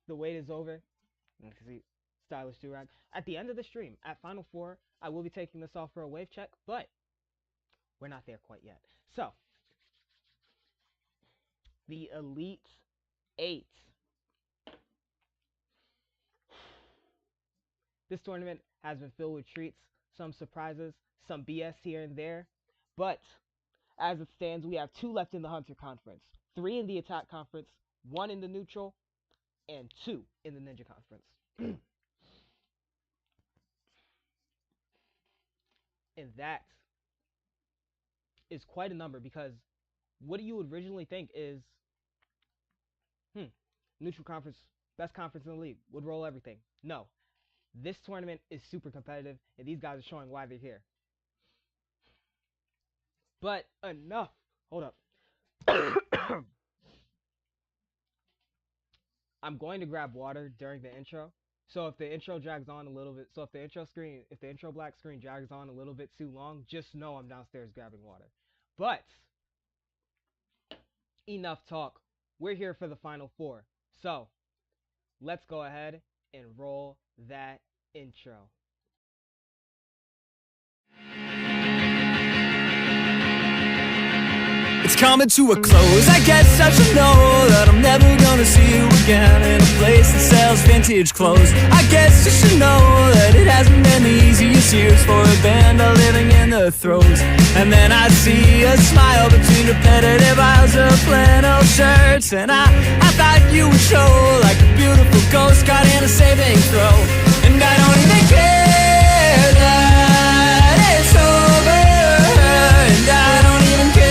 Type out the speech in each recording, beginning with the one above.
The wait is over. You can see stylish durag. At the end of the stream, at Final Four, I will be taking this off for a wave check, but we're not there quite yet. So, the Elite Eight. This tournament has been filled with treats, some surprises, some BS here and there, but as it stands, we have 2 left in the Hunter Conference, 3 in the Attack Conference, 1 in the Neutral, and 2 in the Ninja Conference. And that is quite a number, because what you would originally think is, Neutral Conference, best conference in the league, would roll everything. No. This tournament is super competitive, and these guys are showing why they're here. But enough. Hold up. I'm going to grab water during the intro. So if the intro drags on a little bit, if the intro black screen drags on a little bit too long, just know I'm downstairs grabbing water. But enough talk. We're here for the Final Four. So let's go ahead and roll that intro. It's coming to a close, I guess I should know that I'm never gonna see you again in a place that sells vintage clothes. I guess you should know that it hasn't been the easiest years for a band living in the throes. And then I see a smile between repetitive aisles of flannel shirts, and I thought you would show like a beautiful ghost caught in a saving throw. And I don't even care that it's over, and I don't even care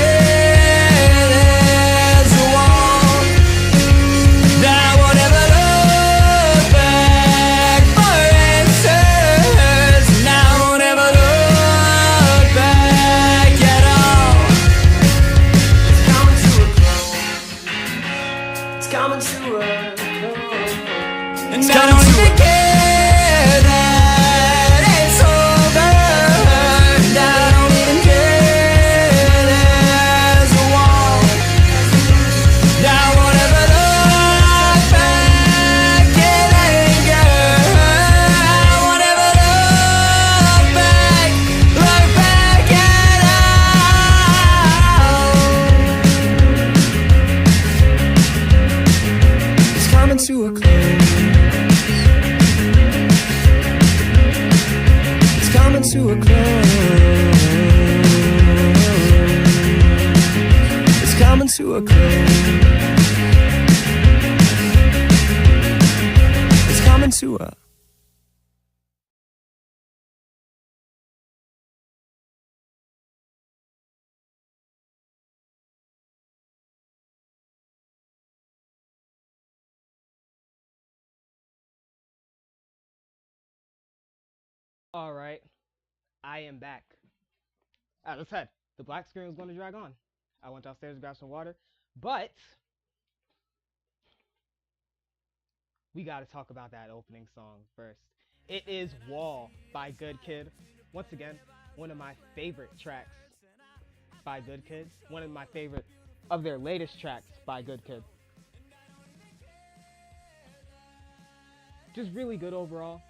Alright, I am back. As I said, the black screen was going to drag on. I went downstairs to grab some water, but we got to talk about that opening song first. It is Wall by Good Kid. Once again, one of my favorite tracks by Good Kid. One of my favorite of their latest tracks by Good Kid. Just really good overall.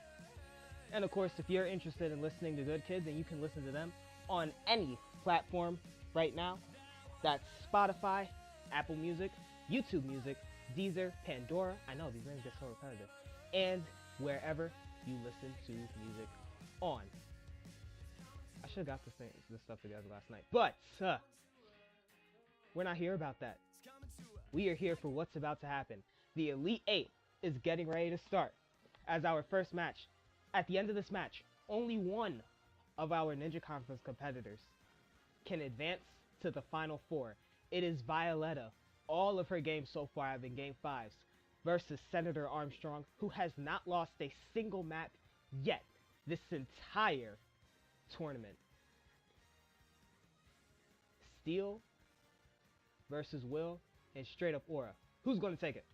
And of course, if you're interested in listening to Good Kid, then you can listen to them on any platform right now. That's Spotify, Apple Music, YouTube Music, Deezer, Pandora. I know these names get so repetitive. And wherever you listen to music on. I should have got this stuff together last night. But we're not here about that. We are here for what's about to happen. The Elite Eight is getting ready to start as our first match. At the end of this match, only one of our Ninja Conference competitors can advance to the Final Four. It is Violetta. All of her games so far have been Game 5s versus Senator Armstrong, who has not lost a single map yet this entire tournament. Steel versus Will and straight up Aura. Who's going to take it?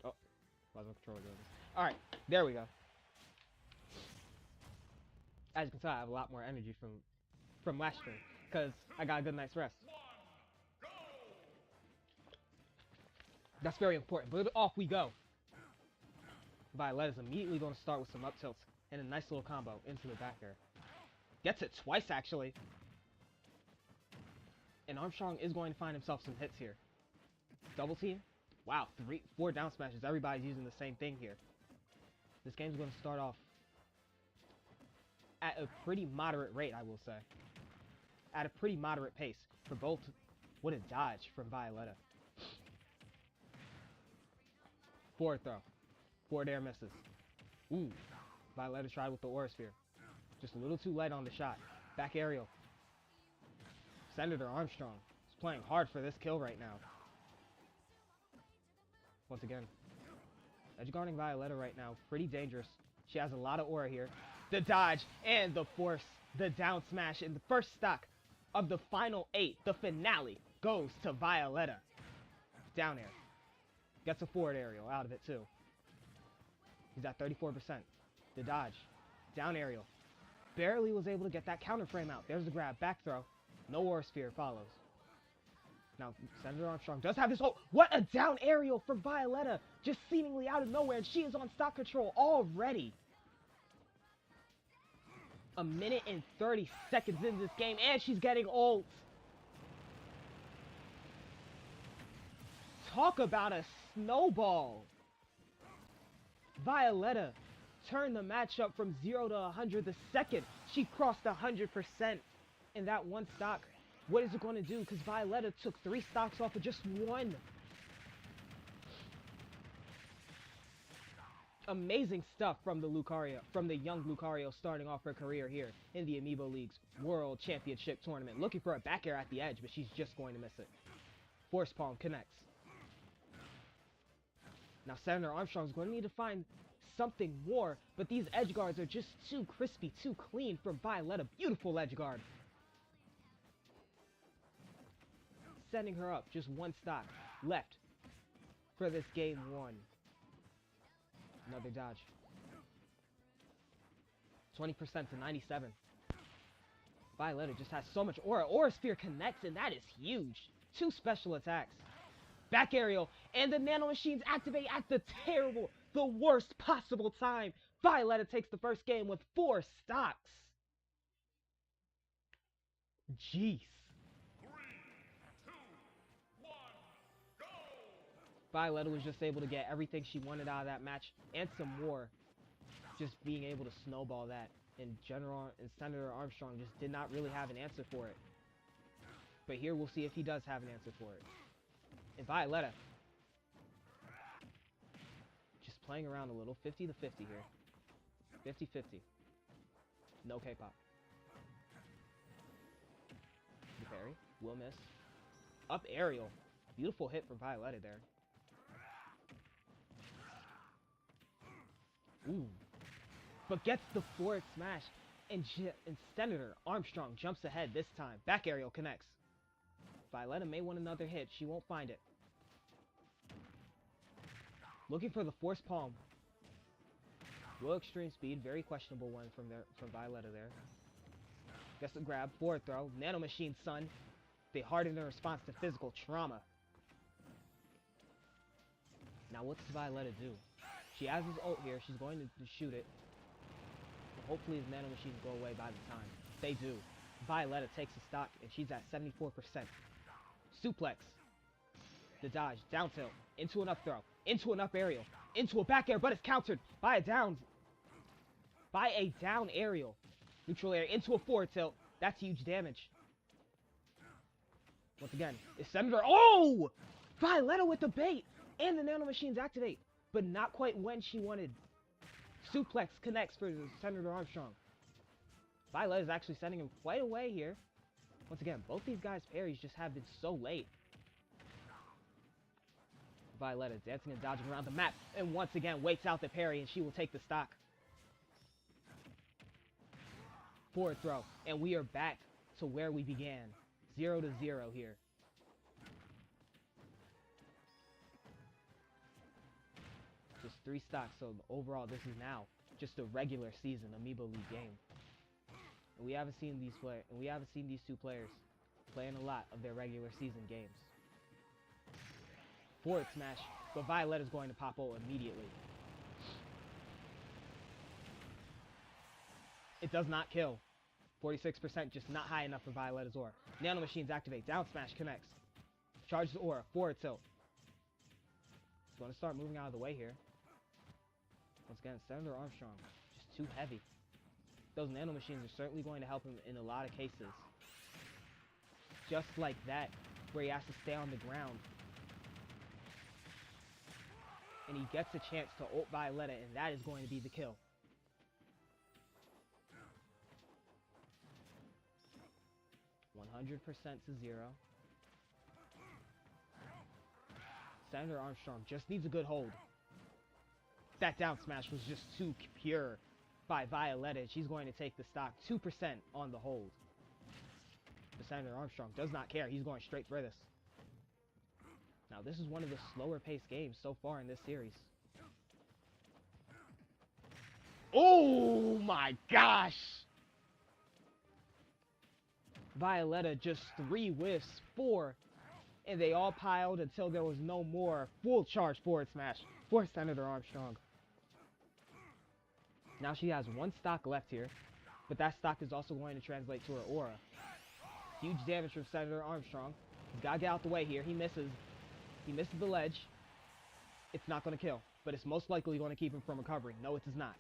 Oh, why is my controller doing this? Alright, there we go. As you can tell, I have a lot more energy from last stream, because I got a good night's rest. That's very important, but off we go. Violetta's immediately going to start with some up tilts and a nice little combo into the back air. Gets it twice, actually. And Armstrong is going to find himself some hits here. Double team. Wow, 4 down smashes. Everybody's using the same thing here. This game's going to start off at a pretty moderate rate, I will say. At a pretty moderate pace for both. What a dodge from Violetta. Forward throw. Forward air misses. Ooh. Violetta tried with the Aura Sphere. Just a little too light on the shot. Back aerial. Senator Armstrong is playing hard for this kill right now. Once again, edge guarding Violetta right now, pretty dangerous. She has a lot of aura here. The dodge and the force, the down smash in the first stock of the final 8, the finale, goes to Violetta. Down air. Gets a forward aerial out of it too. He's at 34%. The dodge. Down aerial. Barely was able to get that counter frame out. There's the grab. Back throw. No Aura Sphere follows. Now, Senator Armstrong does have this. Oh, what a down aerial from Violetta. Just seemingly out of nowhere. And she is on stock control already. A minute and 30 seconds into this game. And she's getting ults. Talk about a snowball. Violetta turned the matchup from 0 to 100 the second she crossed 100% in that one stock. What is it going to do? Because Violetta took 3 stocks off of just 1. Amazing stuff from the Lucario, from the young Lucario starting off her career here in the Amiibo League's World Championship Tournament. Looking for a back air at the edge, but she's just going to miss it. Force palm connects. Now Senator Armstrong's going to need to find something more, but these edge guards are just too crispy, too clean from Violetta. Beautiful edge guard. Sending her up, just 1 stock left for this game 1. Another dodge. 20% to 97. Violetta just has so much aura. Aura Sphere connects, and that is huge. 2 special attacks. Back aerial, and the nano machines activate at the worst possible time. Violetta takes the first game with 4 stocks. Jeez. 3, 2, 1, go! Violetta was just able to get everything she wanted out of that match, and some more. Just being able to snowball that. And Senator Armstrong just did not really have an answer for it. But here we'll see if he does have an answer for it. And Violetta just playing around a little. 50 to 50 here. 50-50. No K-pop. The parry. Will miss. Up aerial. Beautiful hit from Violetta there. Ooh. But gets the forward smash. And Senator Armstrong jumps ahead this time. Back aerial connects. Violetta may want another hit. She won't find it. Looking for the force palm. Low extreme speed. Very questionable one from Violetta there. Gets the grab. Forward throw. Nano machine sun. They harden in response to physical trauma. Now what does Violetta do? She has his ult here. She's going to shoot it. Hopefully his nano machines go away by the time. They do. Violetta takes a stock and she's at 74%. Suplex. The dodge. Down tilt. Into an up throw. Into an up aerial. Into a back air, but it's countered by a down aerial. Neutral air. Into a forward tilt. That's huge damage. Once again, is Senator. Oh! Violetta with the bait! And the nano machines activate. But not quite when she wanted. Suplex connects for Senator Armstrong. Violetta is actually sending him quite away here. Once again, both these guys' parries just have been so late. Violetta dancing and dodging around the map. And once again, waits out the parry and she will take the stock. Forward throw. And we are back to where we began. 0 to 0 here. Just 3 stocks, so overall this is now just a regular season Amiibo League game. And we haven't seen these 2 players playing a lot of their regular season games. Forward smash, but Violetta's going to pop ult immediately. does not kill. 46%, just not high enough for Violetta's aura. Nano Machines activate. Down smash connects. Charges aura. Forward tilt. It's going to start moving out of the way here. Once again, Senator Armstrong, just too heavy. Those Nano Machines are certainly going to help him in a lot of cases. Just like that, where he has to stay on the ground. And he gets a chance to ult Violetta, and that is going to be the kill. %to 0. Senator Armstrong just needs a good hold. That down smash was just too pure by Violetta. She's going to take the stock 2% on the hold. But Senator Armstrong does not care. He's going straight for this. Now, this is one of the slower paced games so far in this series. Oh my gosh! Violetta just 3 whiffs, 4, and they all piled until there was no more. Full charge forward smash for Senator Armstrong. Now she has 1 stock left here, but that stock is also going to translate to her aura. Huge damage from Senator Armstrong. He's got to get out the way here. He misses. He misses the ledge. It's not going to kill, but it's most likely going to keep him from recovering. No, it does not.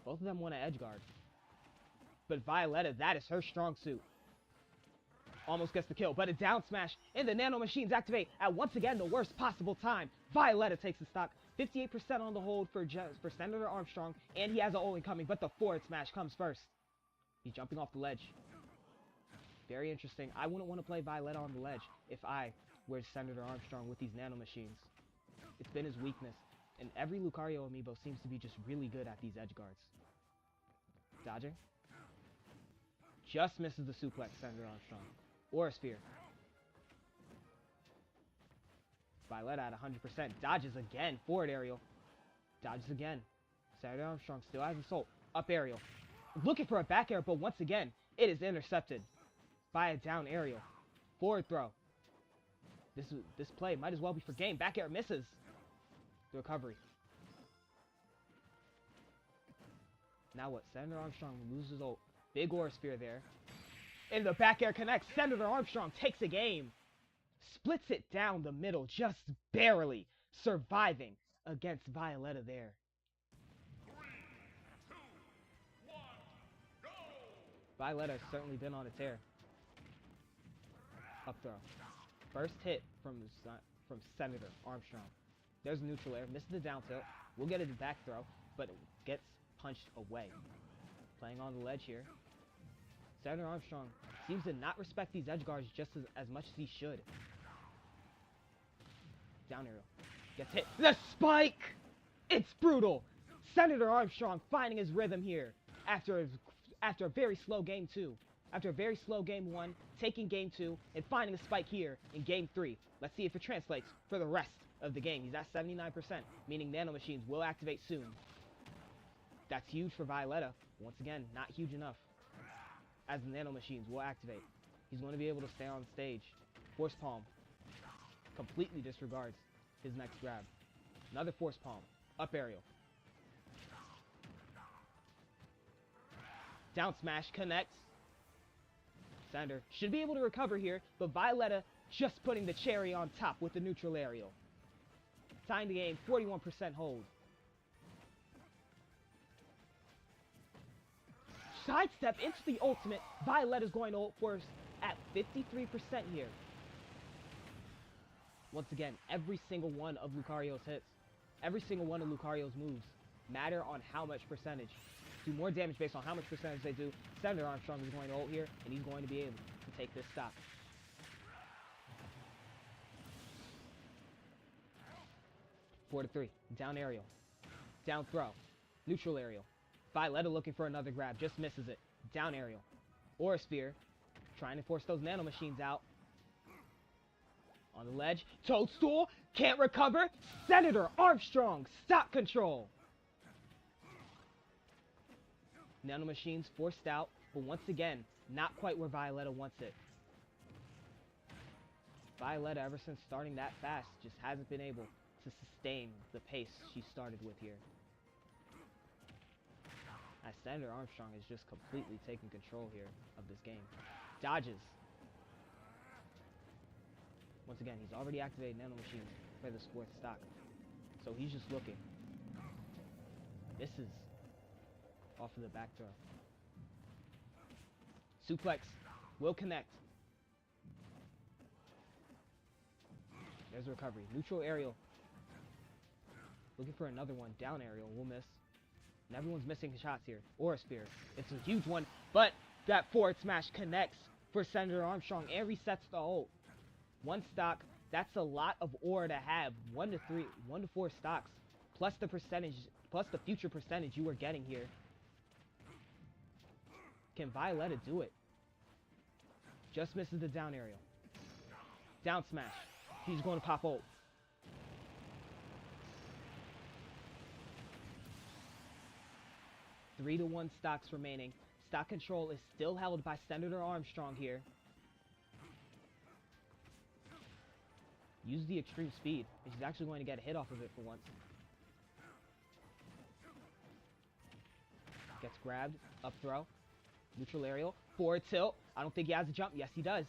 Both of them want to edge guard. But Violetta, that is her strong suit. Almost gets the kill, but a down smash, and the Nano Machines activate at once again the worst possible time. Violetta takes the stock. 58% on the hold for Senator Armstrong, and he has an ult incoming, but the forward smash comes first. He's jumping off the ledge. Very interesting. I wouldn't want to play Violetta on the ledge if I were Senator Armstrong with these Nano Machines. It's been his weakness, and every Lucario amiibo seems to be just really good at these edge guards. Dodging. Just misses the suplex, Senator Armstrong. Aura Sphere. Violetta at 100%. Dodges again. Forward aerial. Dodges again. Senator Armstrong still has assault. Up aerial. Looking for a back air, but once again, it is intercepted by a down aerial. Forward throw. This play might as well be for game. Back air misses. The recovery. Now what? Senator Armstrong loses ult. Big Aura Sphere there. And the back air connects. Senator Armstrong takes a game. Splits it down the middle, just barely surviving against Violetta there. 3, 2, 1, go! Violetta has certainly been on a tear. Up throw. First hit from Senator Armstrong. There's a neutral air. Misses the down tilt. We'll get it to back throw, but it gets punched away. Playing on the ledge here. Senator Armstrong seems to not respect these edge guards just as much as he should. Down aerial. Gets hit. The spike! It's brutal! Senator Armstrong finding his rhythm here after a very slow game 2. After a very slow game 1, taking game 2, and finding a spike here in game 3. Let's see if it translates for the rest of the game. He's at 79%, meaning Nano Machines will activate soon. That's huge for Violetta. Once again, not huge enough. As the Nano Machines will activate. He's going to be able to stay on stage. Force Palm. Completely disregards his next grab. Another Force Palm. Up aerial. Down smash connects. Senator should be able to recover here, but Violetta just putting the cherry on top with the neutral aerial. Tying the game, 41% hold. Sidestep into the ultimate. Violetta's going to ult force at 53% here. Once again, every single one of Lucario's hits, every single one of Lucario's moves matter on how much percentage. Do more damage based on how much percentage they do. Senator Armstrong is going to ult here, and he's going to be able to take this stock. Four to 3. Down aerial. Down throw. Neutral aerial. Violetta looking for another grab. Just misses it. Down aerial. Aura Sphere. Trying to force those Nano Machines out. On the ledge. Toadstool. Can't recover. Senator Armstrong. Stock control. Nano Machines forced out. But once again, not quite where Violetta wants it. Violetta, ever since starting that fast, just hasn't been able to sustain the pace she started with here. as Senator Armstrong is just completely taking control here of this game. Dodges. Once again, he's already activated Nano Machine for this 4th stock. So he's just looking. Misses. Off of the back throw. Suplex. Will connect. There's a recovery. Neutral aerial. Looking for another one. Down aerial. Will miss. And everyone's missing shots here. Aura Spear. It's a huge one. But that forward smash connects for Senator Armstrong and resets the ult. 1 stock. That's a lot of aura to have. 1 to 4 stocks. Plus the percentage. Plus the future percentage you are getting here. Can Violetta do it? Just misses the down aerial. Down smash. He's going to pop ult. Three to 1 stocks remaining. Stock control is still held by Senator Armstrong here. Use the extreme speed. And she's actually going to get a hit off of it for once. Gets grabbed. Up throw. Neutral aerial. Forward tilt. I don't think he has a jump. Yes, he does.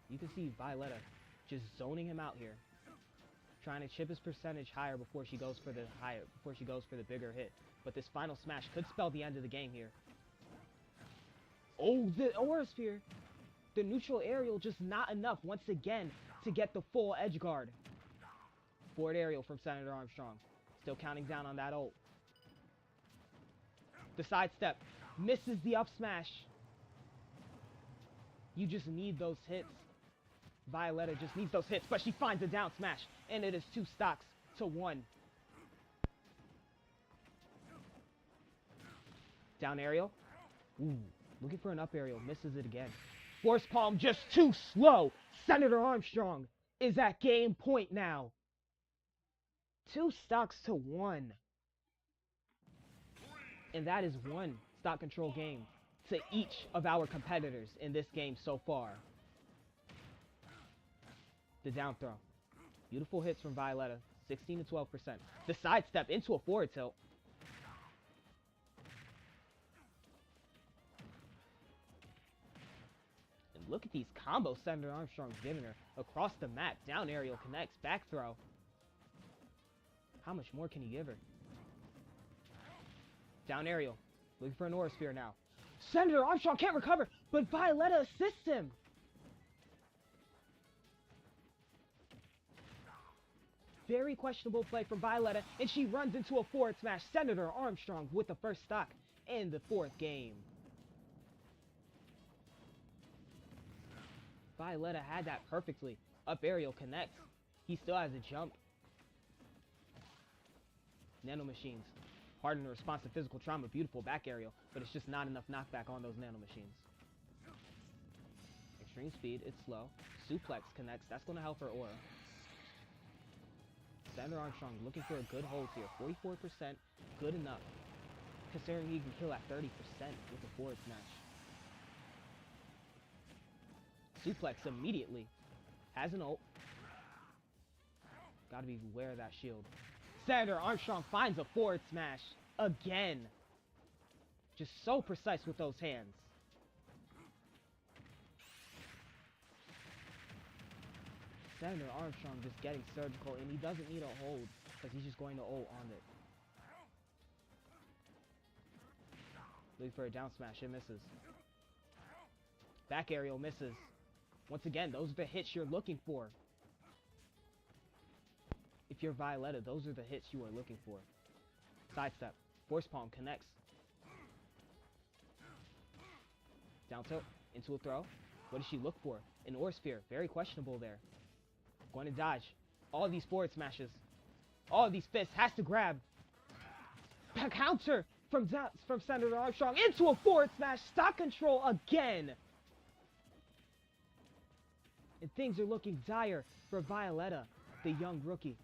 You can see Violetta just zoning him out here. Trying to chip his percentage higher before she goes for the bigger hit. But this final smash could spell the end of the game here. Oh, the Aura Sphere. The neutral aerial just not enough once again to get the full edge guard. Forward aerial from Senator Armstrong. Still counting down on that ult. The sidestep. Misses the up smash. You just need those hits. Violetta just needs those hits, but she finds a down smash. And it is 2 stocks to 1. Down aerial. Ooh, looking for an up aerial. Misses it again. Force palm just too slow. Senator Armstrong is at game point now. 2 stocks to 1. And that is 1 stock control game to each of our competitors in this game so far. The down throw. Beautiful hits from Violetta. 16 to 12%. The sidestep into a forward tilt. And look at these combos Senator Armstrong's giving her. Across the map. Down aerial connects. Back throw. How much more can he give her? Down aerial. Looking for an Aura Sphere now. Senator Armstrong can't recover, but Violetta assists him. Very questionable play from Violetta, and she runs into a forward smash. Senator Armstrong with the first stock in the 4th game. Violetta had that perfectly. Up aerial connects. He still has a jump. Nano Machines. Hardened response to physical trauma. Beautiful back aerial, but it's just not enough knockback on those Nano Machines. Extreme speed. It's slow. Suplex connects. That's going to help her aura. Senator Armstrong looking for a good hold here. 44%, good enough. Considering he can kill at 30% with a forward smash. Suplex immediately. Has an ult. Gotta be aware of that shield. Senator Armstrong finds a forward smash. Again. Just so precise with those hands. Senator Armstrong just getting surgical, and he doesn't need a hold because he's just going to ult on it. Looking for a down smash, it misses. Back aerial misses. Once again, those are the hits you're looking for. If you're Violetta, those are the hits you are looking for. Sidestep. Force palm connects. Down tilt. Into a throw. What does she look for? An Aura Sphere. Very questionable there. Going to dodge. All of these forward smashes. All of these fists. Has to grab. Counter from Senator Armstrong into a forward smash. Stock control again. And things are looking dire for Violetta, the young rookie.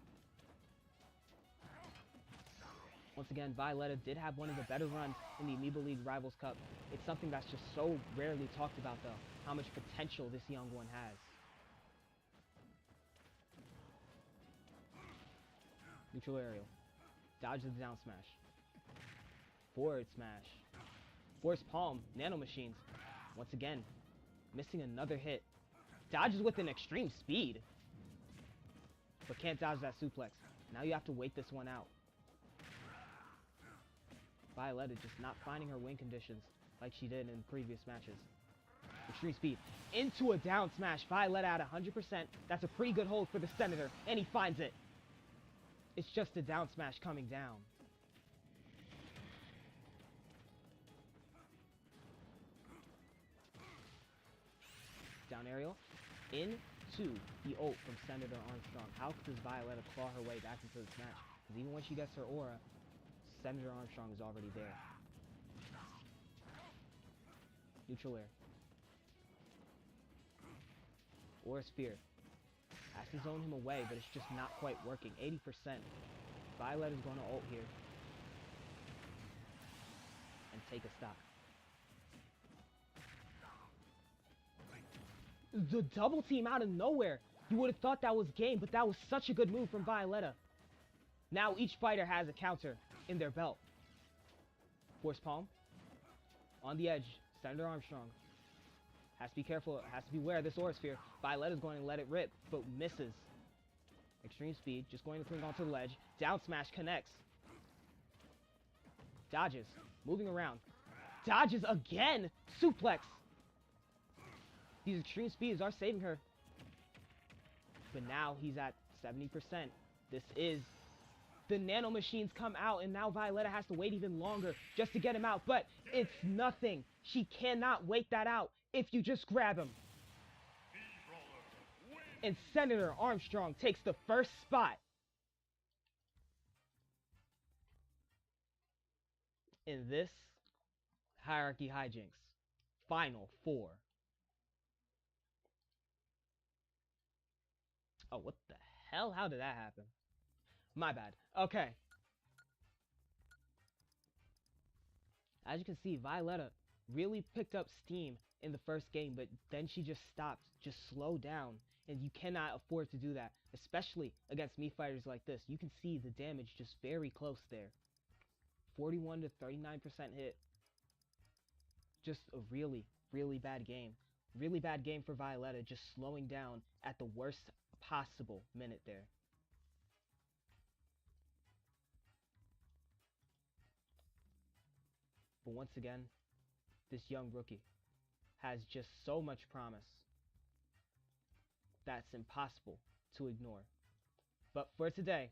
Once again, Violetta did have one of the better runs in the Amiibo League Rivals Cup. It's something that's just so rarely talked about, though. How much potential this young one has. Neutral aerial. Dodges the down smash. Forward smash. Force palm. Nano machines. Once again, missing another hit. Dodges with an extreme speed. But can't dodge that suplex. Now you have to wait this one out. Violetta just not finding her win conditions like she did in previous matches. Extreme speed. Into a down smash. Violetta at 100%. That's a pretty good hold for the Senator. And he finds it. It's just a down smash coming down. Down aerial. Into the ult from Senator Armstrong. How does Violetta claw her way back into this match? Because even when she gets her aura, Senator Armstrong is already there. Neutral air. Aura Sphere. Has to zone him away, but it's just not quite working. 80%. Violetta's going to ult here. And take a stop. The double team out of nowhere. You would have thought that was game, but that was such a good move from Violetta. Now each fighter has a counter in their belt. Force palm. On the edge. Senator Armstrong. Has to be careful. Has to beware of this Aura Sphere. Violetta's going to let it rip, but misses. Extreme speed. Just going to cling onto the ledge. Down smash connects. Dodges. Moving around. Dodges again. Suplex. These extreme speeds are saving her. But now he's at 70%. This is... The nano machines come out, and now Violetta has to wait even longer just to get him out. But it's nothing. She cannot wait that out if you just grab him. And Senator Armstrong takes the first spot in this Hierarchy Hijinx Final 4. Oh, what the hell? How did that happen? My bad. Okay. As you can see, Violetta really picked up steam in the first game, but then she just stopped, just slowed down, and you cannot afford to do that, especially against Mii fighters like this. You can see the damage just very close there. 41 to 39% hit. Just a really, really bad game. Really bad game for Violetta, just slowing down at the worst possible minute there. But once again, this young rookie has just so much promise that's impossible to ignore. But for today,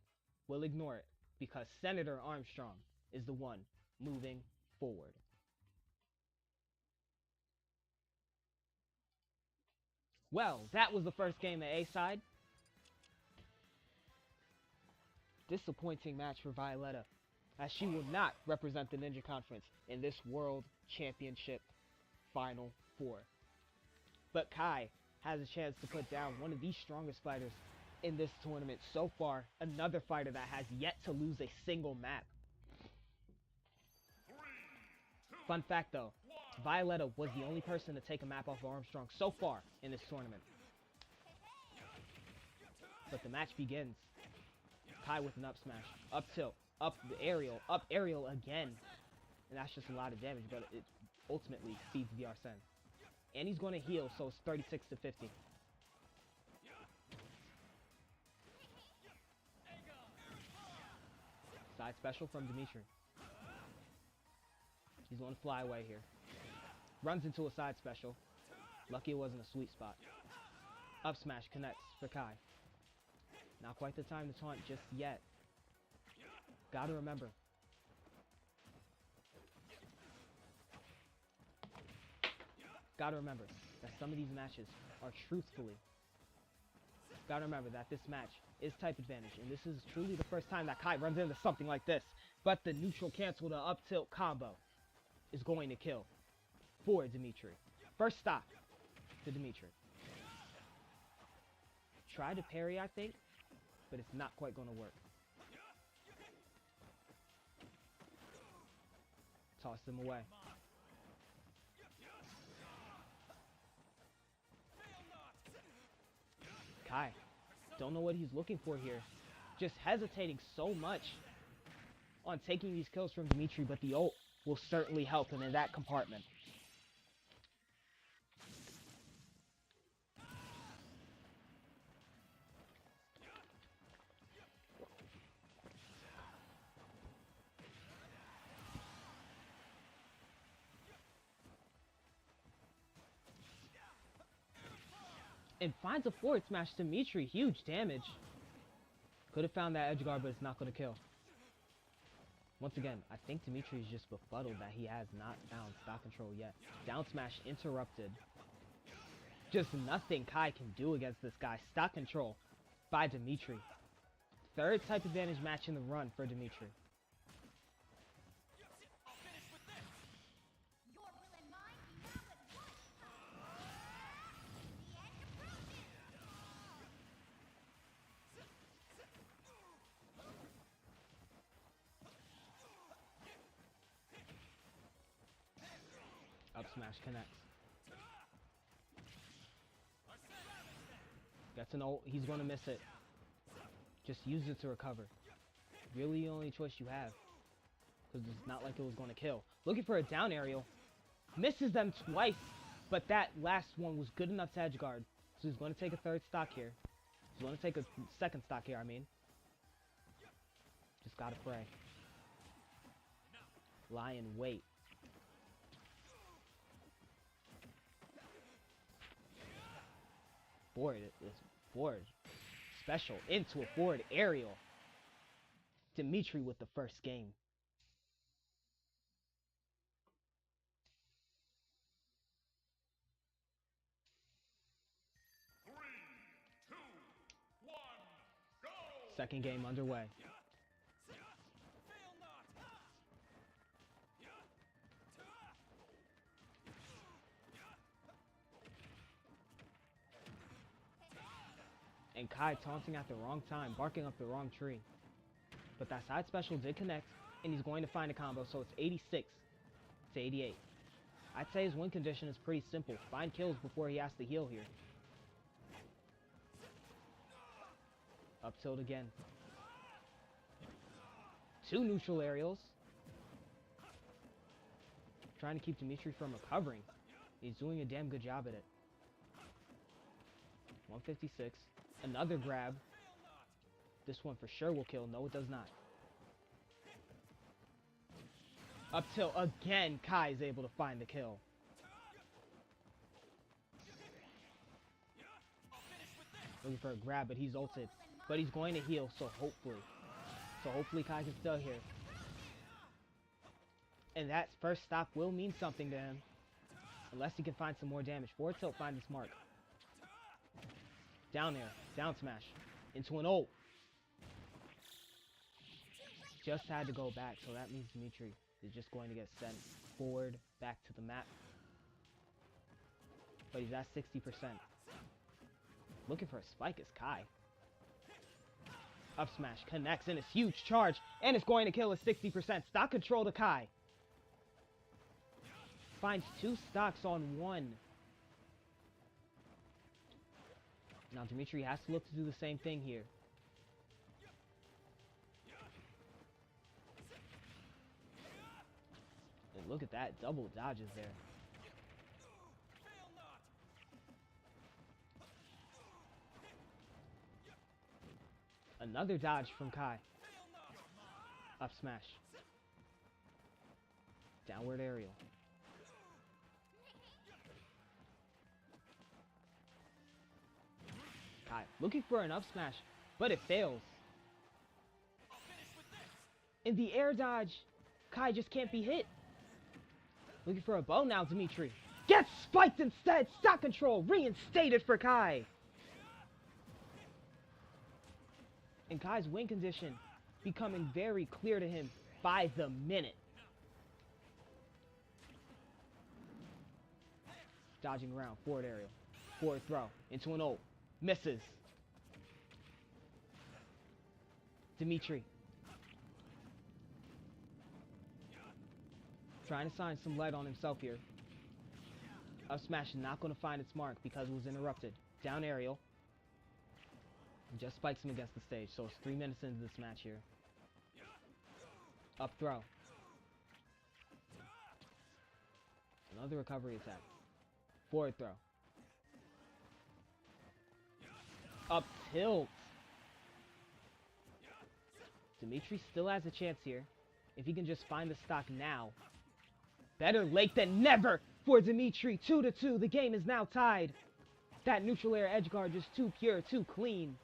we'll ignore it because Senator Armstrong is the one moving forward. Well, that was the first game at A-side. Disappointing match for Violetta, as she will not represent the Ninja Conference in this World Championship Final 4. But Kai has a chance to put down one of the strongest fighters in this tournament so far, another fighter that has yet to lose a single map. Fun fact though, Violetta was the only person to take a map off of Armstrong so far in this tournament. But the match begins. Kai with an up smash, up tilt, up aerial again. And that's just a lot of damage, but it ultimately feeds the Arsene. And he's going to heal, so it's 36 to 50. Side special from Dimitri. He's going to fly away here. Runs into a side special. Lucky it wasn't a sweet spot. Up smash connects for Kai. Not quite the time to taunt just yet. Gotta remember. Gotta remember that some of these matches are truthfully. Gotta remember that this match is type advantage, and this is truly the first time that Kai runs into something like this. But the neutral cancel to up tilt combo is going to kill for Dimitri. First stop to Dimitri. Try to parry, I think, but it's not quite going to work. Toss him away. Kai, don't know what he's looking for here. Just hesitating so much. on taking these kills from Dimitri, but the ult will certainly help him in that compartment. And finds a forward smash. Dimitri, huge damage. Could have found that edge guard, but it's not going to kill. Once again, I think Dimitri is just befuddled that he has not found stock control yet. Down smash interrupted. Just nothing Kai can do against this guy. Stock control by Dimitri. Third type advantage match in the run for Dimitri. Up smash connects. Gets an ult. He's going to miss it. Just use it to recover. Really the only choice you have. Because it's not like it was going to kill. Looking for a down aerial. Misses them twice. But that last one was good enough to edge guard. So he's going to take a third stock here. He's going to take a second stock here, I mean. Just got to pray. Lie in wait. Forward special into a forward aerial. Dimitri with the first game. Three, two, one, go! Second game underway. And Kai taunting at the wrong time, barking up the wrong tree. But that side special did connect, and he's going to find a combo, so it's 86 to 88. I'd say his win condition is pretty simple. Find kills before he has to heal here. Up tilt again. Two neutral aerials. Trying to keep Dimitri from recovering. He's doing a damn good job at it. 156. Another grab. This one for sure will kill. No, it does not. Up tilt again. Kai is able to find the kill. Looking for a grab, but he's ulted. But he's going to heal, so hopefully Kai can still hear. And that first stop will mean something to him. Unless he can find some more damage. Forward tilt, find this mark. Down there. Down smash. Into an ult. Just had to go back, so that means Dimitri is just going to get sent forward, back to the map. But he's at 60%. Looking for a spike is Kai. Up smash connects, and it's huge charge, and it's going to kill at 60%. Stock control to Kai. Finds two stocks on one. Now Dimitri has to look to do the same thing here. And look at that, double dodges there. Another dodge from Kai. Up smash. Downward aerial. Kai looking for an up smash, but it fails. In the air dodge, Kai just can't be hit. Looking for a bow now, Dimitri. Gets spiked instead! Stock control reinstated for Kai! And Kai's win condition becoming very clear to him by the minute. Dodging around, forward aerial. Forward throw, into an ult. Misses. Dimitri. Trying to shine some light on himself here. Up smash is not going to find its mark because it was interrupted. Down aerial. Just spikes him against the stage, so it's 3 minutes into this match here. Up throw. Another recovery attack. Forward throw. Up tilt. Dimitri still has a chance here. If he can just find the stock now. Better late than never for Dimitri. 2-2. The game is now tied. That neutral air edge guard just too pure, too clean.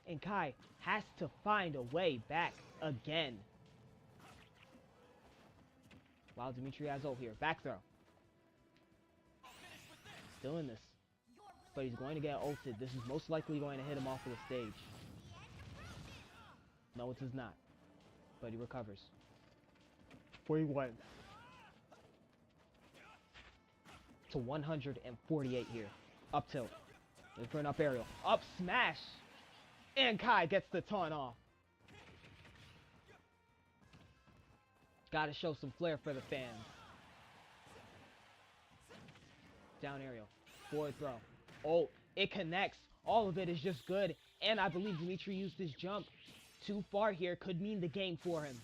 And Kai has to find a way back again. Wow, Dimitri has ult here. Back throw. Still in this. But he's going to get ulted. This is most likely going to hit him off of the stage. No, it does not. But he recovers. 41 to 148 here. Up tilt. Look for an up aerial. Up smash. And Kai gets the taunt off. Gotta show some flair for the fans. Down aerial. Forward throw. Oh, it connects. All of it is just good. And I believe Dimitri used his jump too far here. Could mean the game for him.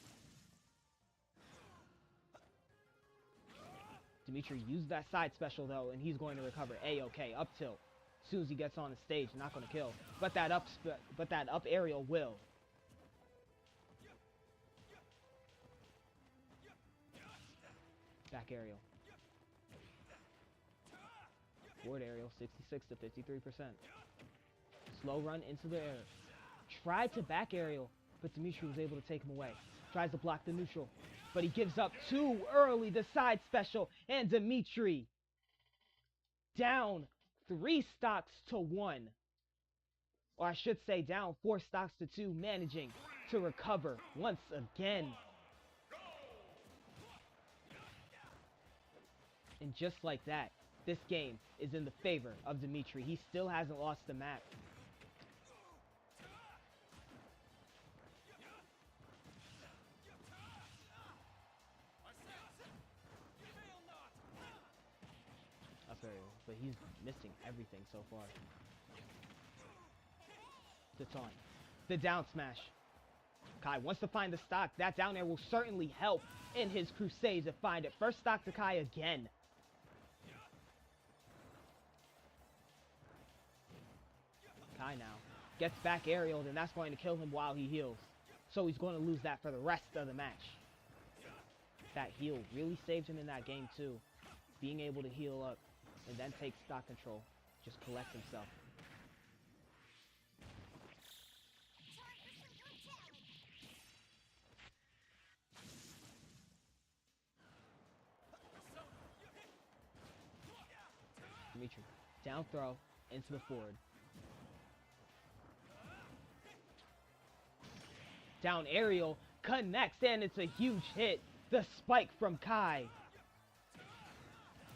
Dimitri used that side special though, and he's going to recover. A-okay, up tilt. As soon as he gets on the stage, not going to kill. But that up aerial will. Back aerial. Forward aerial, 66 to 53%. Slow run into the air. Tried to back aerial, but Dimitri was able to take him away. Tries to block the neutral, but he gives up too early. The side special, and Dimitri down 3 stocks to 1. Or I should say down 4 stocks to 2, managing to recover once again. And just like that, this game is in the favor of Dimitri. He still hasn't lost the map. Up aerial, but he's missing everything so far. The taunt. The down smash. Kai wants to find the stock. That down air will certainly help in his crusade to find it. First stock to Kai again. Kai now gets back aerialed, and that's going to kill him while he heals. So he's going to lose that for the rest of the match. That heal really saved him in that game too. Being able to heal up and then take stock control. Just collect himself. Dimitri, down throw into the forward. Down aerial, connects, and it's a huge hit. The spike from Kai.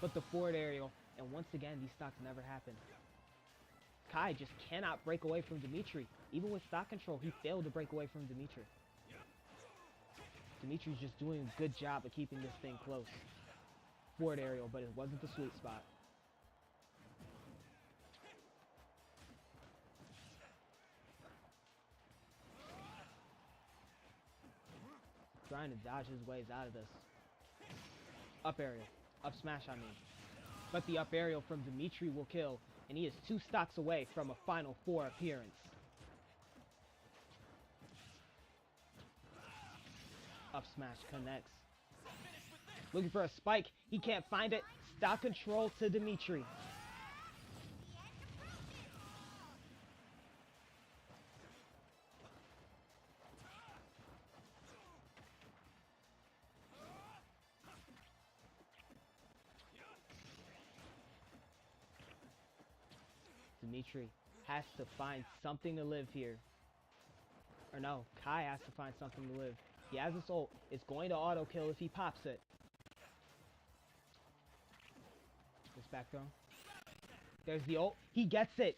But the forward aerial, and once again, these stocks never happen. Kai just cannot break away from Dimitri. Even with stock control, he failed to break away from Dimitri. Dimitri's just doing a good job of keeping this thing close. Forward aerial, but it wasn't the sweet spot. Trying to dodge his ways out of this. Up aerial. Up smash, I mean. But the up aerial from Dimitri will kill, and he is 2 stocks away from a Final Four appearance. Up smash connects. Looking for a spike. He can't find it. Stock control to Dimitri. Dimitri has to find something to live here. Or no, Kai has to find something to live. He has his ult. It's going to auto kill if he pops it. This back throw. There's the ult. He gets it.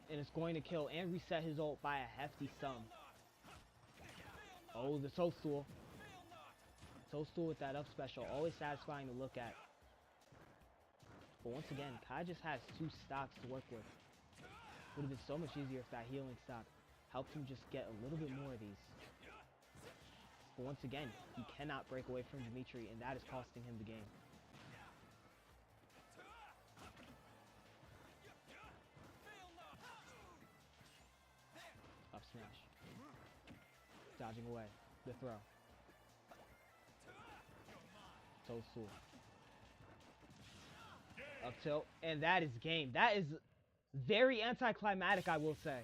And it's going to kill and reset his ult by a hefty sum. Oh, the Toadstool. Toadstool with that up special. Always satisfying to look at. But once again, Kai just has 2 stocks to work with. Would have been so much easier if that healing stock helped him just get a little bit more of these. But once again, he cannot break away from Dimitri, and that is costing him the game. Up smash. Dodging away. The throw. Toadstool. Up tilt. And that is game. That is very anticlimactic, I will say.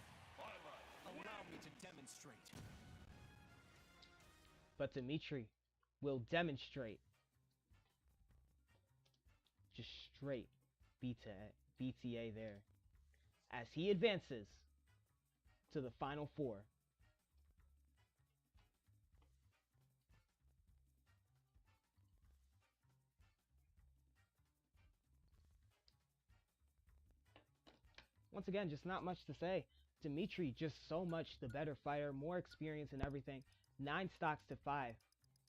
Allow me to demonstrate. But Dimitri will demonstrate. Just straight BTA there. As he advances to the Final Four. Once again, just not much to say. Dimitri, just so much the better fighter, more experience and everything. 9 stocks to 5.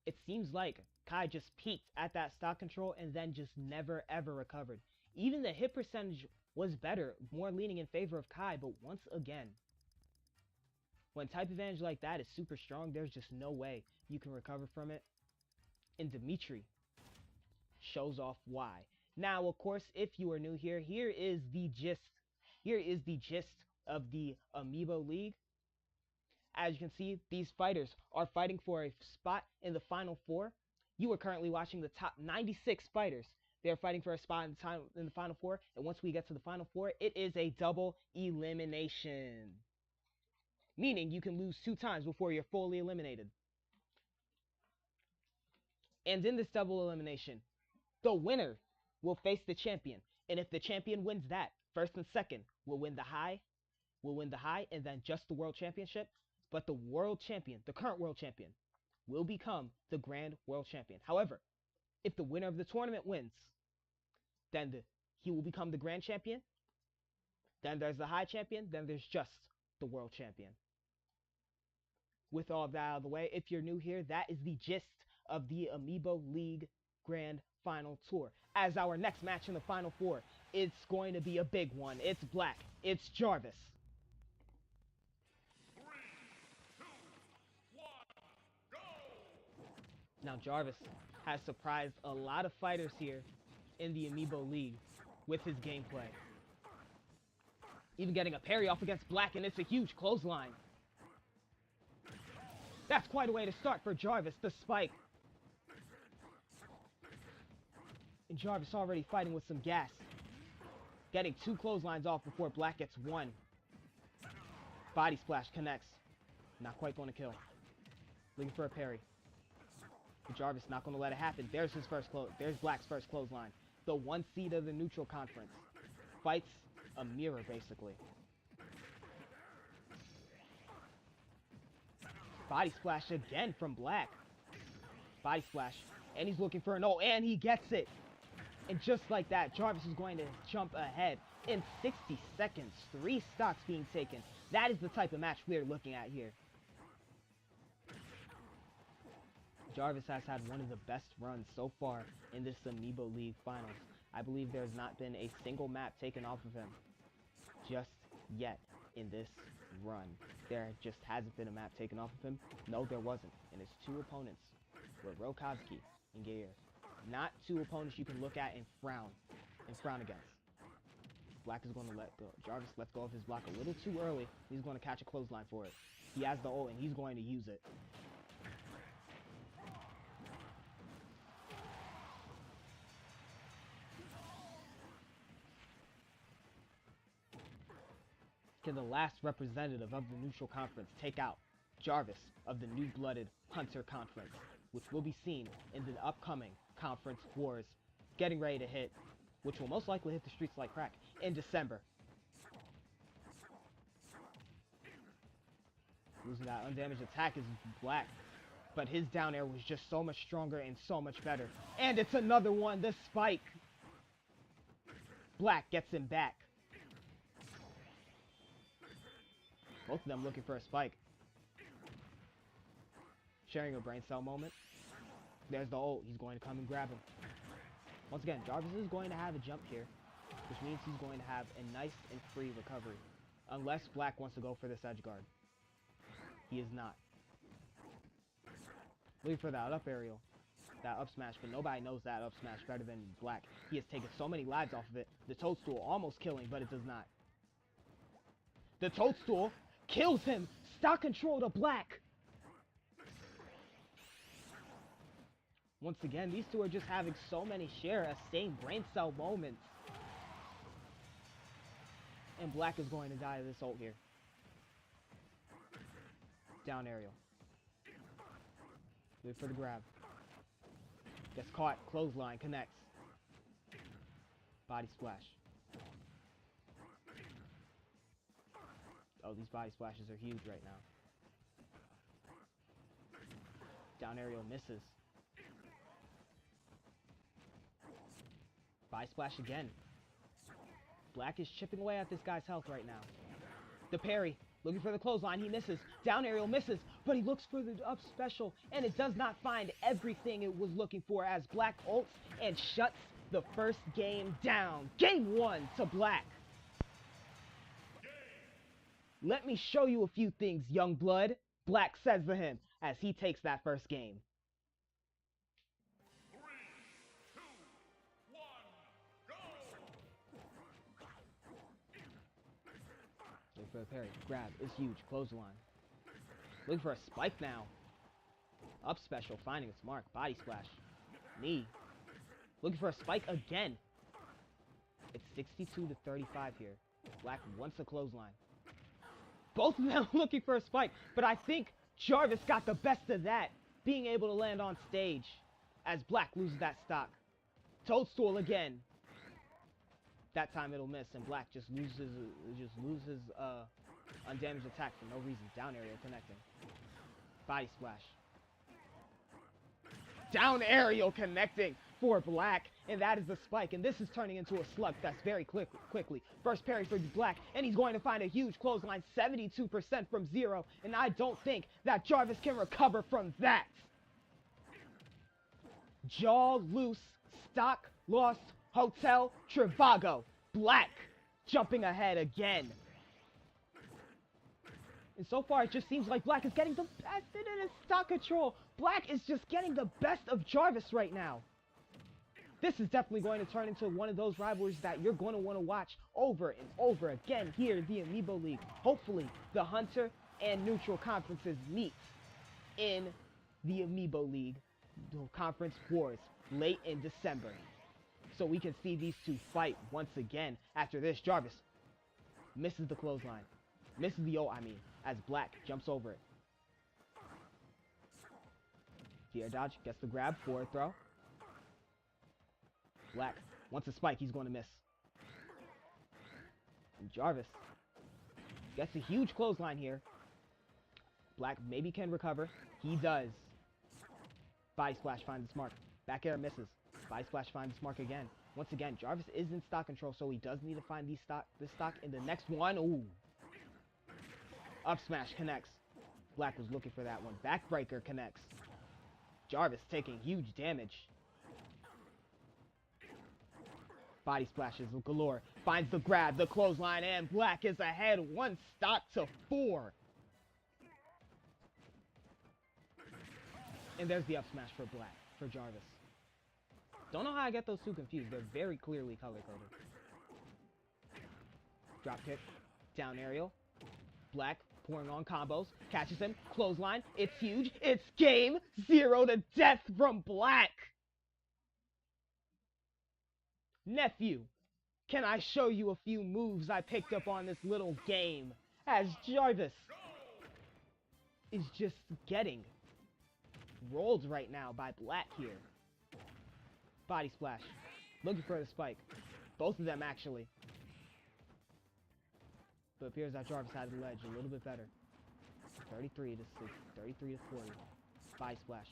It seems like Kai just peaked at that stock control and then just never ever recovered. Even the hit percentage was better, more leaning in favor of Kai, but once again, when type advantage like that is super strong, there's just no way you can recover from it. And Dimitri shows off why. Now, of course, if you are new here, here is the gist of the Amiibo League. As you can see, these fighters are fighting for a spot in the Final Four. You are currently watching the top 96 fighters. They are fighting for a spot in the Final Four, and once we get to the Final Four, it is a double elimination. Meaning you can lose 2 times before you're fully eliminated. And in this double elimination, the winner will face the champion. And if the champion wins that, first and second will win the high, and then just the world championship. But the world champion, the current world champion, will become the grand world champion. However, if the winner of the tournament wins, then he will become the grand champion. Then there's the high champion. Then there's just the world champion. With all of that out of the way, if you're new here, that is the gist of the Amiibo League Grand Final Tour. As our next match in the Final Four, it's going to be a big one. It's Black. It's Jarvis. 3, 2, 1, go! Now Jarvis has surprised a lot of fighters here in the Amiibo League with his gameplay. Even getting a parry off against Black, and it's a huge clothesline. That's quite a way to start for Jarvis, the spike. And Jarvis already fighting with some gas. Getting 2 clotheslines off before Black gets 1. Body splash connects. Not quite going to kill. Looking for a parry. But Jarvis not going to let it happen. There's Black's first clothesline. The 1 seed of the neutral conference. Fights a mirror, basically. Body splash again from Black. Body splash. And he's looking for an ult, and he gets it. And just like that, Jarvis is going to jump ahead in 60 seconds. 3 stocks being taken. That is the type of match we are looking at here. Jarvis has had one of the best runs so far in this Amiibo League Finals. I believe there's not been a single map taken off of him just yet in this run. There just hasn't been a map taken off of him. No, there wasn't. And it's 2 opponents with Rokovsky and Gayer. Not 2 opponents you can look at and frown against. Black is going to let go. Jarvis lets go of his block a little too early. He's going to catch a clothesline for it. He has the ult, and he's going to use it. Can the last representative of the neutral conference take out Jarvis of the new-blooded Hunter Conference, which will be seen in the upcoming Conference Wars getting ready to hit, which will most likely hit the streets like crack in December. Losing that undamaged attack is Black, but his down air was just so much stronger and so much better. And it's another one, the spike. Black gets him back. Both of them looking for a spike. Sharing a brain cell moment. There's the ult. He's going to come and grab him. Once again, Jarvis is going to have a jump here. which means he's going to have a nice and free recovery. Unless Black wants to go for this edge guard. He is not. Looking for that up aerial. That up smash, but nobody knows that up smash better than Black. He has taken so many lives off of it. The toadstool almost killing, but it does not. The toadstool kills him. Stock control to Black. Once again, these two are just having so many same brain cell moments. And Black is going to die to this ult here. Down aerial. Wait for the grab. Gets caught. Clothesline connects. Body splash. Oh, these body splashes are huge right now. Down aerial misses. Body splash again. Black is chipping away at this guy's health right now. The parry. Looking for the clothesline. He misses. Down aerial misses. But he looks for the up special. And it does not find everything it was looking for as Black ults and shuts the first game down. Game 1 to Black. Let me show you a few things, young blood. Black says to him as he takes that first game. 3, 2, 1, go! Looking for the parry. Grab is huge. Clothesline. Looking for a spike now. Up special. Finding its mark. Body splash. Knee. Looking for a spike again. It's 62 to 35 here. Black wants a clothesline. Both of them looking for a spike, but I think Jarvis got the best of that, being able to land on stage as Black loses that stock. Toadstool again. That time it'll miss, and Black just loses undamaged attack for no reason. Down aerial connecting. Body splash. Down aerial connecting for Black, and that is the spike, and this is turning into a slug that's very quickly. First parry for Black, and he's going to find a huge clothesline, 72% from 0, and I don't think that Jarvis can recover from that. Jaw loose, stock lost, Hotel Trivago. Black jumping ahead again. And so far, it just seems like Black is getting the best in his stock control. Black is just getting the best of Jarvis right now. This is definitely going to turn into one of those rivalries that you're going to want to watch over and over again here in the Amiibo League. Hopefully, the Hunter and Neutral conferences meet in the Amiibo League Conference Wars late in December. So we can see these two fight once again. After this, Jarvis misses the clothesline. Misses the ult, as Black jumps over it. The air dodge, gets the grab, forward throw. Black wants a spike, he's going to miss. And Jarvis gets a huge clothesline here. Black maybe can recover. He does. Body splash finds its mark. Back air misses. Body splash finds its mark again. Once again, Jarvis is in stock control, so he does need to find this stock in the next one. Ooh. Up smash connects. Black was looking for that one. Backbreaker connects. Jarvis taking huge damage. Body splashes galore. Finds the grab, the clothesline, and Black is ahead 1 stock to 4. And there's the up smash for Black, for Jarvis. Don't know how I get those two confused. They're very clearly color-coded. Drop kick. Down aerial. Black pouring on combos. Catches him. Clothesline. It's huge. It's game 0 to death from Black. Nephew, can I show you a few moves I picked up on this little game? As Jarvis is just getting rolled right now by Black here. Body splash. Looking for the spike. Both of them, actually. But it appears that Jarvis had the ledge a little bit better. 33 to 6, 33 to 40. Body splash.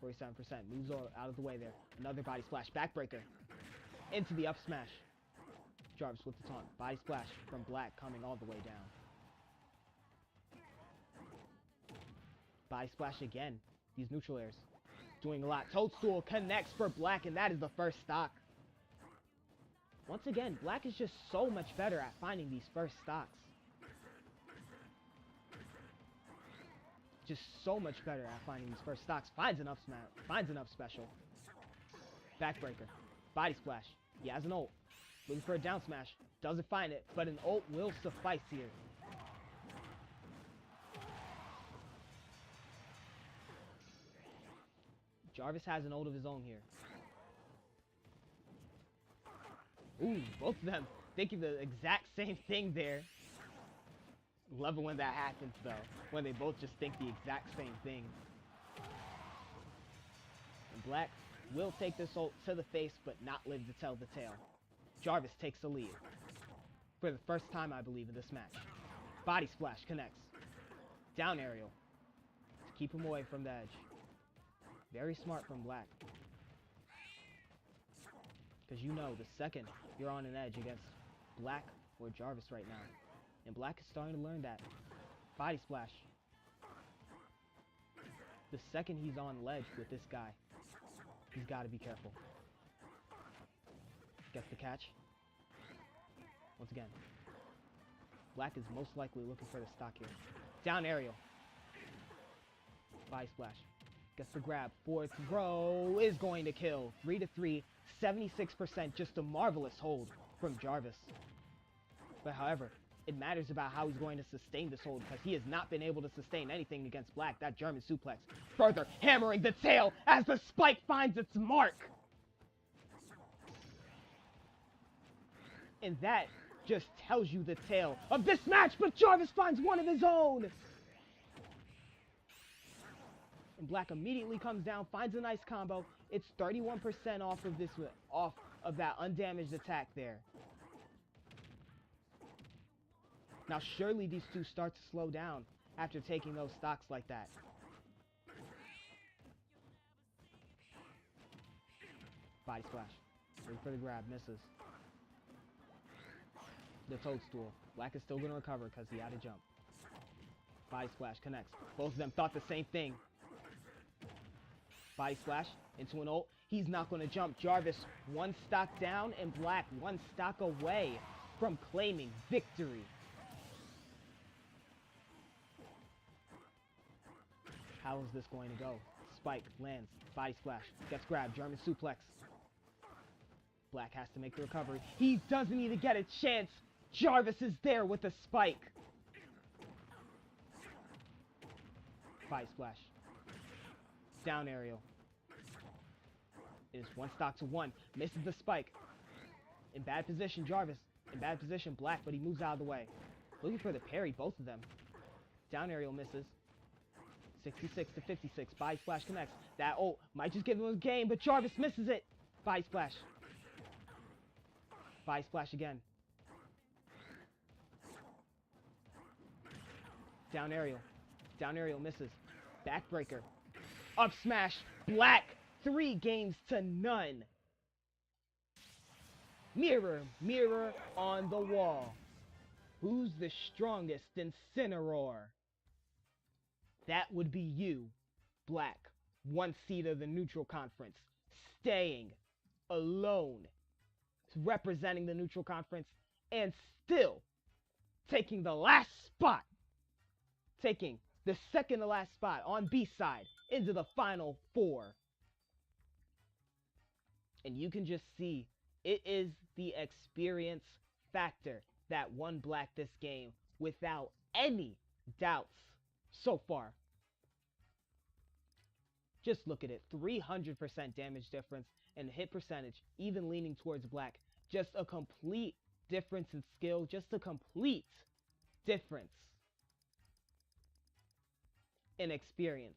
47%. Moves out of the way there. Another body splash. Backbreaker. Into the up smash. Jarvis with the taunt. Body splash from Black coming all the way down. Body splash again. These neutral airs doing a lot. Toadstool connects for Black, and that is the first stock. Once again, Black is just so much better at finding these first stocks. Just so much better at finding these first stocks. Finds enough special. Backbreaker. Body splash. He has an ult. Looking for a down smash. Doesn't find it, but an ult will suffice here. Jarvis has an ult of his own here. Ooh, both of them thinking the exact same thing there. Love it when that happens, though. When they both just think the exact same thing. And Black will take this ult to the face, but not live to tell the tale. Jarvis takes the lead. For the first time, I believe, in this match. Body splash connects. Down aerial. To keep him away from the edge. Very smart from Black. Because you know, the second you're on an edge against Black or Jarvis right now. And Black is starting to learn that. Body splash. The second he's on ledge with this guy, he's got to be careful. Gets the catch. Once again, Black is most likely looking for the stock here. Down aerial. Body splash. Gets the grab. Fourth throw is going to kill. 3-3. 76%. Just a marvelous hold from Jarvis. But however, it matters about how he's going to sustain this hold, because he has not been able to sustain anything against Black. That German suplex. Further hammering the tail as the spike finds its mark. And that just tells you the tale of this match, but Jarvis finds one of his own. And Black immediately comes down, finds a nice combo. It's 31% off of that undamaged attack there. Now surely these two start to slow down after taking those stocks like that. Body splash. Wait for the grab, misses. The toadstool. Black is still going to recover because he had to jump. Body splash connects. Both of them thought the same thing. Body splash into an ult. He's not going to jump. Jarvis one stock down and Black one stock away from claiming victory. How is this going to go? Spike lands. Body splash. Gets grabbed. German suplex. Black has to make the recovery. He doesn't even get a chance. Jarvis is there with a spike. Body splash. Down aerial. It is one stock to one. Misses the spike. In bad position, Jarvis. In bad position, Black, but he moves out of the way. Looking for the parry, both of them. Down aerial misses. 66 to 56. Body splash connects. That ult might just give him a game, but Jarvis misses it. Body splash. Body splash again. Down aerial. Down aerial misses. Backbreaker. Up smash. Black. 3 games to none. Mirror, mirror on the wall. Who's the strongest Incineroar? That would be you, Black. 1 seed of the neutral conference. Staying alone. Representing the neutral conference. And still taking the last spot. Taking the second to last spot on B side into the final 4. And you can just see it is the experience factor that won Black this game without any doubts so far. Just look at it. 300% damage difference and hit percentage, even leaning towards Black. Just a complete difference in skill. Just a complete difference in experience.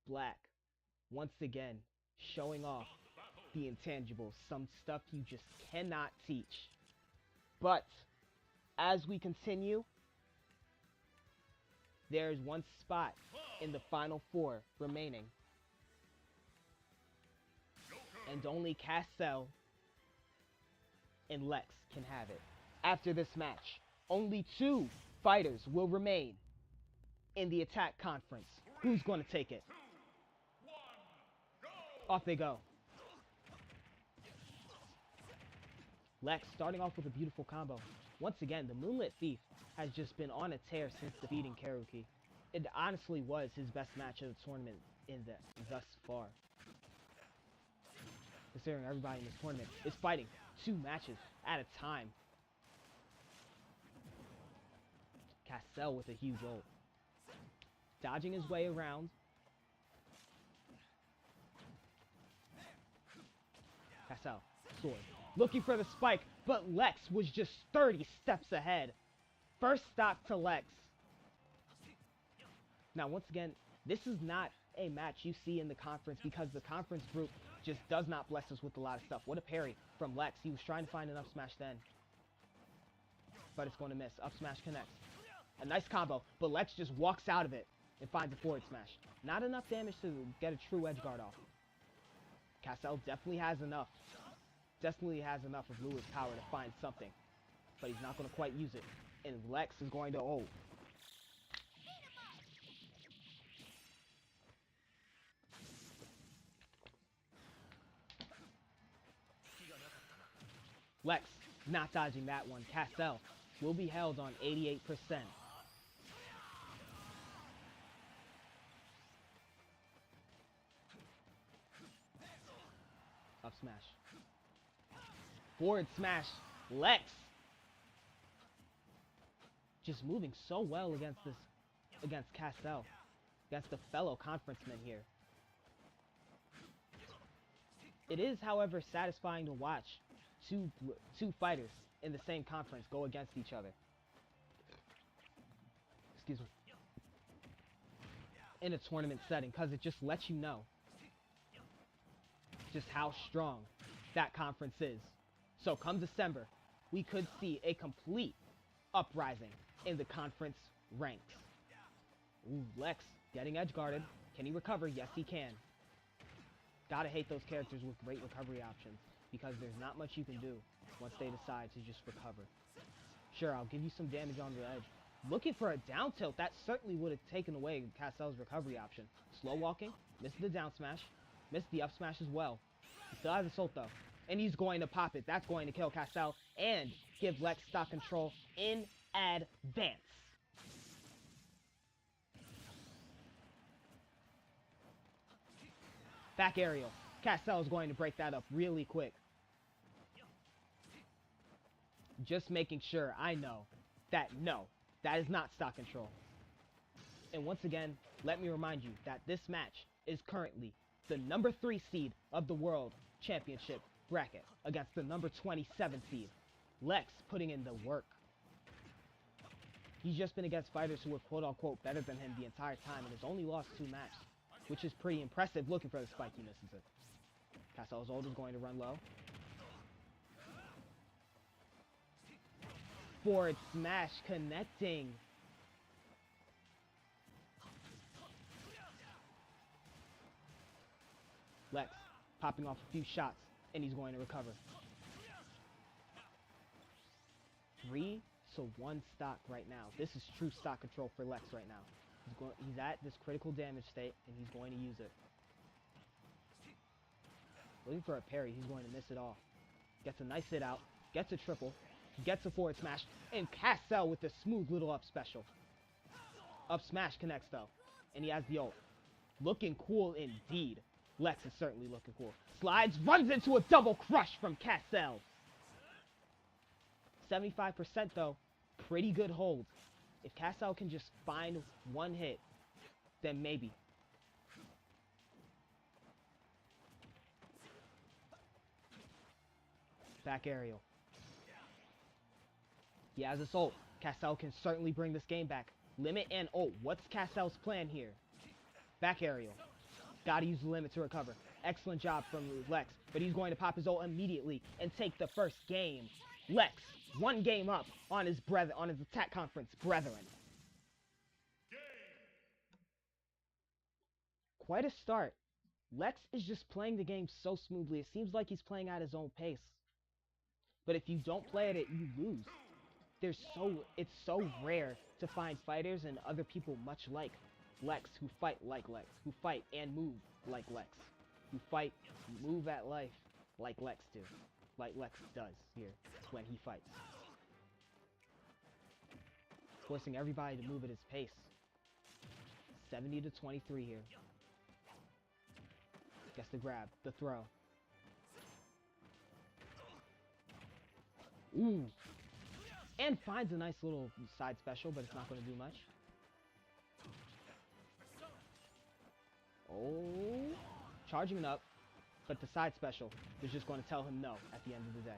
Black, once again, showing off the intangibles. Some stuff you just cannot teach. But, as we continue, there's 1 spot in the final 4 remaining. And only Cashapp and Lex can have it. After this match, only 2 fighters will remain in the attack conference. Who's going to take it? Off they go. Lex starting off with a beautiful combo. Once again, the Moonlit Thief has just been on a tear since defeating Karuki. It honestly was his best match of the tournament thus far. Considering everybody in this tournament is fighting 2 matches at a time. Cashapp with a huge ult. Dodging his way around. Cashapp, sword. Looking for the spike, but Lex was just 30 steps ahead. First stock to Lex. Now, once again, this is not a match you see in the conference because the conference group just does not bless us with a lot of stuff. What a parry from Lex. He was trying to find an up smash then. But it's going to miss. Up smash connects. A nice combo, but Lex just walks out of it and finds a forward smash. Not enough damage to get a true edge guard off. Cashapp definitely has enough. Definitely has enough of Lewis' power to find something. But he's not going to quite use it. And Lex is going to ult. Lex not dodging that one. Cashapp will be held on 88%. Up smash. Forward smash. Lex just moving so well against Cashapp, against the fellow conferenceman here. It is, however, satisfying to watch two fighters in the same conference go against each other. Excuse me. In a tournament setting, because it just lets you know just how strong that conference is. So come December, we could see a complete uprising in the conference ranks. Ooh, Lex getting edge guarded. Can he recover? Yes, he can. Gotta hate those characters with great recovery options, because there's not much you can do once they decide to just recover. Sure, I'll give you some damage on the edge. Looking for a down tilt, that certainly would have taken away Cashapp's recovery option. Slow walking, missed the down smash, missed the up smash as well. He still has Assault though, and he's going to pop it. That's going to kill Cashapp and give Lex stock control in advance. Back aerial. Cashapp is going to break that up really quick. Just making sure I know that no, that is not stock control. And once again, let me remind you that this match is currently the number 3 seed of the World Championship bracket against the number 27 seed. Lex putting in the work. He's just been against fighters who were quote-unquote better than him the entire time and has only lost 2 matches, which is pretty impressive. Looking for the spike, he misses it. Cashapp's ult is going to run low. Forward smash connecting. Lex popping off a few shots, and he's going to recover. 3-1 stock right now. This is true stock control for Lex right now. He's at this critical damage state, and he's going to use it. Looking for a parry, he's going to miss it off. Gets a nice hit out, gets a triple, gets a forward smash, and Cashapp with a smooth little up special. Up smash connects though, and he has the ult. Looking cool indeed. Lex is certainly looking cool. Slides, runs into a double crush from Cashapp. 75% though, pretty good hold. If Cashapp can just find one hit, then maybe. Back aerial. He has his ult. Cashapp can certainly bring this game back. Limit and ult. What's Cashapp's plan here? Back aerial. Gotta use the limit to recover. Excellent job from Lex, but he's going to pop his ult immediately and take the first game. Lex, 1 game up on his attack conference brethren. Quite a start. Lex is just playing the game so smoothly. It seems like he's playing at his own pace. But if you don't play at it, you lose. It's so rare to find fighters and other people much like Lex, who fight like Lex, who fight and move like Lex. You fight, you move at life like Lex do. Like Lex does here when he fights. Forcing everybody to move at his pace. 70 to 23 here. Gets the grab, the throw. Ooh. And finds a nice little side special, but it's not going to do much. Oh. Charging it up, but the side special is just going to tell him no at the end of the day.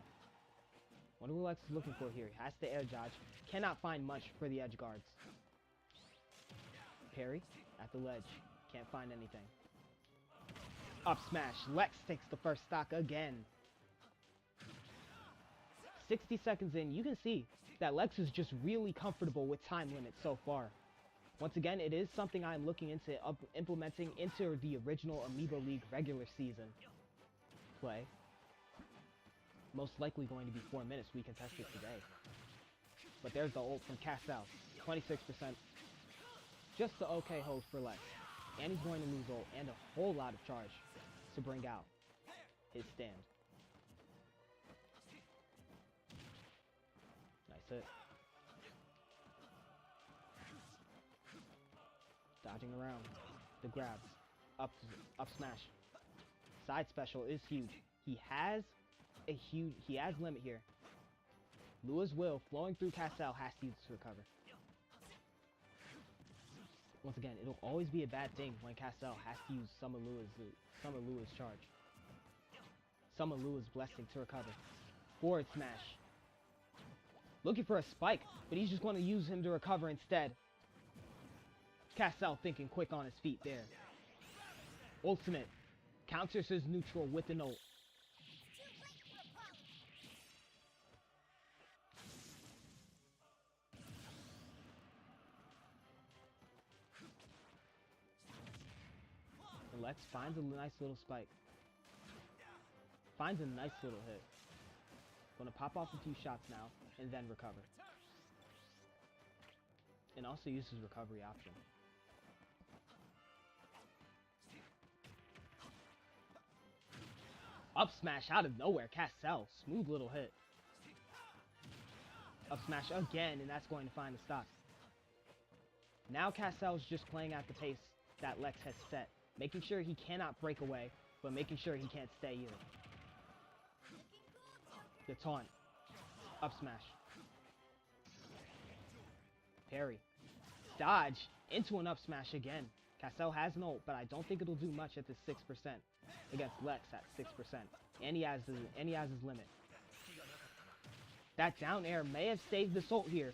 Wonder what Lex is looking for here. He has to air dodge. Cannot find much for the edge guards. Parry at the ledge. Can't find anything. Up smash. Lex takes the first stock again. 60 seconds in, you can see that Lex is just really comfortable with time limits so far. Once again, it is something I'm looking into implementing into the original Amiibo League regular season play. Most likely going to be 4 minutes. We can test it today. But there's the ult from Cashapp. 26%. Just the okay hold for Lex. And he's going to lose ult and a whole lot of charge to bring out his stand. Nice hit. Dodging around. The grabs. Up smash. Side special is huge. He has limit here. Lua's will flowing through Cashapp has to use to recover. Once again, it'll always be a bad thing when Cashapp has to use some of Lua's charge. Some of Lua's blessing to recover. Forward smash. Looking for a spike, but he's just going to use him to recover instead. Cashapp thinking quick on his feet there. Ultimate. Counters his neutral with an ult. And Lex finds a nice little spike. Finds a nice little hit. Gonna pop off a few shots now, and then recover. And also uses recovery option. Up smash out of nowhere, Cashapp. Smooth little hit. Up smash again, and that's going to find the stock. Now Cashapp's just playing at the pace that Lex has set. Making sure he cannot break away, but making sure he can't stay either. The taunt. Up smash. Parry. Dodge into an up smash again. Cashapp has an ult, but I don't think it'll do much at this 6% against Lex at 6%. And he has his limit. That down air may have saved this ult here.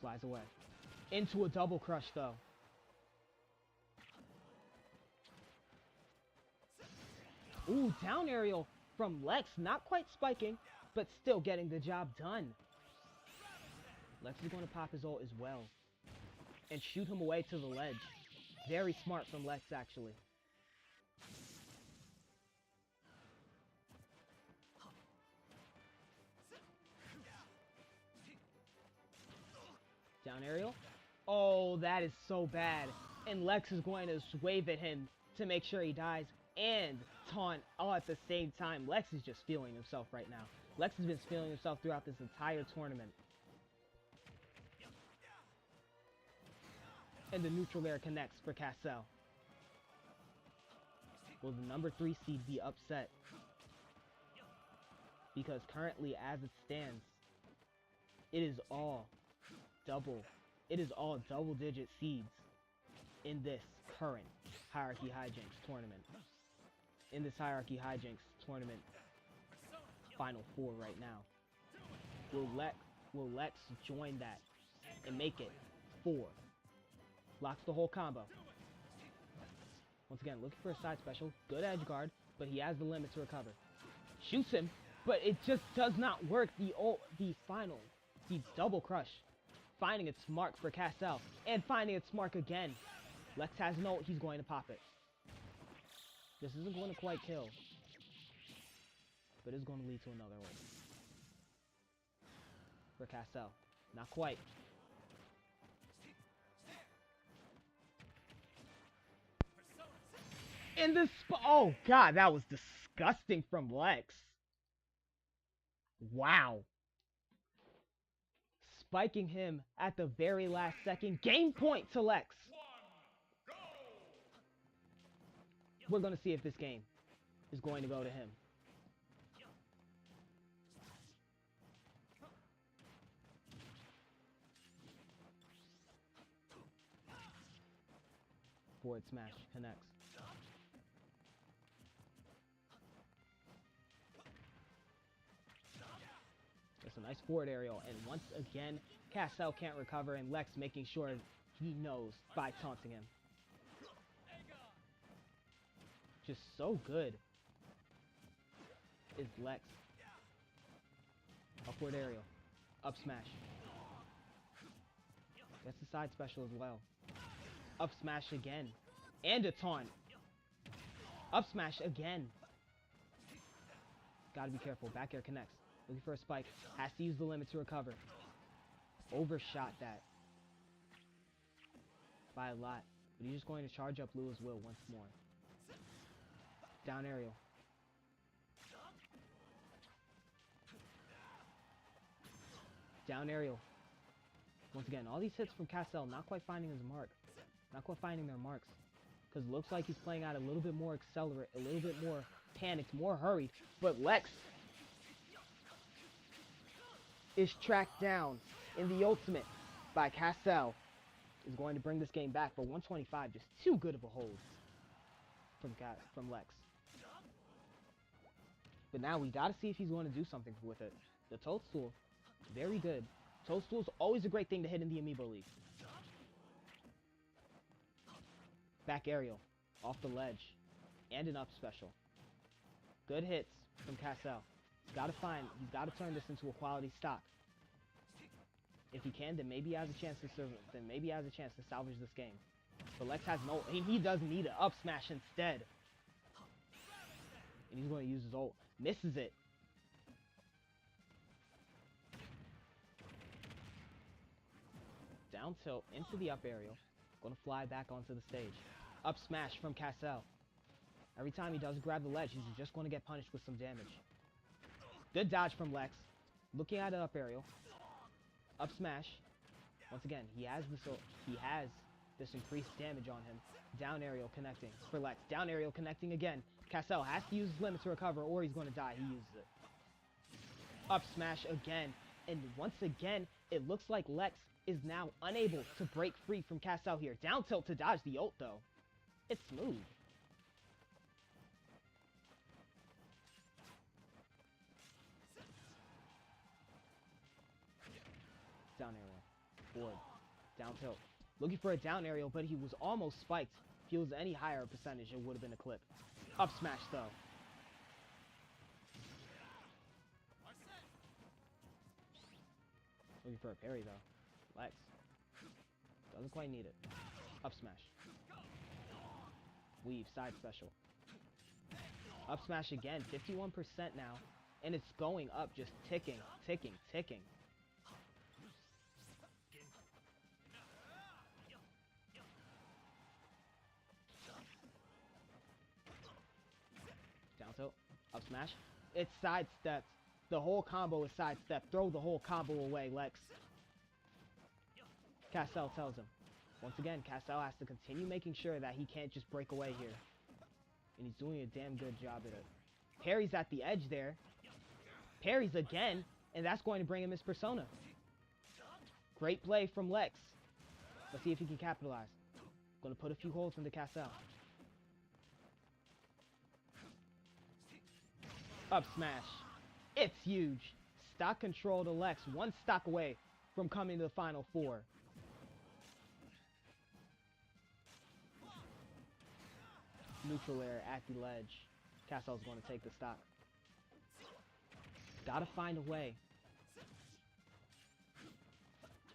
Flies away. Into a double crush though. Ooh, down aerial from Lex. Not quite spiking, but still getting the job done. Lex is going to pop his ult as well. And shoot him away to the ledge. Very smart from Lex, actually. Down aerial. Oh, that is so bad. And Lex is going to wave at him to make sure he dies and taunt all at the same time. Lex is just feeling himself right now. Lex has been feeling himself throughout this entire tournament. And the neutral air connects for Cashapp. Will the number 3 seed be upset? Because currently, as it stands, it is all double-digit seeds in this current Hierarchy Hijinx tournament. In this Hierarchy Hijinx tournament Final 4 right now. Will Lex join that and make it 4? Locks the whole combo. Once again, looking for a side special. Good edge guard, but he has the limit to recover. Shoots him, but it just does not work. The double crush. Finding its mark for Cashapp. And finding its mark again. Lex has an ult, he's going to pop it. This isn't going to quite kill. But it's going to lead to another ult. for Cassell. Not quite. In the oh god, that was disgusting from Lex. Wow. Spiking him at the very last second. Game point to Lex. We're going to see if this game is going to go to him. Forward smash connects. That's a nice forward aerial, and once again, Cassell can't recover, and Lex making sure he knows by taunting him. Just so good is Lex. Upward aerial. Up smash. That's the side special as well. Up smash again. And a taunt. Up smash again. Gotta be careful. Back air connects. Looking for a spike. Has to use the limit to recover. Overshot that by a lot. But he's just going to charge up Lewis Will once more. Down aerial. Down aerial. Once again, all these hits from Cassell not quite finding his mark. Not quite finding their marks. Because it looks like he's playing out a little bit more accelerate, a little bit more panicked, more hurried. But Lex is tracked down in the ultimate by Cassell. Is going to bring this game back, but 125, just too good of a hold from Lex. But now we gotta see if he's going to do something with it. The Toadstool, very good. Toadstool's always a great thing to hit in the Amiibo League. Back aerial, off the ledge, and an up special. Good hits from Cassell. He's gotta turn this into a quality stock. If he can, then maybe he has a chance to salvage this game. But Lex has no, he does need an up smash instead. And he's going to use his ult. Misses it. Down tilt into the up aerial. Going to fly back onto the stage. Up smash from Cassell. Every time he does grab the ledge, he's just going to get punished with some damage. Good dodge from Lex. Looking at an up aerial. Up smash. Once again, he has this increased damage on him. Down aerial connecting for Lex. Down aerial connecting again. Cassell has to use his limit to recover or he's going to die. He uses it. Up smash again. And once again, it looks like Lex is now unable to break free from Cassell here. Down tilt to dodge the ult though. It's smooth. Down aerial. Forward. Down tilt. Looking for a down aerial, but he was almost spiked. If he was any higher percentage, it would have been a clip. Up smash though. Looking for a parry though. Lex. Doesn't quite need it. Up smash. Weave, side special. Up smash again, 51% now. And it's going up, just ticking, ticking, ticking. Down tilt, up smash. It's sidestepped. The whole combo is sidestepped. Throw the whole combo away, Lex. Cassell tells him. Once again, Cassell has to continue making sure that he can't just break away here. And he's doing a damn good job at it. Parry's at the edge there. Parries again, and that's going to bring him his persona. Great play from Lex. Let's see if he can capitalize. Going to put a few holds into Cassell. Up smash. It's huge. Stock control to Lex. One stock away from coming to the final four. Neutral air at the ledge. Cassell's going to take the stock. Gotta find a way.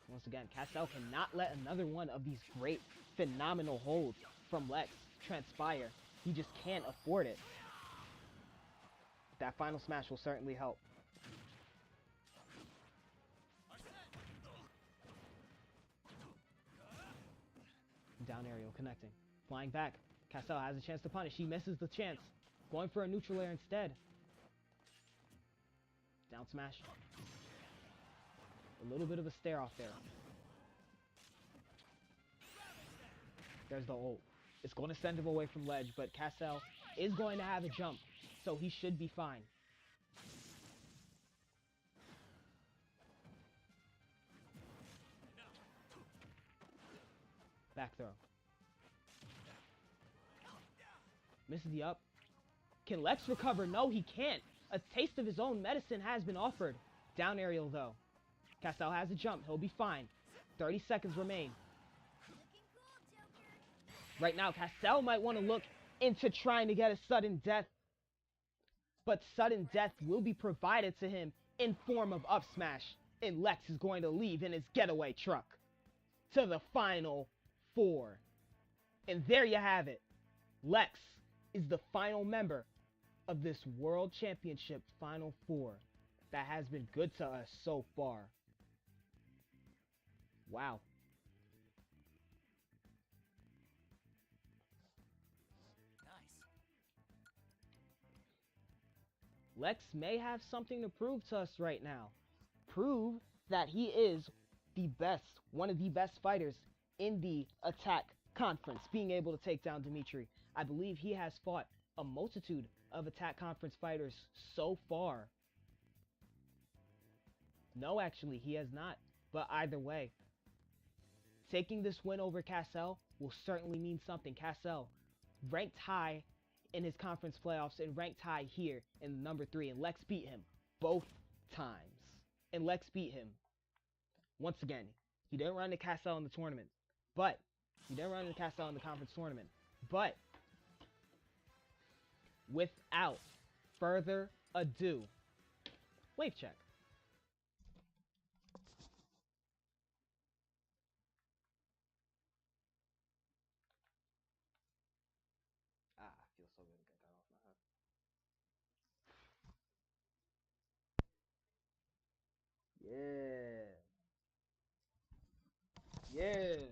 Once again, Cassell cannot let another one of these great, phenomenal holds from Lex transpire. He just can't afford it. That final smash will certainly help. Down aerial connecting. Flying back. Castle has a chance to punish. He misses the chance. Going for a neutral air instead. Down smash. A little bit of a stare off there. There's the ult. It's going to send him away from ledge, but Castle is going to have a jump, so he should be fine. Back throw. Misses the up. Can Lex recover? No, he can't. A taste of his own medicine has been offered. Down aerial, though. Castle has a jump. He'll be fine. 30 seconds remain. Right now, Castle might want to look into trying to get a sudden death. But sudden death will be provided to him in form of up smash. And Lex is going to leave in his getaway truck to the final 4. And there you have it. Lex is the final member of this World Championship Final 4 that has been good to us so far. Wow. Nice. Lex may have something to prove to us right now. Prove that he is the best, one of the best fighters in the attack conference, being able to take down Dimitri. I believe he has fought a multitude of attack conference fighters so far. No, actually, he has not. But either way, taking this win over Castle will certainly mean something. Castle ranked high in his conference playoffs and ranked high here in number 3. And Lex beat him both times. And Lex beat him. Once again, he didn't run into Castle in the tournament. But he didn't run into Castle in the conference tournament. But without further ado, wave check. Ah, feels so good to get that off my head. Yeah. Yeah.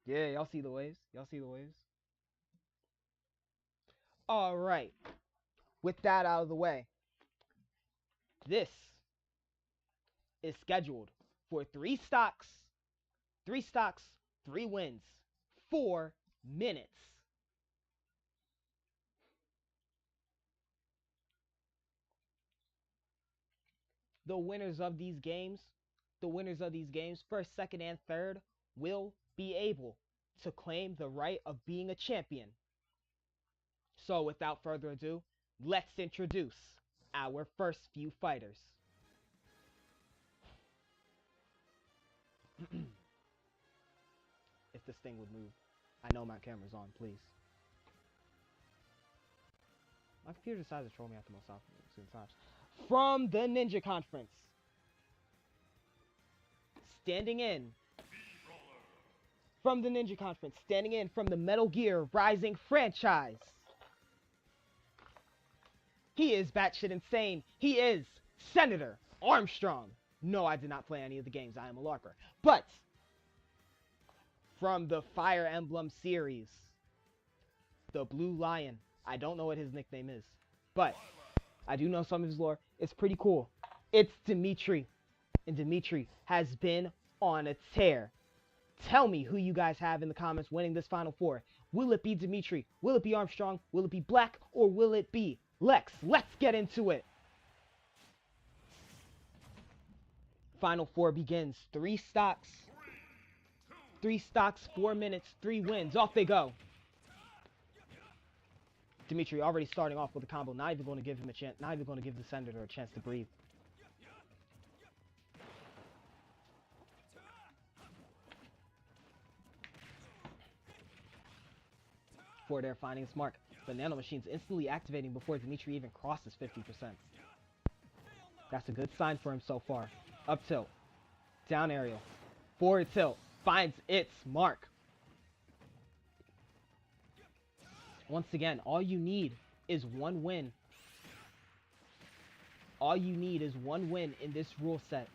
Yeah, y'all see the waves? Y'all see the waves? Alright. With that out of the way, this is scheduled for 3 stocks. 3 stocks, 3 wins, 4 minutes. The winners of these games, first, second, and third, will be able to claim the right of being a champion. So without further ado, let's introduce our first few fighters. If this thing would move. I know my camera's on, please. My computer decides to troll me at the most opportune times. From the Ninja Conference. Standing in. From the Ninja Conference. Standing in from the Metal Gear Rising franchise. He is batshit insane. He is Senator Armstrong. No, I did not play any of the games. I am a LARPer. But from the Fire Emblem series, the Blue Lion. I don't know what his nickname is, but I do know some of his lore. It's pretty cool. It's Dimitri, and Dimitri has been on a tear. Tell me who you guys have in the comments winning this Final 4. Will it be Dimitri? Will it be Armstrong? Will it be Black? Or will it be Lex? Let's get into it. Final 4 begins. 3 stocks. 3 stocks, 4 minutes, 3 wins. Off they go. Dimitri already starting off with a combo. Not even going to give him a chance. Not even going to give the Senator a chance to breathe. Forward air finding its mark. The nano machine's instantly activating before Dimitri even crosses 50%. That's a good sign for him so far. Up tilt. Down aerial. Forward tilt. Finds its mark. Once again, all you need is 1 win. All you need is 1 win in this rule set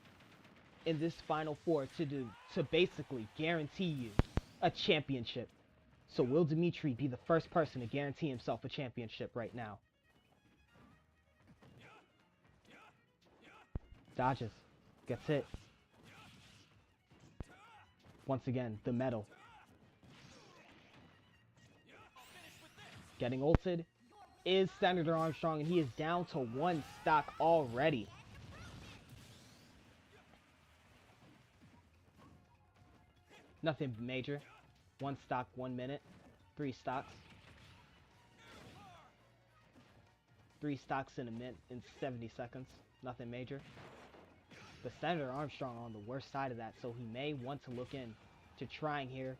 in this Final Four to basically guarantee you a championship. So will Dimitri be the first person to guarantee himself a championship right now? Dodges. Gets hit. Once again, the metal. Getting ulted is Senator Armstrong, and he is down to 1 stock already. Nothing major. 1 stock, 1 minute. 3 stocks. 3 stocks in a minute in 70 seconds. Nothing major. But Senator Armstrong on the worst side of that, so he may want to look in to trying here.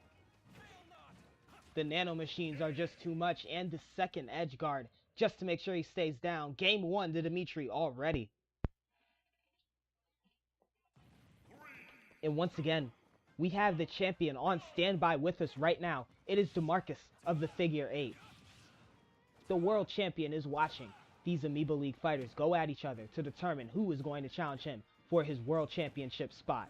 The nano machines are just too much, and the second edge guard just to make sure he stays down. Game 1 to Dimitri already. And once again, we have the champion on standby with us right now. It is DeMarcus of the Figure 8. The world champion is watching these Amiibo League fighters go at each other to determine who is going to challenge him for his world championship spot.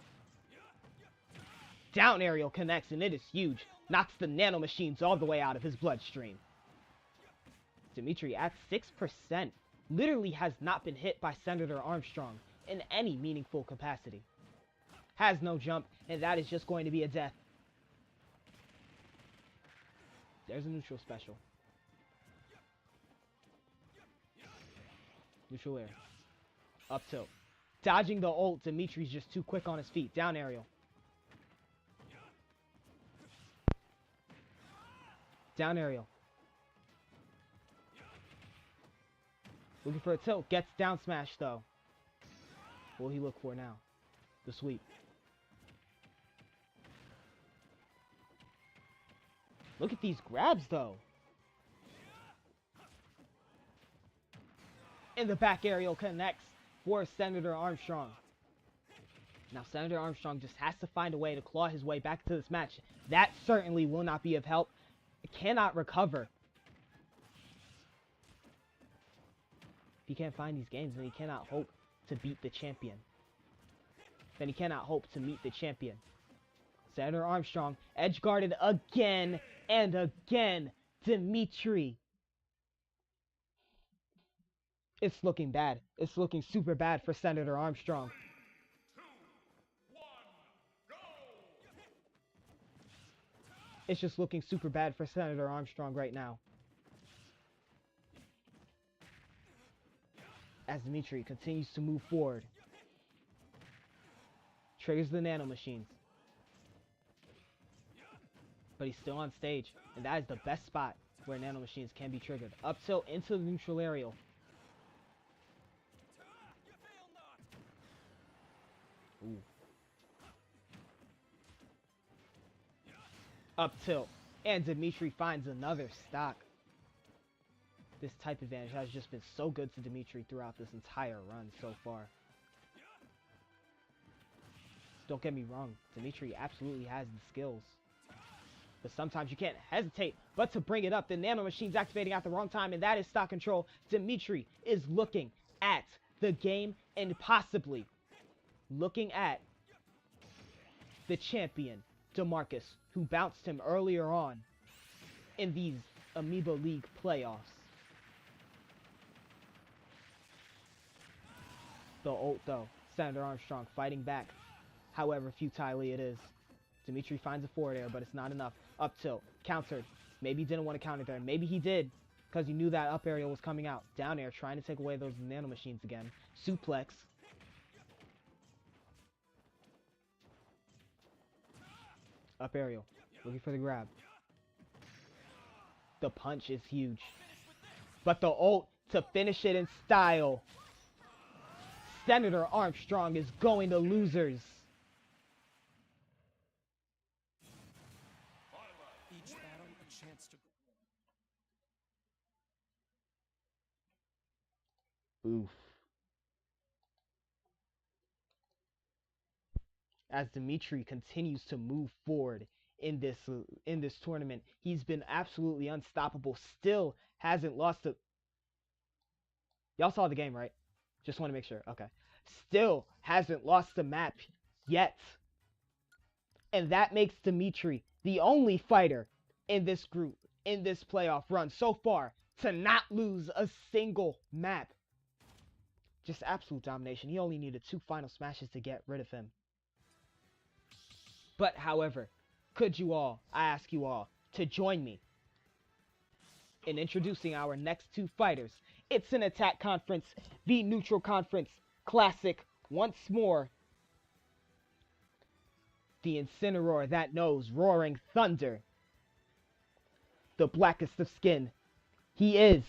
Down aerial connects, and it is huge. Knocks the nano machines all the way out of his bloodstream. Dimitri at 6% literally has not been hit by Senator Armstrong in any meaningful capacity. Has no jump, and that is just going to be a death. There's a neutral special. Neutral air. Up tilt. Dodging the ult. Dimitri's just too quick on his feet. Down aerial. Down aerial. Looking for a tilt. Gets down smash though. What will he look for now? The sweep. Look at these grabs though. And the back aerial connects for Senator Armstrong. Now Senator Armstrong just has to find a way to claw his way back to this match. That certainly will not be of help. It cannot recover. If he can't find these games, then he cannot hope to beat the champion. Then he cannot hope to meet the champion. Senator Armstrong edge guarded again and again. Dimitri. It's looking bad. It's looking super bad for Senator Armstrong. 2, 1, go! It's just looking super bad for Senator Armstrong right now. As Dimitri continues to move forward. Triggers the nano machines. But he's still on stage. And that is the best spot where nano machines can be triggered. Up tilt into the neutral aerial. Ooh. Up tilt. And Dimitri finds another stock. This type advantage has just been so good to Dimitri throughout this entire run so far. Don't get me wrong, Dimitri absolutely has the skills. But sometimes you can't hesitate but to bring it up. The nano machine's activating at the wrong time, and that is stock control. Dimitri is looking at the game and possibly looking at the champion, DeMarcus, who bounced him earlier on in these Amiibo League playoffs. The ult though, Senator Armstrong fighting back, however futilely it is. Dimitri finds a forward air, but it's not enough. Up tilt, countered. Maybe he didn't want to counter there. Maybe he did, because he knew that up aerial was coming out. Down air, trying to take away those nano machines again. Suplex. Up aerial, looking for the grab. The punch is huge. But the ult to finish it in style. Senator Armstrong is going to losers. Each battle a chance to Oof. As Dimitri continues to move forward in this tournament, he's been absolutely unstoppable. Still hasn't lost a... Y'all saw the game, right? Just want to make sure. Okay. Still hasn't lost a match yet. And that makes Dimitri the only fighter in this group, in this playoff run so far, to not lose a single map. Just absolute domination. He only needed 2 final smashes to get rid of him. But, however, could you all, I ask you all, to join me in introducing our next 2 fighters? It's an Attack Conference v Neutral Conference Classic once more. The Incineroar that knows roaring thunder. The blackest of skin. He is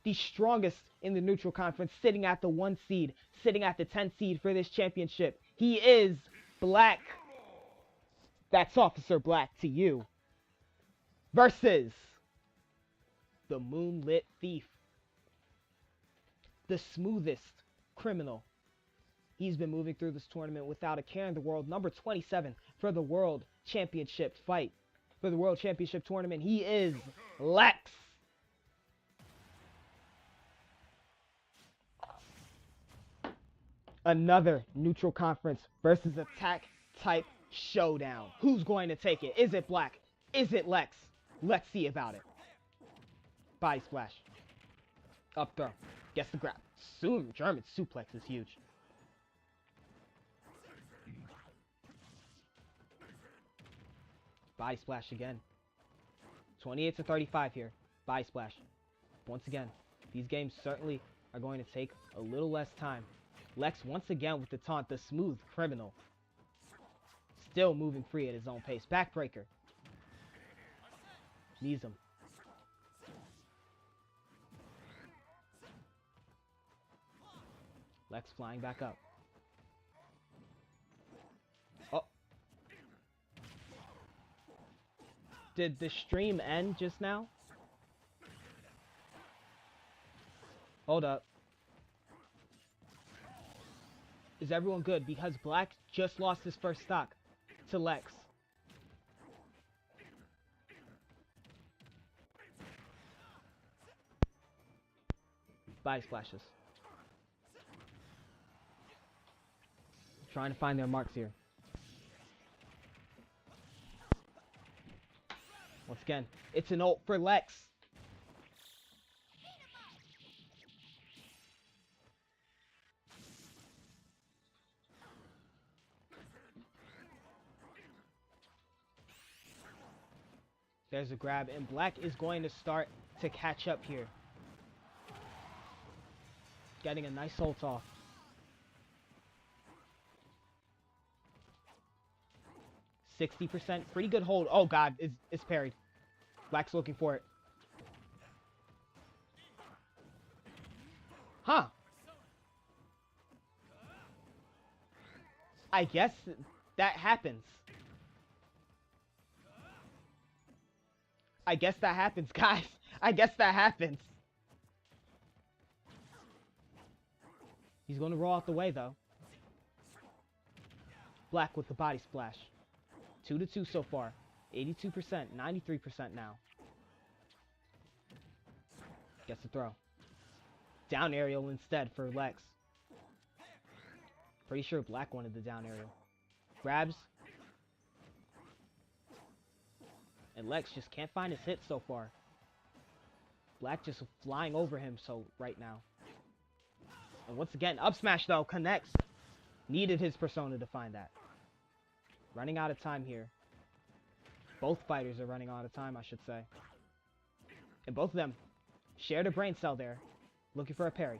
the strongest in the Neutral Conference, sitting at the 1 seed, sitting at the 10 seed for this championship. He is Black. That's Officer Black to you. Versus the Moonlit Thief. The smoothest criminal. He's been moving through this tournament without a care in the world. Number 27 for the World Championship fight. For the World Championship tournament, he is Lex. Another Neutral Conference versus Attack type showdown. Who's going to take it? Is it Black? Is it Lex? Let's see about it. Body splash. Up throw. Gets the grab. Soon, German suplex is huge. Body splash again. 28 to 35 here. Body splash. Once again, these games certainly are going to take a little less time. Lex once again with the taunt, the smooth criminal. Still moving free at his own pace. Backbreaker. Knees him. Lex flying back up. Oh. Did the stream end just now? Hold up. Is everyone good? Because Black just lost his first stock to Lex. Body splashes. Trying to find their marks here. Once again, it's an ult for Lex. There's a grab, and Black is going to start to catch up here. Getting a nice ult off. %, pretty good hold. Oh god, it's parried. Black's looking for it. Huh. I guess that happens. I guess that happens, guys. I guess that happens. He's going to roll out the way, though. Black with the body splash. 2-2 so far. 82%, 93% now. Gets the throw. Down aerial instead for Lex. Pretty sure Black wanted the down aerial. Grabs. And Lex just can't find his hit so far. Black just flying over him so right now. And once again, up smash though, connects. Needed his persona to find that. Running out of time here. Both fighters are running out of time, I should say. And both of them shared a brain cell there, looking for a parry.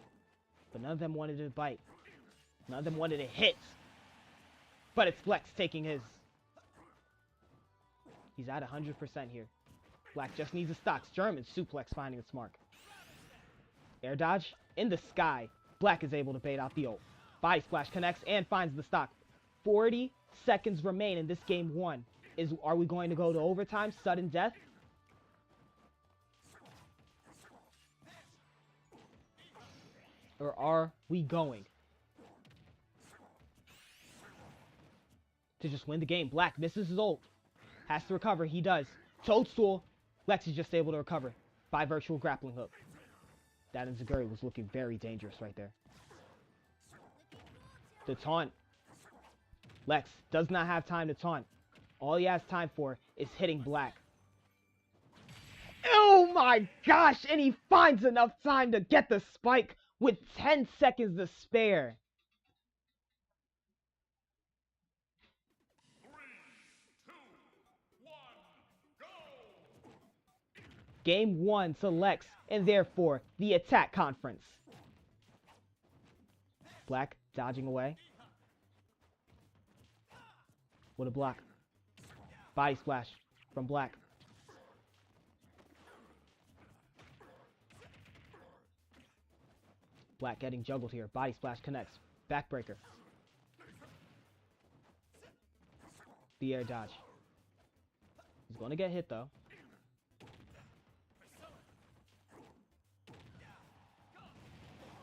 But none of them wanted to bite. None of them wanted to hit. But it's Lex taking his. He's at 100% here. Black just needs the stocks. German suplex finding its mark. Air dodge in the sky. Black is able to bait out the ult. Body splash connects and finds the stock. 40 seconds remain in this game 1. Are we going to go to overtime? Sudden death? Or are we going to just win the game? Black misses his ult. Has to recover. He does. Toadstool. Lex is just able to recover by virtual grappling hook. That Enziguri was looking very dangerous right there. The taunt. Lex does not have time to taunt. All he has time for is hitting Black. Oh my gosh! And he finds enough time to get the spike with 10 seconds to spare. 3, 2, 1, go! Game 1 to Lex, and therefore the attack conference. Black dodging away. What a block. Body splash from Black. Black getting juggled here. Body splash connects. Backbreaker. The air dodge. He's going to get hit though.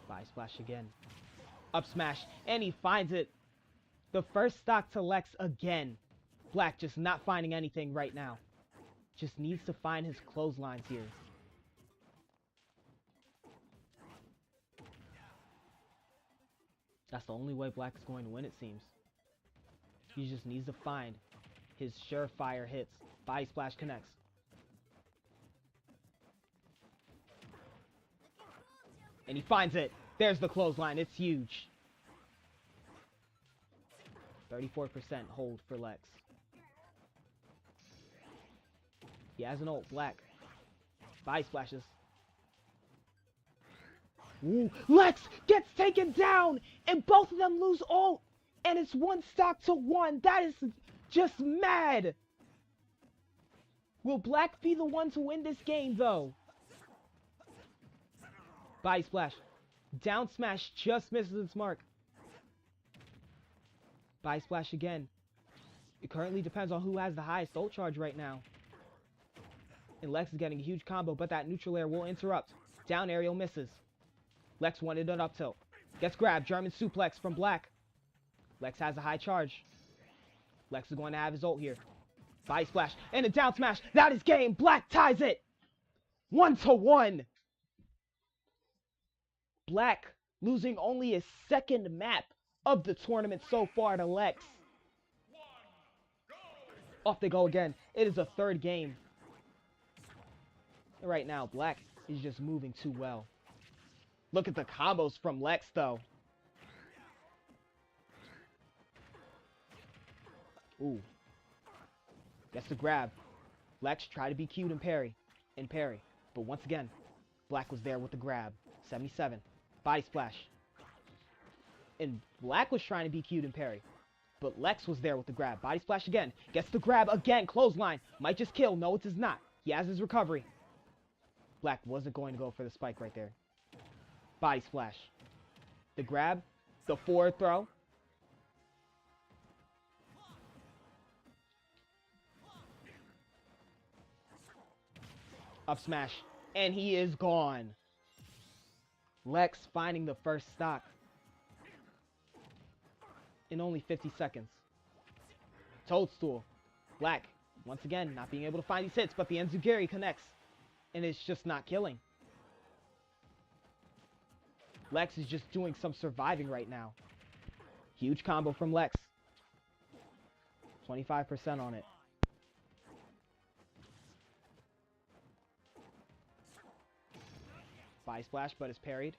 Body splash again. Up smash. And he finds it. The first stock to Lex again. Black just not finding anything right now. Just needs to find his clotheslines here. That's the only way Black is going to win, it seems. He just needs to find his surefire hits. Body splash connects. And he finds it. There's the clothesline. It's huge. 34% hold for Lex. He has an ult. Black. Body splashes. Ooh, Lex gets taken down, and both of them lose ult, and it's 1 stock to 1. That is just mad. Will Black be the one to win this game, though? Body splash. Down smash just misses its mark. Body splash again. It currently depends on who has the highest ult charge right now. And Lex is getting a huge combo, but that neutral air will interrupt. Down aerial misses. Lex wanted an up tilt. Gets grabbed. German suplex from Black. Lex has a high charge. Lex is going to have his ult here. Body splash. And a down smash. That is game. Black ties it. 1 to 1. Black losing only his second map of the tournament so far to Lex. Off they go again. It is a third game. And right now, Black is just moving too well. Look at the combos from Lex, though. Ooh. Gets the grab. Lex tried to be cute and parry. But once again, Black was there with the grab. 77. Body splash. And Black was trying to be cute and parry. But Lex was there with the grab. Body splash again. Gets the grab again. Clothesline. Might just kill. No, it does not. He has his recovery. Black wasn't going to go for the spike right there. Body splash. The grab. The forward throw. Up smash. And he is gone. Lex finding the first stock in only 50 seconds. Toadstool. Black, once again, not being able to find these hits, but the Enzugiri connects. And it's just not killing. Lex is just doing some surviving right now. Huge combo from Lex. 25% on it. Body splash, but it's parried.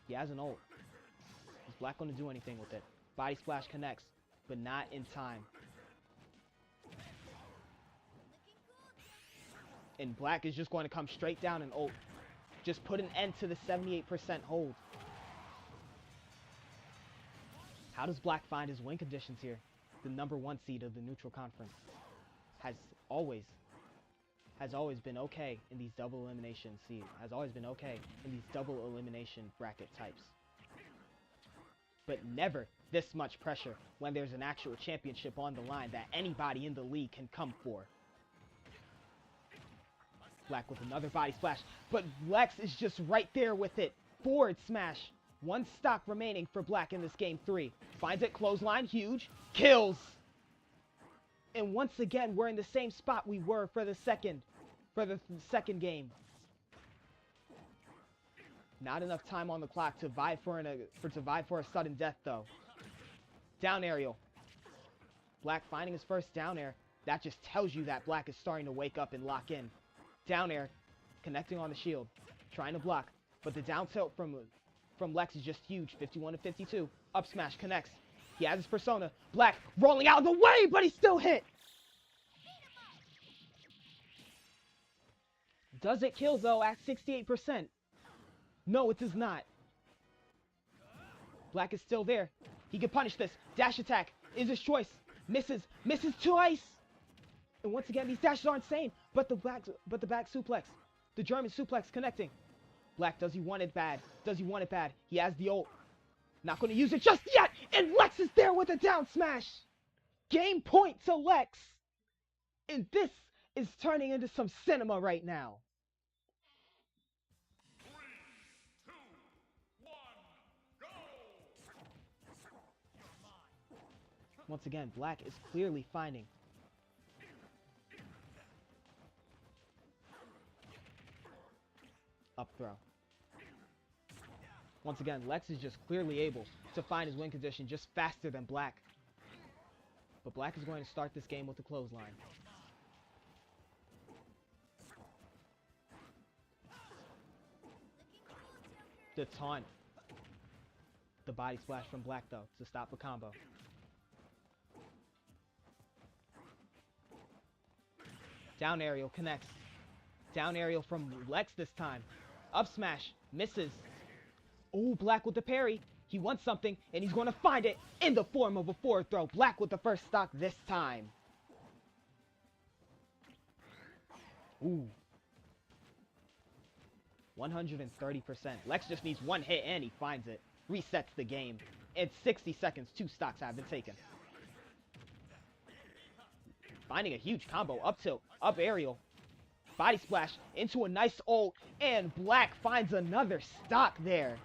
He has an ult. Is Black going to do anything with it? Body splash connects, but not in time. And Black is just going to come straight down and ult. Just put an end to the 78% hold. How does Black find his win conditions here? The #1 seed of the neutral conference has always been okay in these double elimination seeds. Has always been okay in these double elimination bracket types. But never this much pressure when there's an actual championship on the line that anybody in the league can come for. Black with another body splash, but Lex is just right there with it. Forward smash. 1 stock remaining for Black in this game 3. Finds it, clothesline, huge, kills. And once again, we're in the same spot we were for the second game. Not enough time on the clock to vie for a sudden death though. Down aerial. Black finding his first down air. That just tells you that Black is starting to wake up and lock in. Down air, connecting on the shield, trying to block, but the down tilt from Lex is just huge. 51 to 52. Up smash connects. He has his persona. Black rolling out of the way, but he still hit. Does it kill though at 68%? No, it does not. Black is still there. He can punish this. Dash attack is his choice. Misses twice. And once again, these dashes are insane. But the back suplex, the German suplex connecting. Black, does he want it bad? Does he want it bad? He has the ult. Not going to use it just yet. And Lex is there with a down smash. Game point to Lex. And this is turning into some cinema right now. 3, 2, 1, go! Once again, Black is clearly finding. Up throw. Once again, Lex is just clearly able to find his win condition just faster than Black. But Black is going to start this game with the clothesline. The taunt. The body splash from Black, though, to stop a combo. Down aerial connects. Down aerial from Lex this time. Up smash. Misses. Oh, Black with the parry. He wants something, and he's going to find it in the form of a forward throw. Black with the first stock this time. Ooh. 130%. Lex just needs one hit, and he finds it. Resets the game. In 60 seconds, 2 stocks have been taken. Finding a huge combo. Up tilt. Up aerial. Body splash into a nice ult, and Black finds another stock there.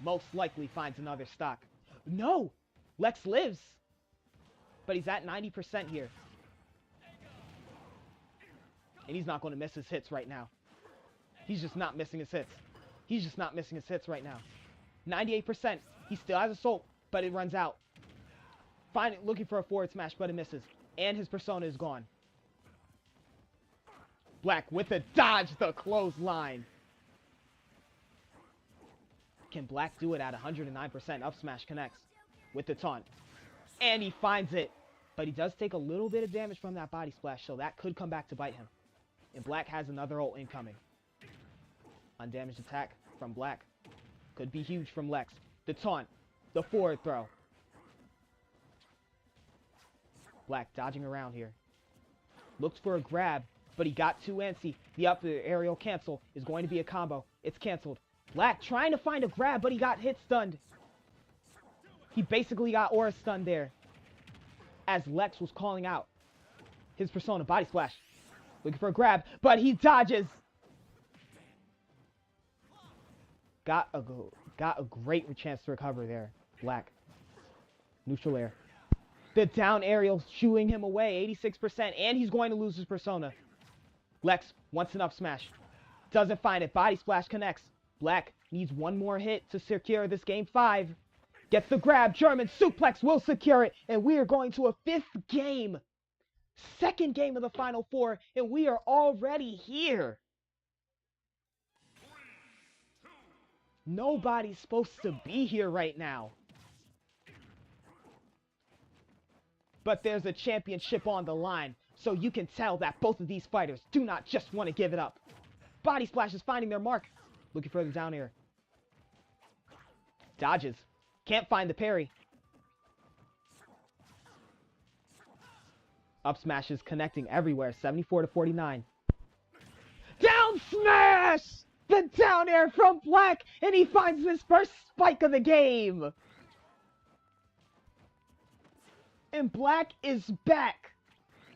Most likely finds another stock. No! Lex lives. But he's at 90% here. And he's not going to miss his hits right now. He's just not missing his hits. He's just not missing his hits right now. 98%. He still has assault, but it runs out. Looking for a forward smash, but it misses. And his persona is gone. Black with a dodge, the clothesline. Can Black do it at 109%? Up smash connects with the taunt. And he finds it. But he does take a little bit of damage from that body splash, so that could come back to bite him. And Black has another ult incoming. Undamaged attack from Black. Could be huge from Lex. The taunt. The forward throw. Black dodging around here. Looked for a grab, but he got too antsy. The up aerial cancel is going to be a combo. It's canceled. Black trying to find a grab, but he got hit stunned. He basically got aura stunned there. As Lex was calling out his persona. Body splash. Looking for a grab, but he dodges. Got a great chance to recover there. Black. Neutral air. The down aerial shooing him away. 86%, and he's going to lose his persona. Lex wants an up smash. Doesn't find it. Body splash connects. Black needs one more hit to secure this game 5. Gets the grab. German suplex will secure it. And we are going to a 5th game. 2nd game of the Final 4. And we are already here. Nobody's supposed to be here right now. But there's a championship on the line. So you can tell that both of these fighters do not just want to give it up. Body splash is finding their mark. Looking further down here. Dodges. Can't find the parry. Up smashes connecting everywhere. 74 to 49. Down smash! The down air from Black, and he finds his first spike of the game. And Black is back.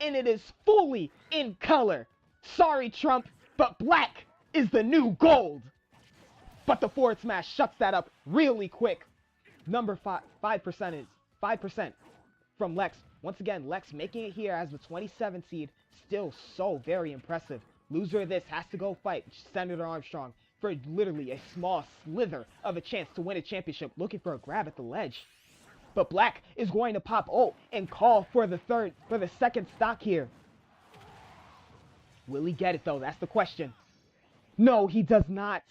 And it is fully in color. Sorry, Trump, but Black is the new gold. But the forward smash shuts that up really quick. Number 5% is 5% from Lex. Once again, Lex making it here as the 27th seed. Still so very impressive. Loser of this has to go fight Senator Armstrong for literally a small slither of a chance to win a championship. Looking for a grab at the ledge. But Black is going to pop ult and call for the second stock here. Will he get it though? That's the question. No, he does not.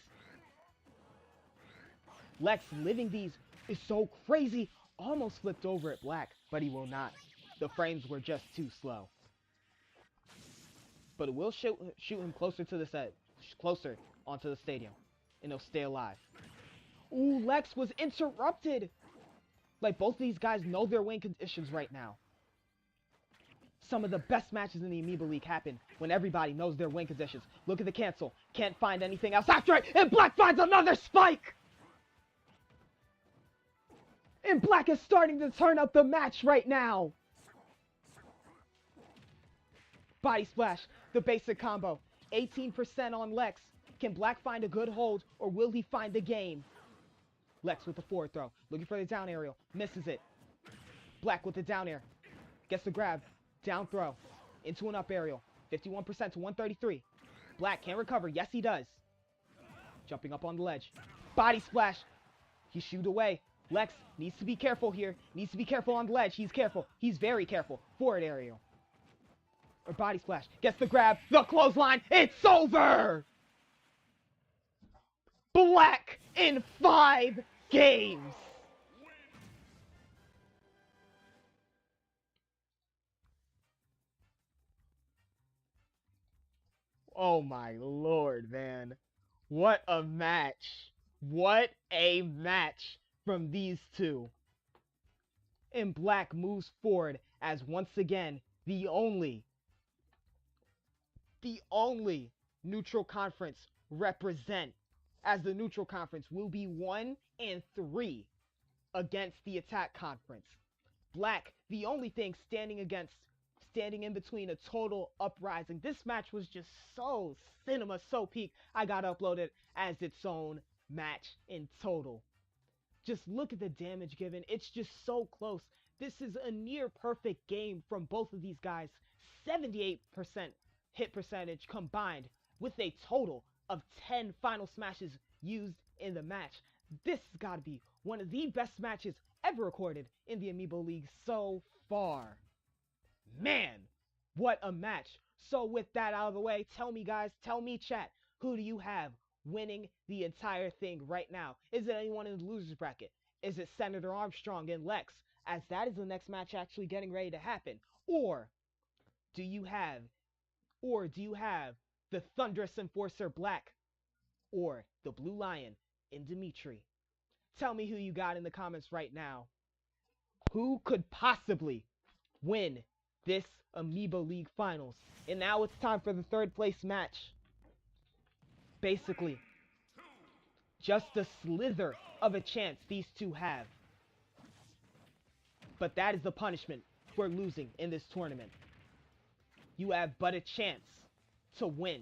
Lex living these is so crazy. Almost flipped over at Black, but he will not. The frames were just too slow. But it will shoot him closer to the set, closer onto the stadium, and he'll stay alive. Ooh, Lex was interrupted. Like, both of these guys know their win conditions right now. Some of the best matches in the Amiibo League happen when everybody knows their win conditions. Look at the cancel. Can't find anything else after it, and Black finds another spike! And Black is starting to turn up the match right now. Body splash, the basic combo. 18% on Lex. Can Black find a good hold, or will he find the game? Lex with the forward throw, looking for the down aerial, misses it. Black with the down air, gets the grab, down throw, into an up aerial, 51% to 133. Black can recover, yes he does. Jumping up on the ledge, body splash, he shoot away. Lex needs to be careful here, needs to be careful on the ledge, he's careful, he's very careful. Forward aerial, or body splash, gets the grab, the clothesline, it's over! Black in 5 games. Oh my lord, man. What a match. What a match from these two. And Black moves forward as once again the only neutral conference represent, as the neutral conference will be 1-3 against the attack conference. Black, the only thing standing in between a total uprising. This match was just so cinema, so peak. I gotta upload it as its own match in total. Just look at the damage given. It's just so close. This is a near perfect game from both of these guys. 78% hit percentage combined with a total of 10 final smashes used in the match. This has got to be one of the best matches ever recorded in the Amiibo League so far. Man, what a match. So with that out of the way, tell me guys, tell me chat, who do you have winning the entire thing right now? Is it anyone in the losers bracket? Is it Senator Armstrong and Lex, as that is the next match actually getting ready to happen? Or do you have the Thunderous Enforcer Black, or the Blue Lion in Dimitri? Tell me who you got in the comments right now. Who could possibly win this Amiibo League Finals? And now it's time for the third place match. Basically, just a slither of a chance these two have. But that is the punishment for losing in this tournament. You have but a chance to win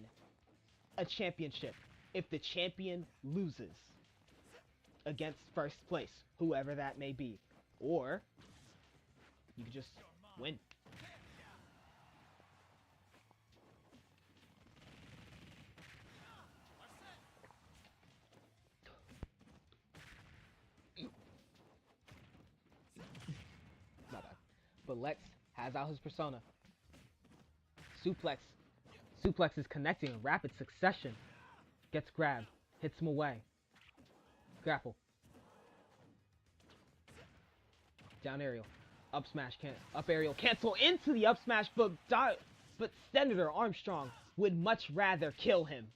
a championship if the champion loses against first place, whoever that may be. Or you can just win. My bad. But Lex has out his persona. Suplex. Suplex is connecting in rapid succession. Gets grabbed. Hits him away. Grapple. Down aerial. Up smash. Up aerial. Cancel into the up smash, but Senator Armstrong would much rather kill him.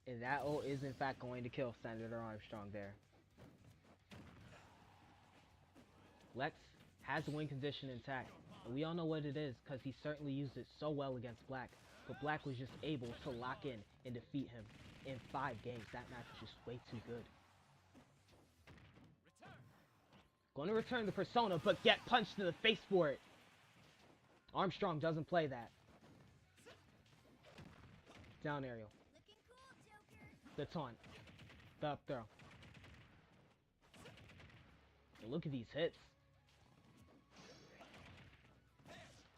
And that ult is in fact going to kill Senator Armstrong there. Lex has the win condition intact, and we all know what it is because he certainly used it so well against Black. But Black was just able to lock in and defeat him in 5 games. That match was just way too good. Going to return the persona, but get punched in the face for it. Armstrong doesn't play that. Down aerial. The taunt. The up throw. And look at these hits.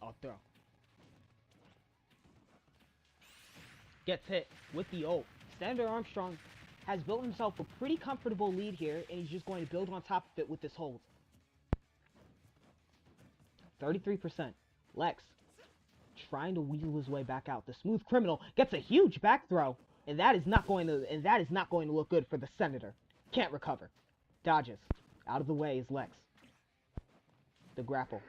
Up throw. Gets hit with the ult. Senator Armstrong has built himself a pretty comfortable lead here, and he's just going to build on top of it with this hold. 33%. Lex trying to weasel his way back out. The smooth criminal gets a huge back throw, and that is not going to look good for the Senator. Can't recover. Dodges. Out of the way is Lex. The grapple.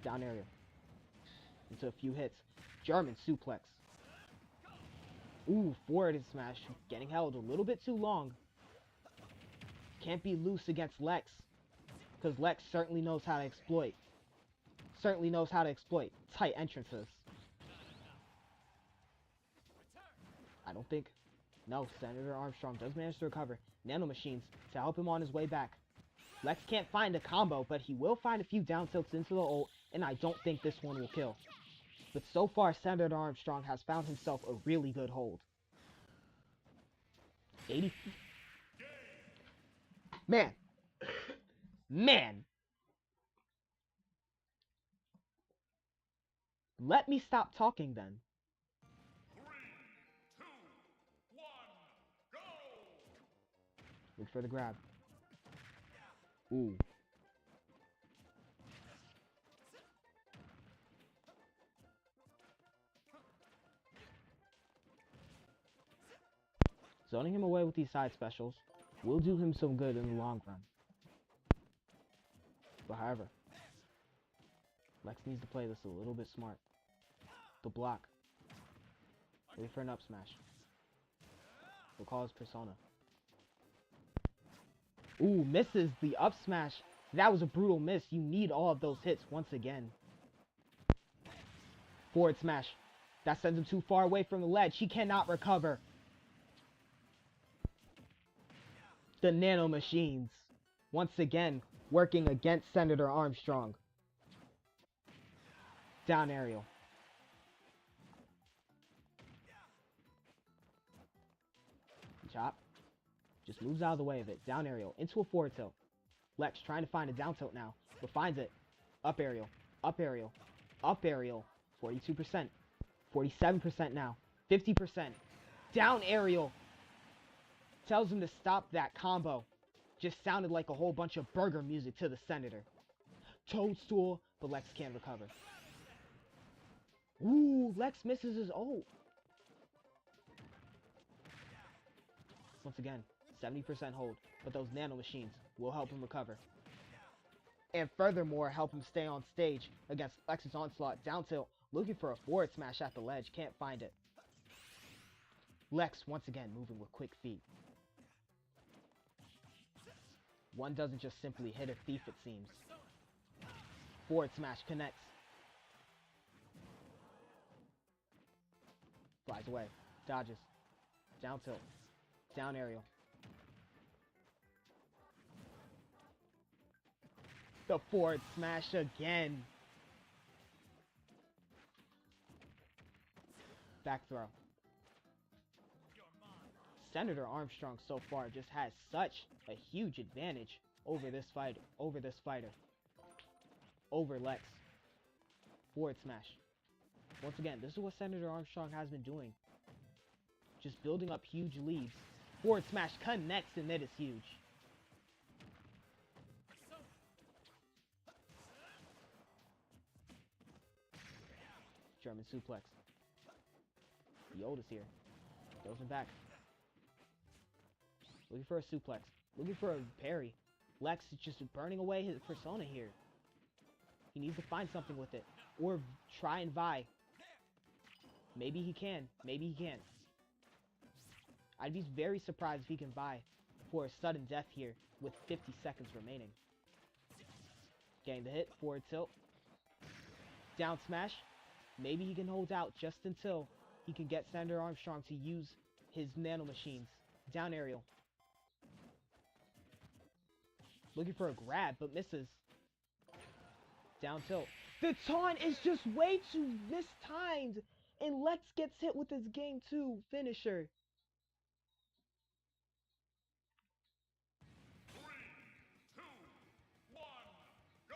Down area. Into a few hits. German suplex. Ooh, forward smash. Getting held a little bit too long. Can't be loose against Lex. Because Lex certainly knows how to exploit. Tight entrances. I don't think... No, Senator Armstrong does manage to recover. Nano machines to help him on his way back. Lex can't find a combo, but he will find a few down tilts into the ult, and I don't think this one will kill. But so far, Senator Armstrong has found himself a really good hold. 80... Man. Let me stop talking then. 3, 2, 1, go! Look for the grab. Ooh. Zoning him away with these side specials will do him some good in the long run. But however, Lex needs to play this a little bit smart. The block. Wait for an up smash. We'll call his persona. Ooh, misses the up smash. That was a brutal miss. You need all of those hits once again. Forward smash. That sends him too far away from the ledge. He cannot recover. The nano machines. Once again, working against Senator Armstrong. Down aerial. Chop. Just moves out of the way of it. Down aerial. Into a forward tilt. Lex trying to find a down tilt now. But finds it. Up aerial. Up aerial. Up aerial. 42%. 47% now. 50%. Down aerial. Tells him to stop that combo. Just sounded like a whole bunch of burger music to the Senator. Toadstool. But Lex can't recover. Ooh, Lex misses his ult. Once again, 70% hold, but those nano machines will help him recover. And furthermore, help him stay on stage against Lex's onslaught. Down tilt, looking for a forward smash at the ledge, can't find it. Lex, once again, moving with quick feet. One doesn't just simply hit a thief, it seems. Forward smash connects. Flies away. Dodges. Down tilt. Down aerial. The forward smash again. Back throw. Senator Armstrong so far just has such a huge advantage over this fighter. Over Lex. Forward smash. Once again, this is what Senator Armstrong has been doing. Just building up huge leads. Forward smash connects, and that is huge. German suplex. The oldest here. Throws him back. Looking for a suplex. Looking for a parry. Lex is just burning away his persona here. He needs to find something with it. Or try and vie. Maybe he can. Maybe he can't. I'd be very surprised if he can vie for a sudden death here with 50 seconds remaining. Getting the hit. Forward tilt. Down smash. Maybe he can hold out just until he can get Senator Armstrong to use his nano machines. Down aerial. Looking for a grab, but misses. Down tilt. The taunt is just way too mistimed. And Lex gets hit with his game 2 finisher. 3, 2, 1, go!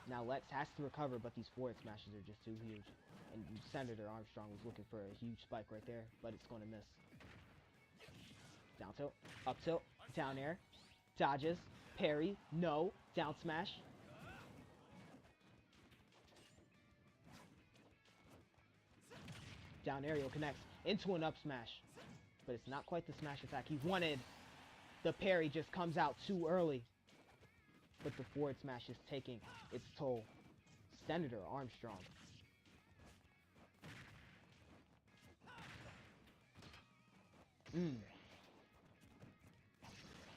Now Lex has to recover, but these forward smashes are just too huge. And Senator Armstrong was looking for a huge spike right there, but it's going to miss. Down tilt, up tilt, down air, dodges, parry, no, down smash. Down aerial connects into an up smash, but it's not quite the smash attack he wanted. The parry just comes out too early, but the forward smash is taking its toll. Senator Armstrong.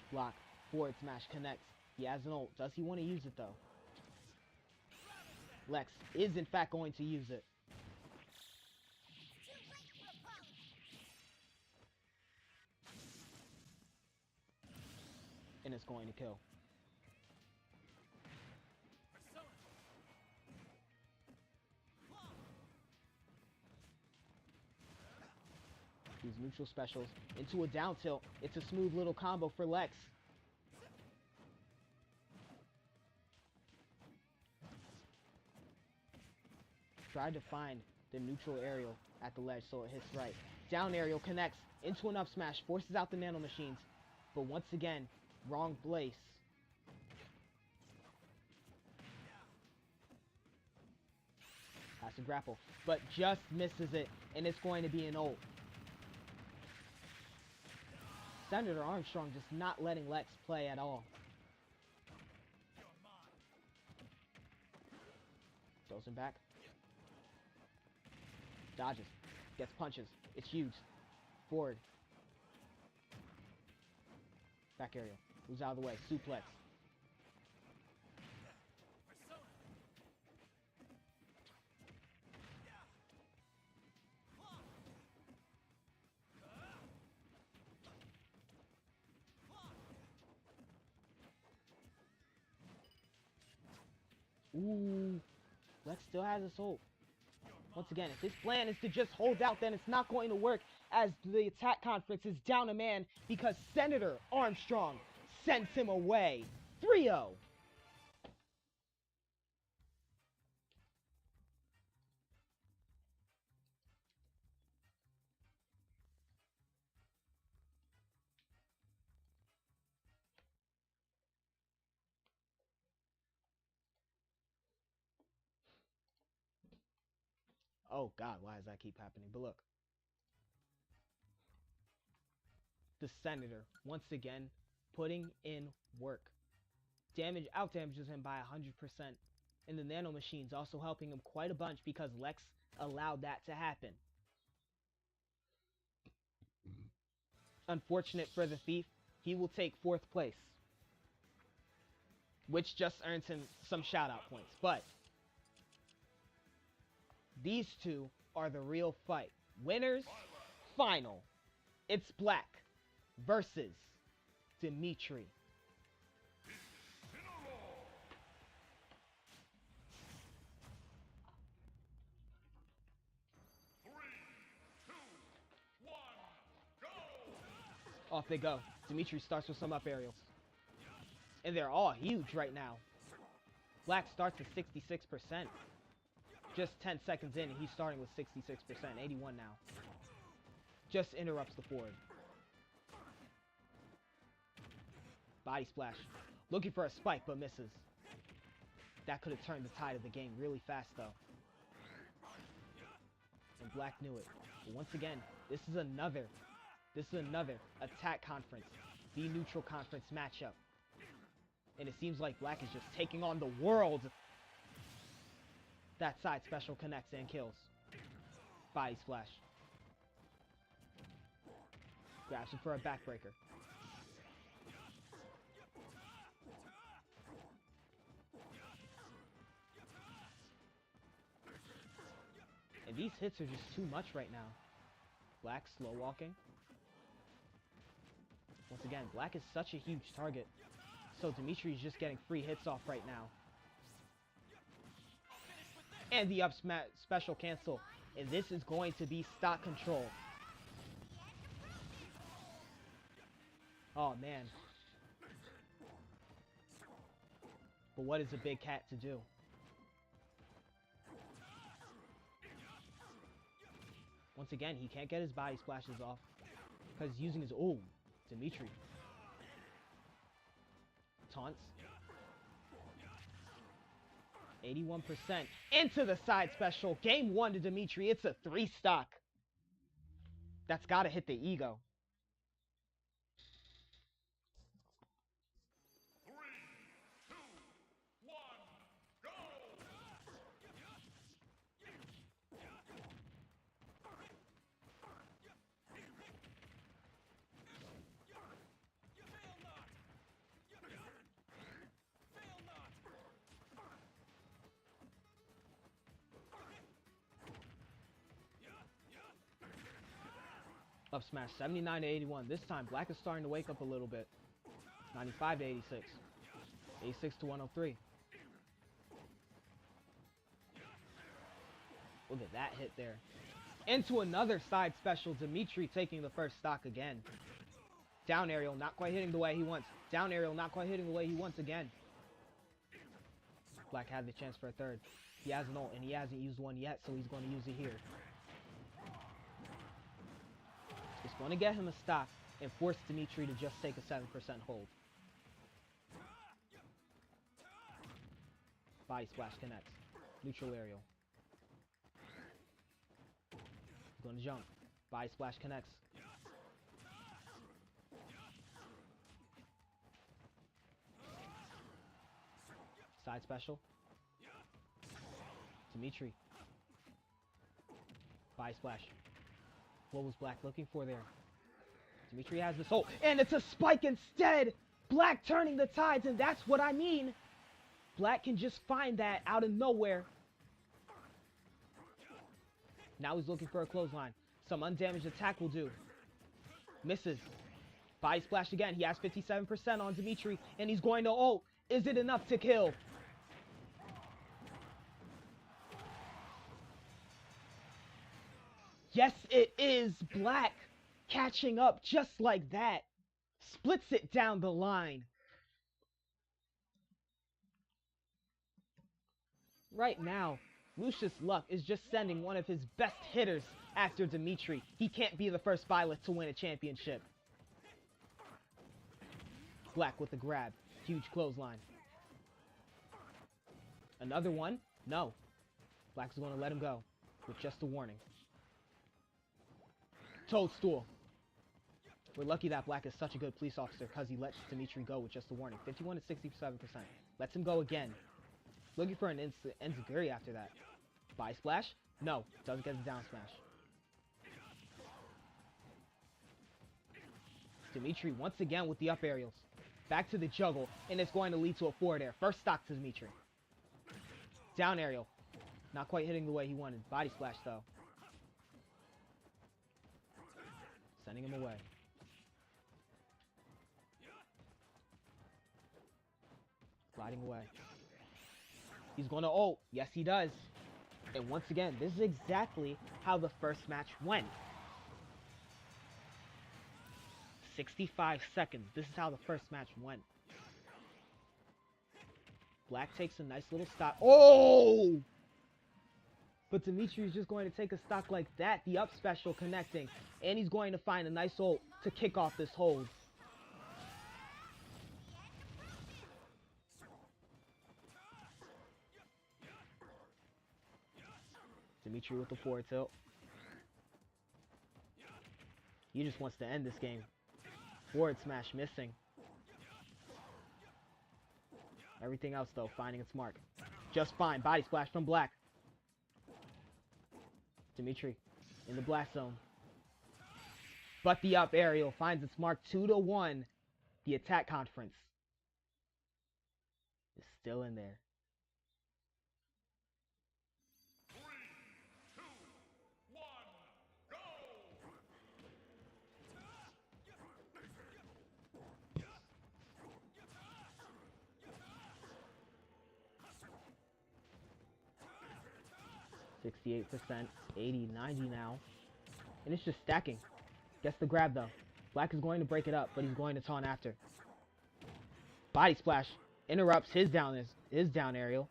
Block, forward smash connects. He has an ult. Does he want to use it though? Lex is in fact going to use it. And it's going to kill. These neutral specials into a down tilt. It's a smooth little combo for Lex. Tried to find the neutral aerial at the ledge so it hits right. Down aerial connects into an up smash, forces out the nano machines. But once again, wrong place. Has to grapple, but just misses it, and it's going to be an ult. Senator Armstrong just not letting Lex play at all. Throws him back. Dodges. Gets punches. It's huge. Forward. Back aerial. Moves out of the way. Suplex. Ooh. Lex still has his hope. Once again, if his plan is to just hold out, then it's not going to work, as the attack conference is down a man because Senator Armstrong sends him away. 3-0. Oh god, why does that keep happening? But look. The Senator, once again, putting in work. Out damages him by 100%. And the nano machines also helping him quite a bunch because Lex allowed that to happen. Unfortunate for the Thief, he will take 4th place. Which just earns him some shout-out points. But these two are the real fight. Winners, final. It's Black versus Dimitri. Off they go. Dimitri starts with some up aerials. And they're all huge right now. Black starts at 66%. Just 10 seconds in, and he's starting with 66%. 81 now. Just interrupts the forward. Body splash. Looking for a spike, but misses. That could have turned the tide of the game really fast, though. And Black knew it. But once again, this is another attack conference, the neutral conference matchup. And it seems like Black is just taking on the world. That side special connects and kills. Body splash. Grabs him for a backbreaker. And And these hits are just too much right now. Black slow walking. Once again, Black is such a huge target. So Dimitri's just getting free hits off right now. And the up special cancel. And this is going to be stock control. Oh, man. But what is a big cat to do? Once again, he can't get his body splashes off because he's using his... Oh, Dimitri. Taunts. 81% into the side special. Game 1 to Dimitri. It's a 3 stock. That's got to hit the ego. 3, 2, 1, go! Up smash 79 to 81. This time Black is starting to wake up a little bit. 95 to 86. 86 to 103. Look at that hit there. Into another side special. Dimitri taking the first stock again. Down aerial, not quite hitting the way he wants. Down aerial, not quite hitting the way he wants again. Black had the chance for a third. He has an ult, and he hasn't used one yet, so he's going to use it here. It's going to get him a stock and force Dimitri to just take a 7% hold. Body splash connects. Neutral aerial. He's going to jump. Body splash connects. Side special. Dimitri. Body splash. What was Black looking for there? Dimitri has this ult, and it's a spike instead! Black turning the tides, and that's what I mean! Black can just find that out of nowhere. Now he's looking for a clothesline. Some undamaged attack will do. Misses. Body splash again. He has 57% on Dimitri, and he's going to ult. Is it enough to kill? Yes, it is. Black catching up just like that. Splits it down the line. Right now, Lucius Luck is just sending one of his best hitters after Dimitri. He can't be the first Violet to win a championship. Black with the grab. Huge clothesline. Another one? No. Black's going to let him go with just a warning. Toadstool. We're lucky that Black is such a good police officer because he lets Dimitri go with just a warning. 51 to 67%. Lets him go again. Looking for an Enziguri after that. Body splash? No. Doesn't get the down smash. Dimitri once again with the up aerials. Back to the juggle, and it's going to lead to a forward air. First stock to Dimitri. Down aerial. Not quite hitting the way he wanted. Body splash though. Sending him away. Gliding away. He's going to ult. Yes, he does. And once again, this is exactly how the first match went. 65 seconds. This is how the first match went. Black takes a nice little stock. Oh! But Dimitri's just going to take a stock like that. The up special connecting. And he's going to find a nice ult to kick off this hold. Dimitri with the forward tilt. He just wants to end this game. Forward smash missing. Everything else though finding its mark. Just fine. Body splash from Black. Dimitri in the blast zone. But the up aerial finds its mark. 2-1. The attack conference is still in there. 3, 2, 68%, 80, 90 now. And it's just stacking. Gets the grab though. Black is going to break it up, but he's going to taunt after. Body splash interrupts his down aerial.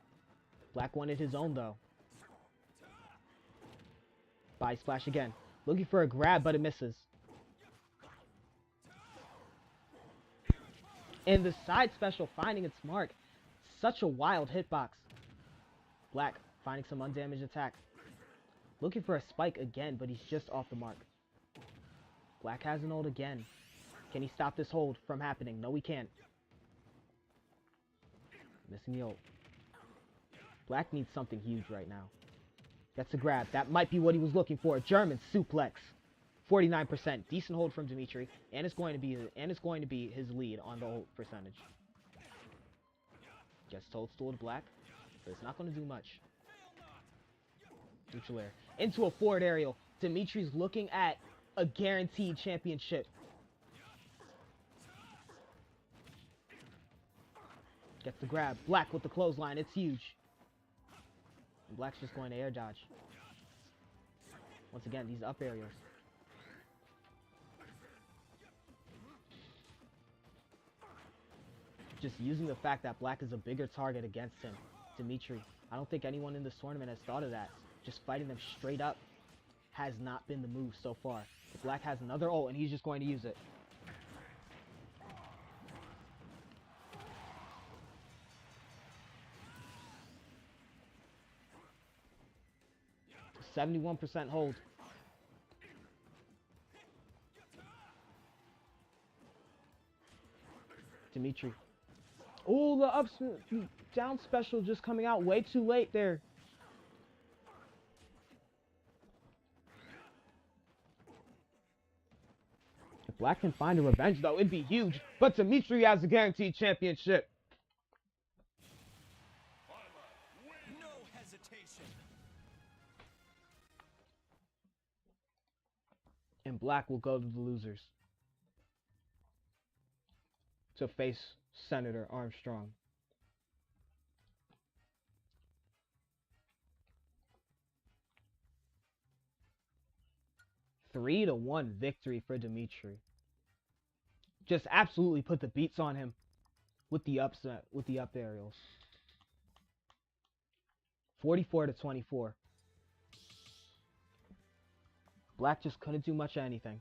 Black wanted his own though. Body splash again. Looking for a grab, but it misses. And the side special finding its mark. Such a wild hitbox. Black finding some undamaged attack. Looking for a spike again, but he's just off the mark. Black has an ult again. Can he stop this hold from happening? No, he can't. Missing the ult. Black needs something huge right now. That's a grab. That might be what he was looking for. German suplex. 49%. Decent hold from Dimitri. And it's going to be his lead on the ult percentage. Gets toadstool to Black, but it's not going to do much. Neutral air. Into a forward aerial. Dimitri's looking at a guaranteed championship. Gets the grab. Black with the clothesline. It's huge. And Black's just going to air dodge. Once again, these up aerials. Just using the fact that Black is a bigger target against him. Dimitri. I don't think anyone in this tournament has thought of that. Just fighting them straight up has not been the move so far. But Black has another ult and he's just going to use it. .71% hold. Dimitri. Oh, the down special just coming out way too late there. If Black can find a revenge, though, it'd be huge. But Dimitri has a guaranteed championship. No hesitation. And Black will go to the losers to face Senator Armstrong. A 3-1 victory for Dimitri. Just absolutely put the beats on him with the upset, with the up aerials. 44-24. Black just couldn't do much of anything.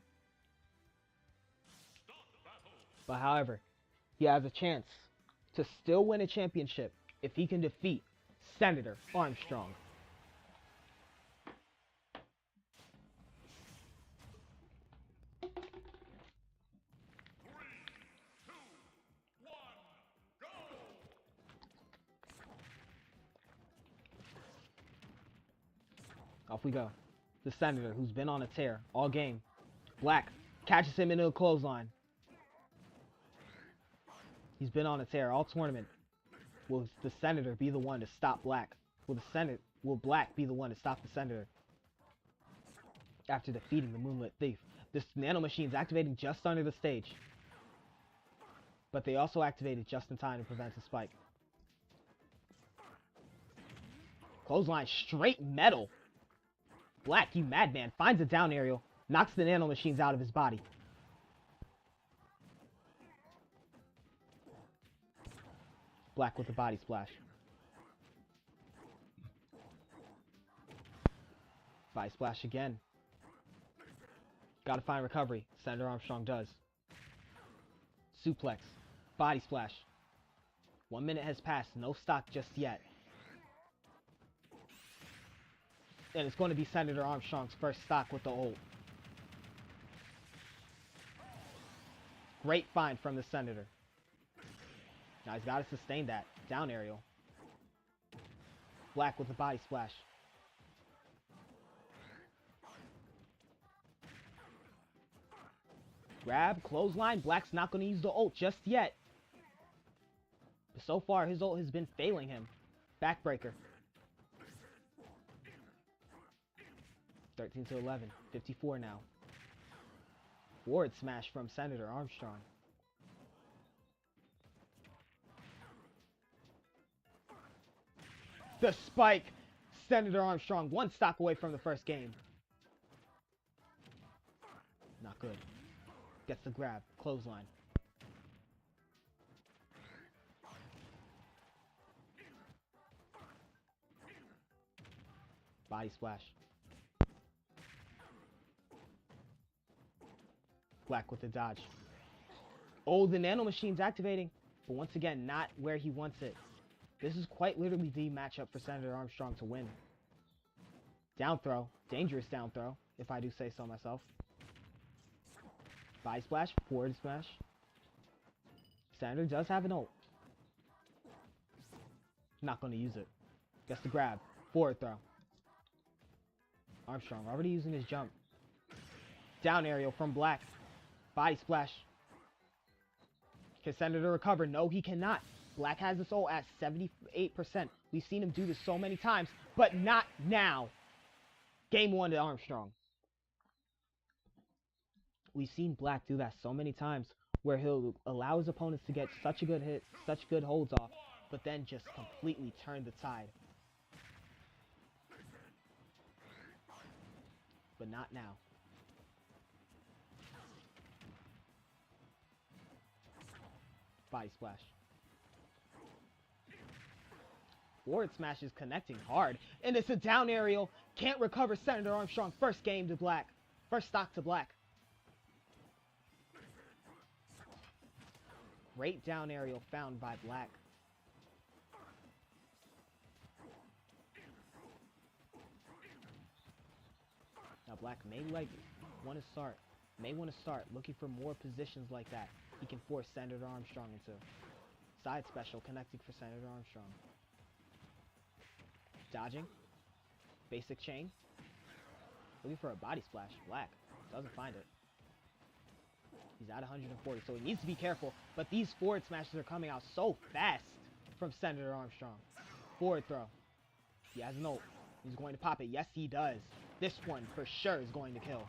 But however, he has a chance to still win a championship if he can defeat Senator Armstrong. Off we go. The Senator, who's been on a tear all game. Black catches him into a clothesline. He's been on a tear all tournament. Will the Senator be the one to stop Black? Will Black be the one to stop the Senator? After defeating the Moonlit Thief. This nano machine's activating just under the stage. But they also activated just in time to prevent a spike. Clothesline straight metal. Black, you madman, finds a down aerial, knocks the nano machines out of his body. Black with the body splash. Body splash again. Gotta find recovery. Senator Armstrong does. Suplex. Body splash. 1 minute has passed. No stock just yet. And it's going to be Senator Armstrong's first stock with the ult. Great find from the Senator. Now he's got to sustain that. Down aerial. Black with the body splash. Grab, clothesline. Black's not going to use the ult just yet. But so far, his ult has been failing him. Backbreaker. 13-11. 54 now. Forward smash from Senator Armstrong. The spike. Senator Armstrong one stock away from the first game. Not good. Gets the grab. Clothesline. Body splash. Black with the dodge. Oh, the nano machine's activating. But once again, not where he wants it. This is quite literally the matchup for Senator Armstrong to win. Down throw. Dangerous down throw, if I do say so myself. Body splash. Forward smash. Senator does have an ult. Not going to use it. Gets the grab. Forward throw. Armstrong already using his jump. Down aerial from Black. Body splash. Can Senator recover? No, he cannot. Black has this ult at 78%. We've seen him do this so many times, but not now. Game 1 to Armstrong. We've seen Black do that so many times where he'll allow his opponents to get such a good hit, such good holds off, but then just completely turn the tide. But not now. Body splash. Forward smash is connecting hard. And it's a down aerial. Can't recover Senator Armstrong. First game to Black. First stock to Black. Great down aerial found by Black. Now Black may want to start looking for more positions like that. He can force Senator Armstrong into. Side special connecting for Senator Armstrong. Dodging. Basic chain. Looking for a body splash. Black doesn't find it. He's at 140, so he needs to be careful. But these forward smashes are coming out so fast from Senator Armstrong. Forward throw. He has an ult. He's going to pop it. Yes, he does. This one for sure is going to kill.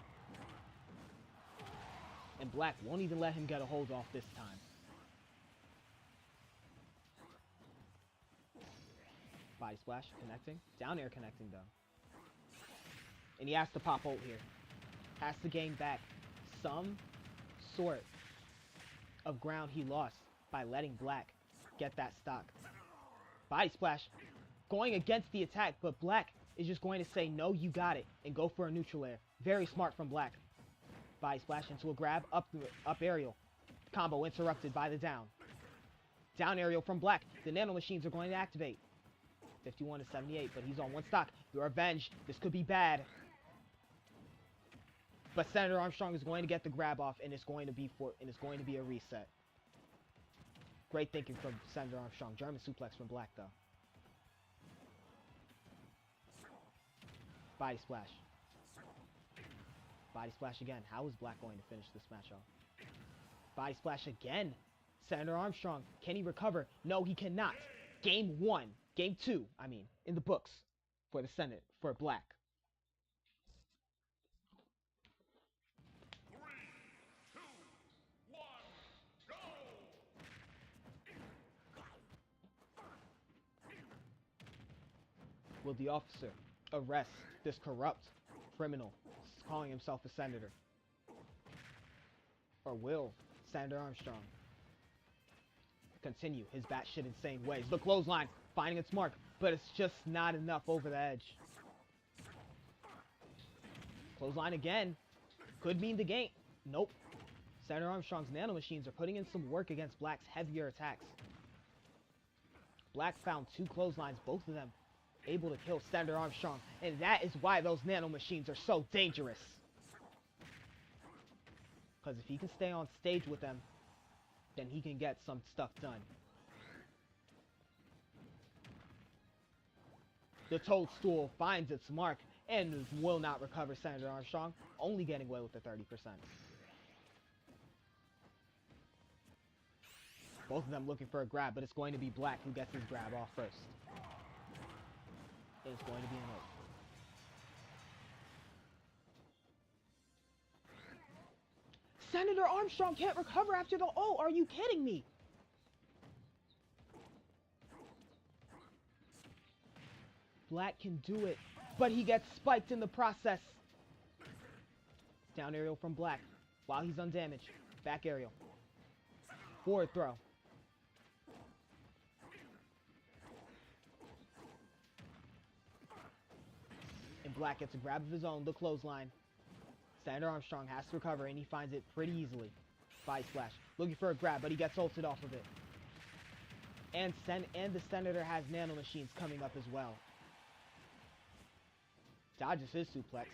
And Black won't even let him get a hold off this time. Body splash connecting. Down air connecting though. And he has to pop ult here. Has to gain back some sort of ground he lost by letting Black get that stock. Body splash going against the attack, but Black is just going to say, no, you got it, and go for a neutral air. Very smart from Black. Body splash into a grab, up aerial. Combo interrupted by the down. Down aerial from Black. The nano machines are going to activate. 51 to 78, but he's on one stock. The revenge. This could be bad. But Senator Armstrong is going to get the grab off, and it's going to be a reset. Great thinking from Senator Armstrong. German suplex from Black though. Body splash. Body splash again. How is Black going to finish this match off? Body splash again. Senator Armstrong. Can he recover? No, he cannot. Game 1. Game 2, I mean, in the books for the Senate, for Black. 3, 2, 1, go! Will the officer arrest this corrupt criminal calling himself a senator? Or will Senator Armstrong continue his batshit insane ways? The clothesline finding its mark, but it's just not enough over the edge. Clothesline again. Could mean the game. Nope. Senator Armstrong's nano machines are putting in some work against Black's heavier attacks. Black found 2 clotheslines, both of them able to kill Senator Armstrong, and that is why those nano machines are so dangerous. Because if he can stay on stage with them, then he can get some stuff done. The toadstool finds its mark and will not recover Senator Armstrong, only getting away with the 30%. Both of them looking for a grab, but it's going to be Black who gets his grab off first. It's going to be an ult. Senator Armstrong can't recover after the ult. Are you kidding me? Black can do it, but he gets spiked in the process. Down aerial from Black while he's undamaged. Back aerial. Forward throw. And Black gets a grab of his own, the clothesline. Senator Armstrong has to recover, and he finds it pretty easily. Body splash. Looking for a grab, but he gets ulted off of it. And the Senator has nano machines coming up as well. Dodges his suplex.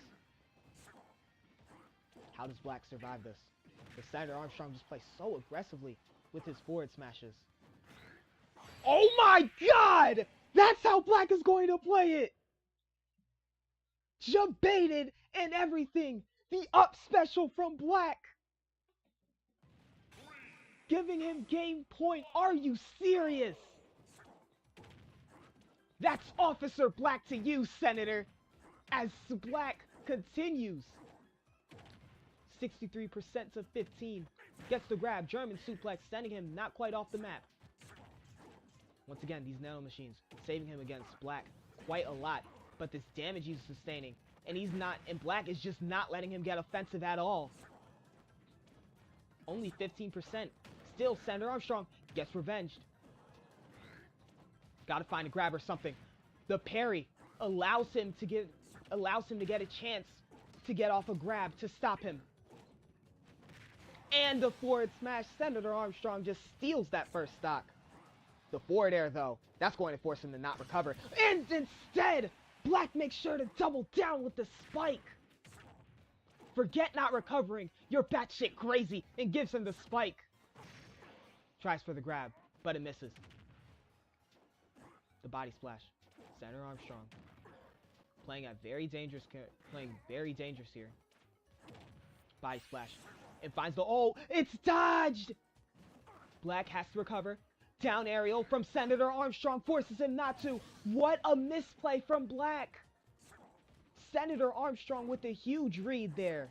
How does Black survive this? The Senator Armstrong just plays so aggressively with his forward smashes. Oh my god! That's how Black is going to play it! Jump baited and everything! The up special from Black! Giving him game point. Are you serious? That's Officer Black to you, Senator. As Black continues. 63% to 15. Gets the grab. German suplex, sending him not quite off the map. Once again, these nano machines saving him against Black quite a lot. But this damage he's sustaining. And Black is just not letting him get offensive at all. Only 15%. Still, Senator Armstrong gets revenged. Gotta find a grab or something. The parry allows him to get a chance to get off a grab to stop him. And the forward smash. Senator Armstrong just steals that first stock. The forward air, though, that's going to force him to not recover. And instead, Black makes sure to double down with the spike. Forget not recovering. You're batshit crazy, and gives him the spike. Tries for the grab, but it misses. The body splash. Senator Armstrong playing very dangerous here. Body splash. It finds the it's dodged. Black has to recover. Down aerial from Senator Armstrong forces him not to. What a misplay from Black. Senator Armstrong with a huge read there.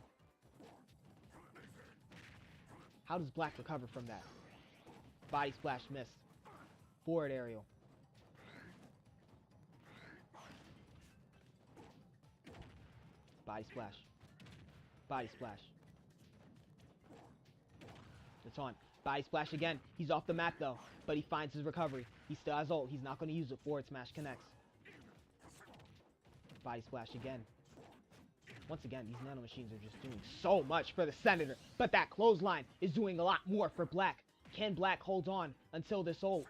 How does Black recover from that? Body splash missed. Forward aerial. Body splash. Body splash. It's on. Body splash again. He's off the map though, but he finds his recovery. He still has ult. He's not going to use it. Forward smash connects. Body splash again. Once again, these nano machines are just doing so much for the Senator, but that clothesline is doing a lot more for Black. Can Black hold on until this ult?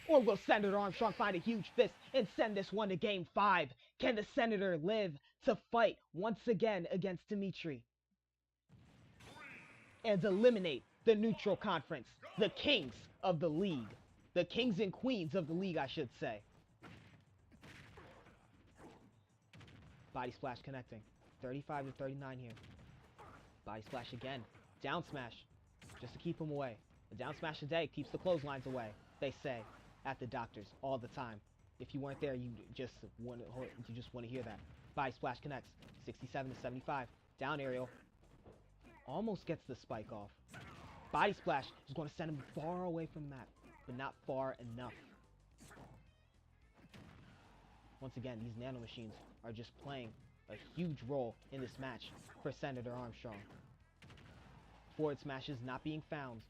Or will Senator Armstrong find a huge fist and send this one to game 5? Can the Senator live to fight once again against Dimitri? And eliminate the neutral conference, the kings of the league. The kings and queens of the league, I should say. Body splash connecting. 35 to 39 here. Body splash again. Down smash. Just to keep him away. The down smash today keeps the clotheslines away, they say at the doctors all the time. If you weren't there, you just want to hear that. Body splash connects. 67 to 75. Down aerial. Almost gets the spike off. Body splash is going to send him far away from the map, but not far enough. Once again, these nano machines are just playing a huge role in this match for Senator Armstrong. Forward smashes not being found.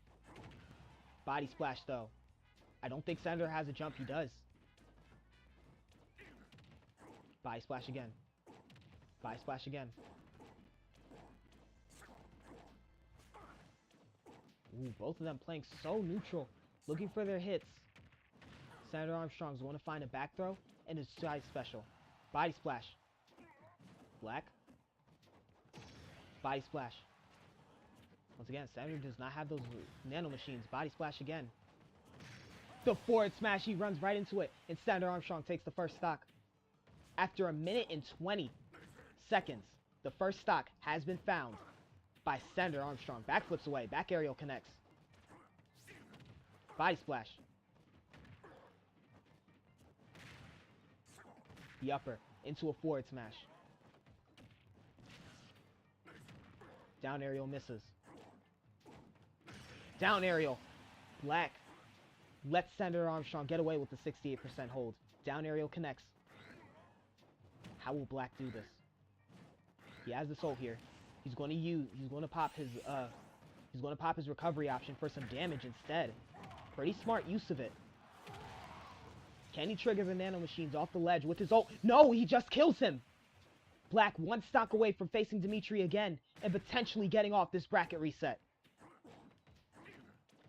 Body splash though. I don't think Senator has a jump. He does. Body splash again. Body splash again. Ooh, both of them playing so neutral, looking for their hits. Senator Armstrong's going to find a back throw and his side special. Body splash. Black. Body splash. Once again, Senator does not have those nano machines. Body splash again. The forward smash, he runs right into it, and Senator Armstrong takes the first stock. After 1 minute and 20 seconds, the first stock has been found by Senator Armstrong. Backflips away. Back aerial connects. Body splash. The upper into a forward smash. Down aerial misses. Down aerial. Black lets Senator Armstrong get away with the 68% hold. Down aerial connects. How will Black do this? He has this ult here. He's going to pop his recovery option for some damage instead. Pretty smart use of it. Can he trigger the nano machines off the ledge with his ult? No, he just kills him. Black one stock away from facing Dimitri again and potentially getting off this bracket reset.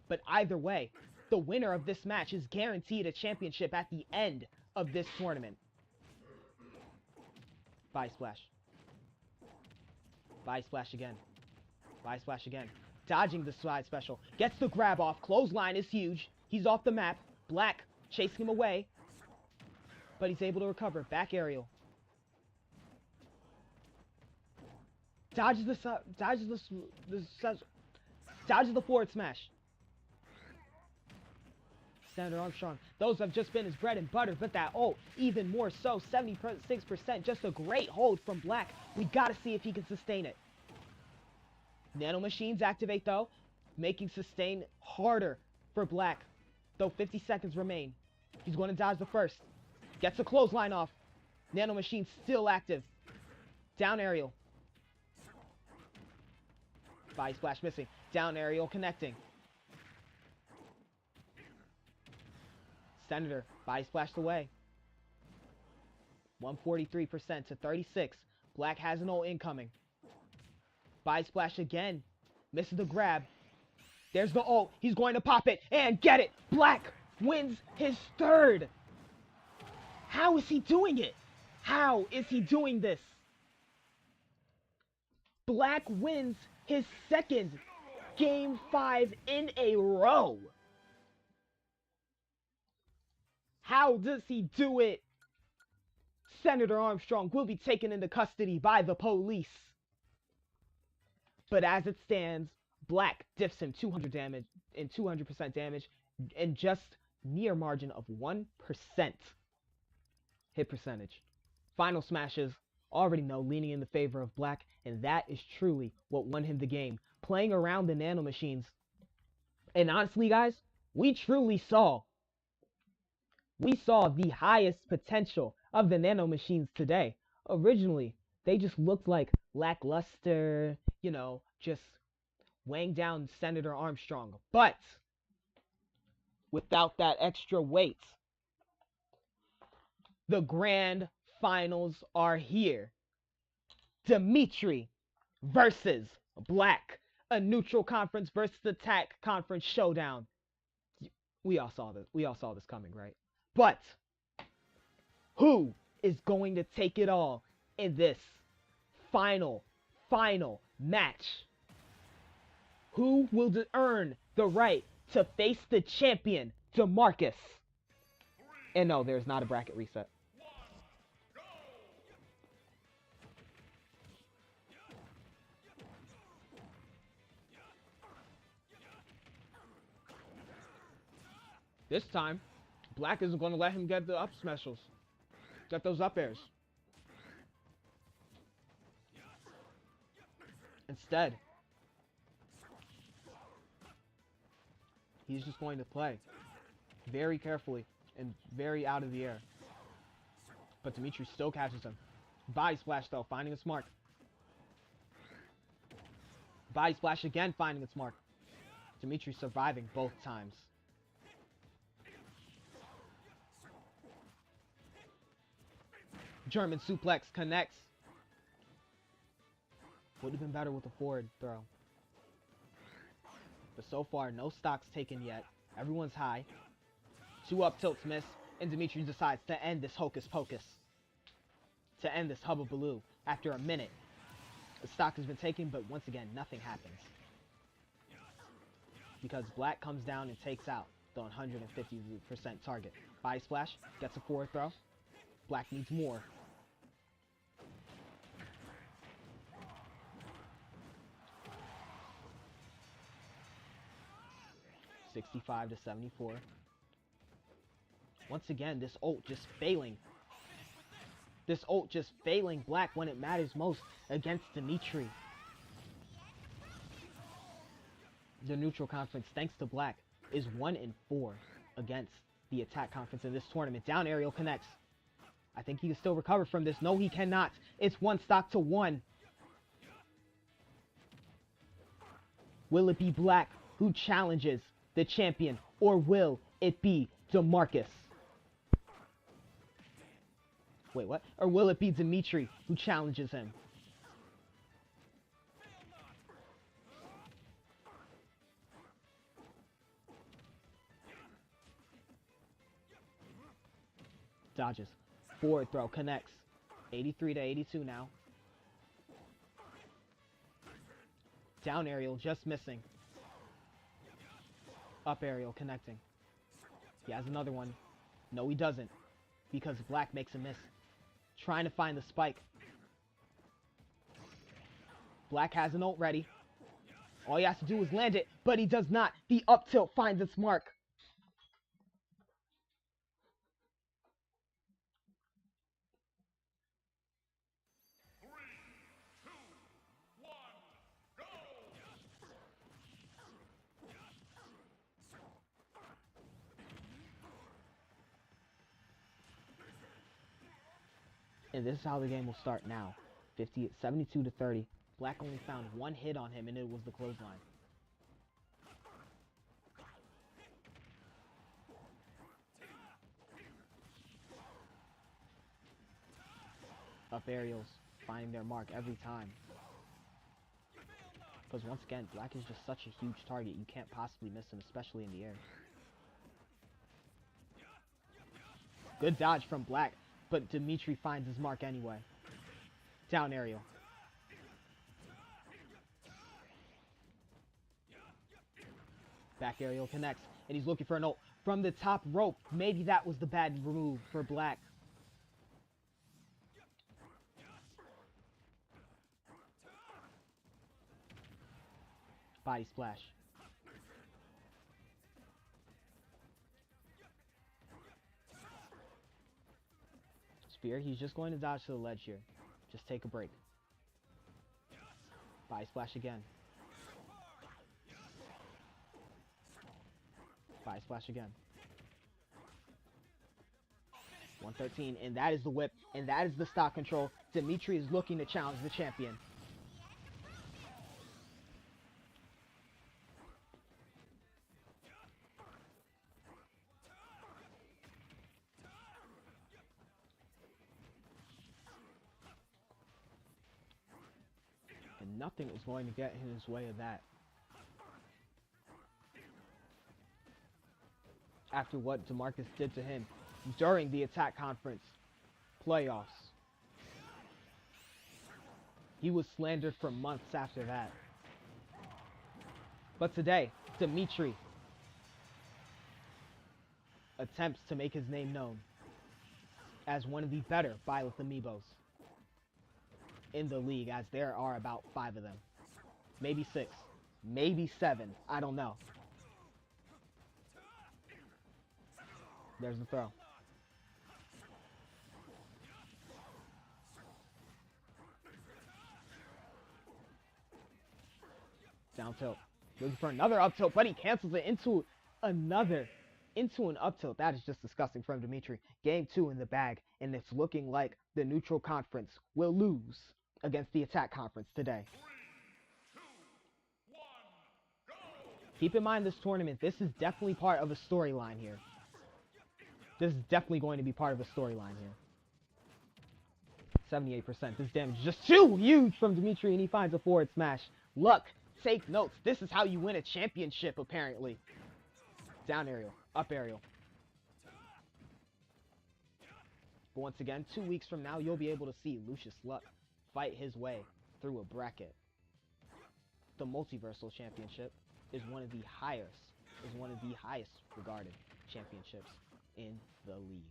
But either way, the winner of this match is guaranteed a championship at the end of this tournament. Bye Splash. Bye Splash again. Bye Splash again. Dodging the side special. Gets the grab off. Clothesline is huge. He's off the map. Black chasing him away. But he's able to recover. Back aerial. Dodges the forward smash. Senator Armstrong. Those have just been his bread and butter, but that ult, even more so. 76%. Just a great hold from Black. We gotta see if he can sustain it. Nano machines activate though, making sustain harder for Black. Though 50 seconds remain. He's going to dodge the first. Gets a clothesline off. Nano machine still active. Down aerial. Body splash missing. Down aerial connecting. Senator, body splashed away. 143% to 36. Black has an ult incoming. Body splash again. Misses the grab. There's the ult. He's going to pop it and get it. Black wins his third. How is he doing it? How is he doing this? Black wins his second Game 5 in a row. How does he do it? Senator Armstrong will be taken into custody by the police. But as it stands, Black diffs him 200% damage and just near margin of 1% hit percentage. Final smashes, already know, leaning in the favor of Black, and that is truly what won him the game. Playing around the nano machines. And honestly, guys, we truly saw the highest potential of the nano machines today. Originally, they just looked like lackluster, you know, just weighing down Senator Armstrong. But without that extra weight, the grand finals are here. Dimitri versus Black. A neutral conference versus attack conference showdown. We all saw this. We all saw this coming, right? But who is going to take it all in this final match? Who will earn the right to face the champion, DeMarcus? And no, there's not a bracket reset. This time, Black isn't going to let him get the up specials. Get those up airs. Instead, he's just going to play very carefully and very out of the air. But Dimitri still catches him. Body splash though, finding its mark. Body splash again, finding its mark. Dimitri surviving both times. German suplex connects. Would have been better with a forward throw. But so far, no stocks taken yet. Everyone's high. 2 up tilts miss, and Dimitri decides to end this hocus pocus. To end this hubbubaloo after a minute. The stock has been taken, but once again, nothing happens. Because Black comes down and takes out the 150% target. Body splash, gets a forward throw. Black needs more. $65 to $74. Once again, this ult just failing. This ult just failing Black when it matters most against Dimitri. The neutral conference, thanks to Black, is 1-4 against the attack conference in this tournament. Down aerial connects. I think he can still recover from this. No, he cannot. It's 1 stock to 1. Will it be Black who challenges the champion, or will it be DeMarcus? Wait, what? Or will it be Dimitri who challenges him? Dodges. Forward throw connects. 83 to 82 now. Down aerial just missing. Up aerial connecting. He has another one. No, he doesn't. Because Black makes a miss. Trying to find the spike. Black has an ult ready. All he has to do is land it, but he does not. The up tilt finds its mark. And this is how the game will start now. 72 to 30. Black only found 1 hit on him, and it was the clothesline. Up aerials, finding their mark every time. Because once again, Black is just such a huge target, you can't possibly miss him, especially in the air. Good dodge from Black, but Dimitri finds his mark anyway. Down aerial. Back aerial connects, and he's looking for an ult from the top rope. Maybe that was the bad move for Black. Body splash. Spear, he's just going to dodge to the ledge here. Just take a break. Body splash again. Body splash again. 113, and that is the whip, and that is the stock control. Dimitri is looking to challenge the champion. And nothing is going to get in his way of that. After what DeMarcus did to him during the Attack Conference playoffs. He was slandered for months after that. But today, Dimitri attempts to make his name known as one of the better Violet Amiibos in the league, as there are about 5 of them. Maybe 6. Maybe 7. I don't know. There's the throw. Down tilt. Looking for another up tilt, but he cancels it into an up tilt. That is just disgusting from Dimitri. Game 2 in the bag, and it's looking like the neutral conference will lose against the Attack Conference today. 3, 2, 1, go! Keep in mind this tournament, this is definitely part of a storyline here. This is definitely going to be part of a storyline here. 78%. This damage is just too huge from Dimitri, and he finds a forward smash. Look, take notes. This is how you win a championship, apparently. Down aerial, up aerial. But once again, 2 weeks from now, you'll be able to see Lucius Luck fight his way through a bracket. The Multiversal Championship is one of the highest regarded championships in the league.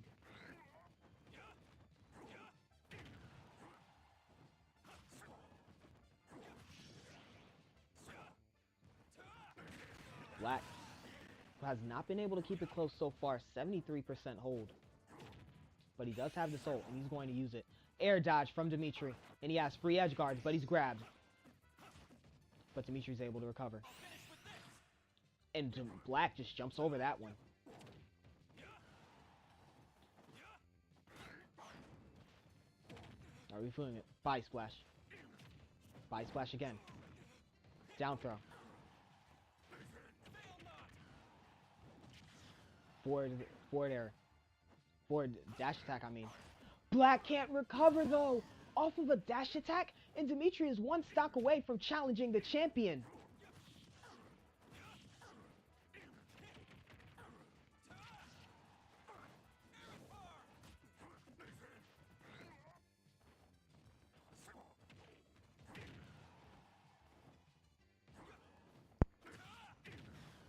Black, who has not been able to keep it close so far, 73% hold. But he does have this ult, and he's going to use it. Air dodge from Dimitri, and he has free edge guards, but he's grabbed. But Dimitri's able to recover. And Black just jumps over that one. Are we feeling it? Body splash. Body splash again. Down throw. Forward air. Forward dash attack, I mean. Black can't recover, though! Off of a dash attack, and Dimitri is one stock away from challenging the champion.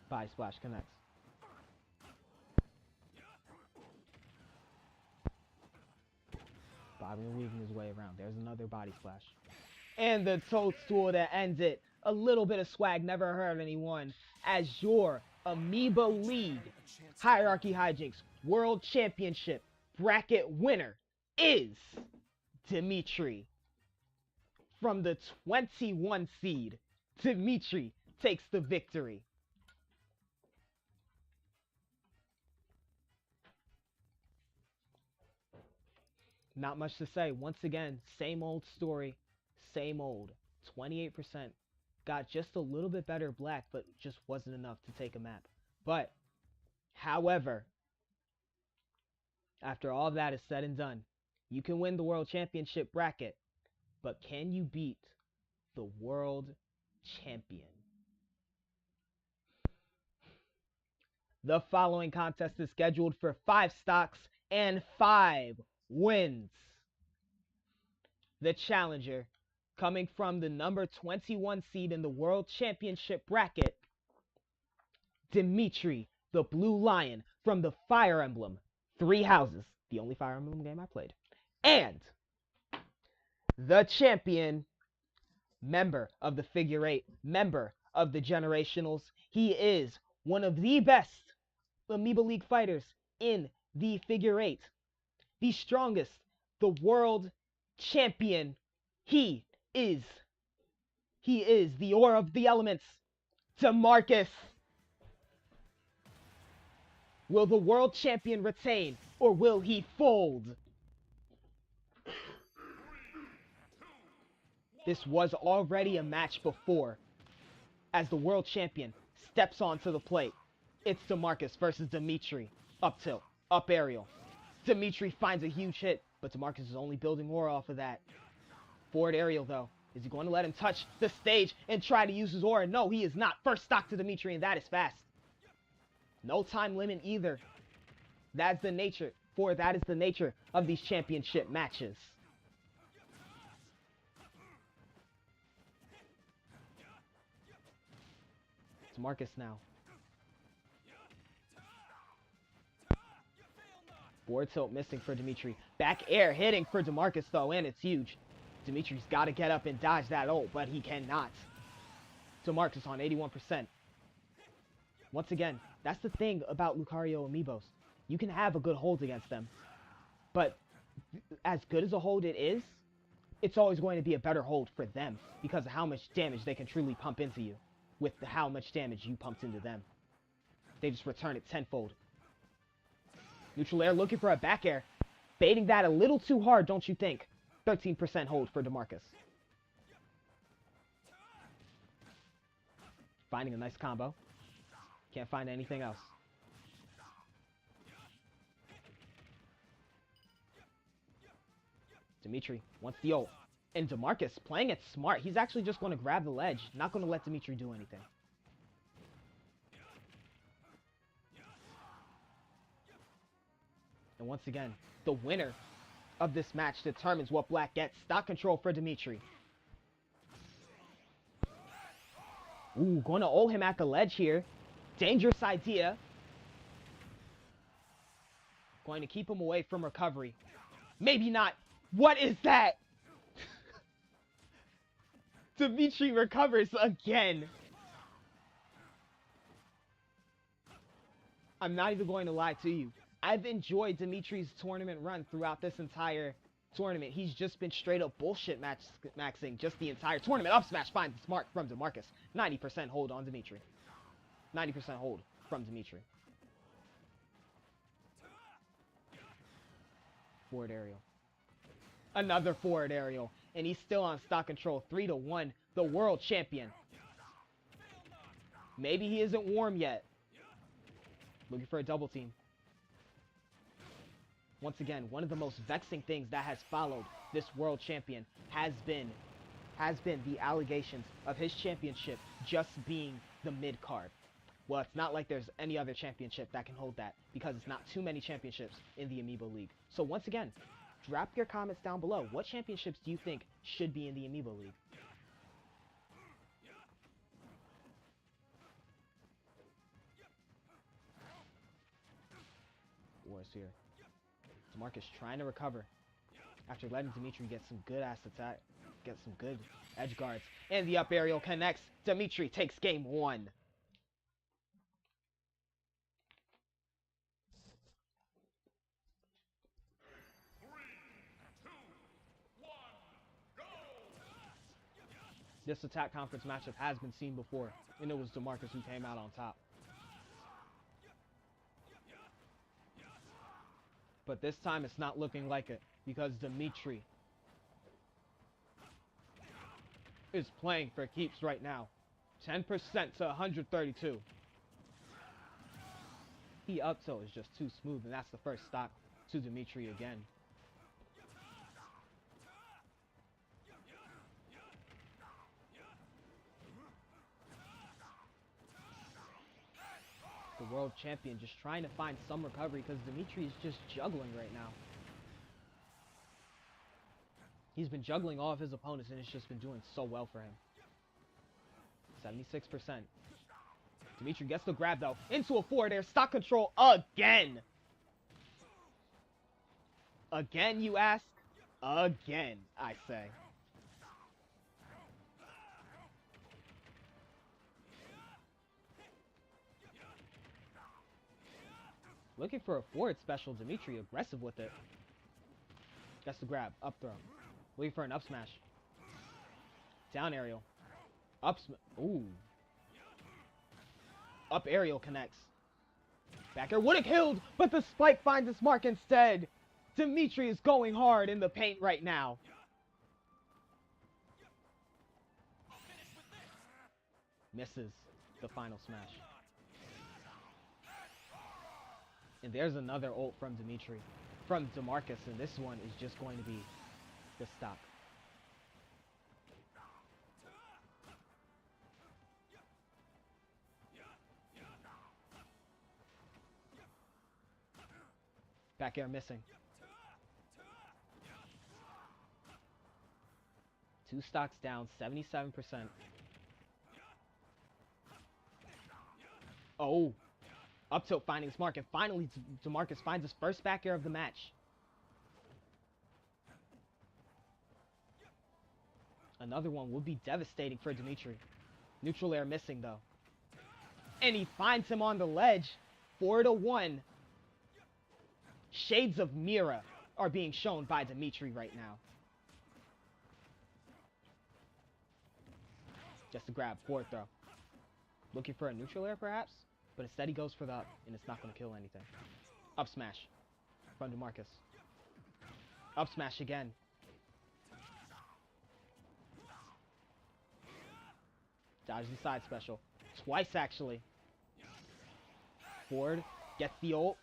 Body splash connects. Bobby weaving his way around. There's another body splash. And the toadstool that ends it. A little bit of swag never hurt anyone. As your Amiibo League Hierarchy Hijinx World Championship bracket winner is Dimitri. From the 21 seed, Dimitri takes the victory. Not much to say. Once again, same old story, same old. 28%. Got just a little bit better black, but just wasn't enough to take a map. But, however, after all that is said and done, you can win the World Championship bracket, but can you beat the World Champion? The following contest is scheduled for 5 stocks and 5 wins. The challenger, coming from the number 21 seed in the World Championship bracket, Dimitri, the Blue Lion from the Fire Emblem 3 Houses, the only Fire Emblem game I played, and the champion, member of the Figure 8, member of the Generationals. He is one of the best Amiibo League fighters in the Figure 8. The strongest, the world champion. He is the Aura of the Elements, DeMarcus. Will the world champion retain, or will he fold? This was already a match before, as the world champion steps onto the plate. It's DeMarcus versus Dimitri. Up tilt, up aerial. Dimitri finds a huge hit, but DeMarcus is only building more off of that. Forward aerial, though. Is he going to let him touch the stage and try to use his aura? No, he is not. First stock to Dimitri, and that is fast. No time limit either. That is the nature of these championship matches. DeMarcus now. Forward tilt missing for Dimitri. Back air hitting for DeMarcus, though, and it's huge. Dimitri's got to get up and dodge that ult, but he cannot. DeMarcus on 81%. Once again, that's the thing about Lucario Amiibos. You can have a good hold against them, but as good as a hold it is, it's always going to be a better hold for them because of how much damage they can truly pump into you with how much damage you pumped into them. They just return it tenfold. Neutral air looking for a back air. Baiting that a little too hard, don't you think? 13% hold for DeMarcus. Finding a nice combo. Can't find anything else. Dimitri wants the ult. And DeMarcus playing it smart. He's actually just going to grab the ledge. Not going to let Dimitri do anything. And once again, the winner of this match determines what black gets. Stock control for Dimitri. Ooh, going to ult him at the ledge here. Dangerous idea. Going to keep him away from recovery. Maybe not. What is that? Dimitri recovers again. I'm not even going to lie to you. I've enjoyed Dimitri's tournament run throughout this entire tournament. He's just been straight up bullshit maxing just the entire tournament. Up smash finds the smart from DeMarcus. 90% hold on Dimitri. 90% hold from Dimitri. Forward aerial. Another forward aerial. And he's still on stock control. 3-1. The world champion. Maybe he isn't warm yet. Looking for a double team. Once again, one of the most vexing things that has followed this world champion has been the allegations of his championship just being the mid-card. Well, it's not like there's any other championship that can hold that, because it's not too many championships in the Amiibo League. So once again, drop your comments down below. What championships do you think should be in the Amiibo League? Wars here. DeMarcus trying to recover after letting Dimitri get some good ass attack, get some good edge guards. And the up aerial connects. Dimitri takes game 1. This attack conference matchup has been seen before, and it was DeMarcus who came out on top. But this time it's not looking like it, because Dimitri is playing for keeps right now. 10% to 132. He up tilt is just too smooth, and that's the first stop to Dimitri again. The world champion just trying to find some recovery because Dimitri is just juggling right now. He's been juggling all of his opponents and it's just been doing so well for him. 76%. Dimitri gets the grab though. Into a forward air. Stock control again. Again, you ask? Again, I say. Looking for a forward special. Dimitri aggressive with it. That's the grab. Up throw. Looking for an up smash. Down aerial. Up ooh. Up aerial connects. Back air would have killed, but the spike finds its mark instead. Dimitri is going hard in the paint right now. Misses the final smash. And there's another ult from Dimitri, from DeMarcus, and this one is just going to be the stop. Back air missing. 2 stocks down, 77%. Oh. Up tilt finding his mark, and finally DeMarcus finds his first back air of the match. Another one would be devastating for Dimitri. Neutral air missing though. And he finds him on the ledge. 4-1. Shades of Mira are being shown by Dimitri right now. Just a grab, forward throw. Looking for a neutral air perhaps? But instead he goes for the up, and it's not going to kill anything. Up smash from DeMarcus. Up smash again. Dodges the side special. Twice, actually. Forward, gets the ult.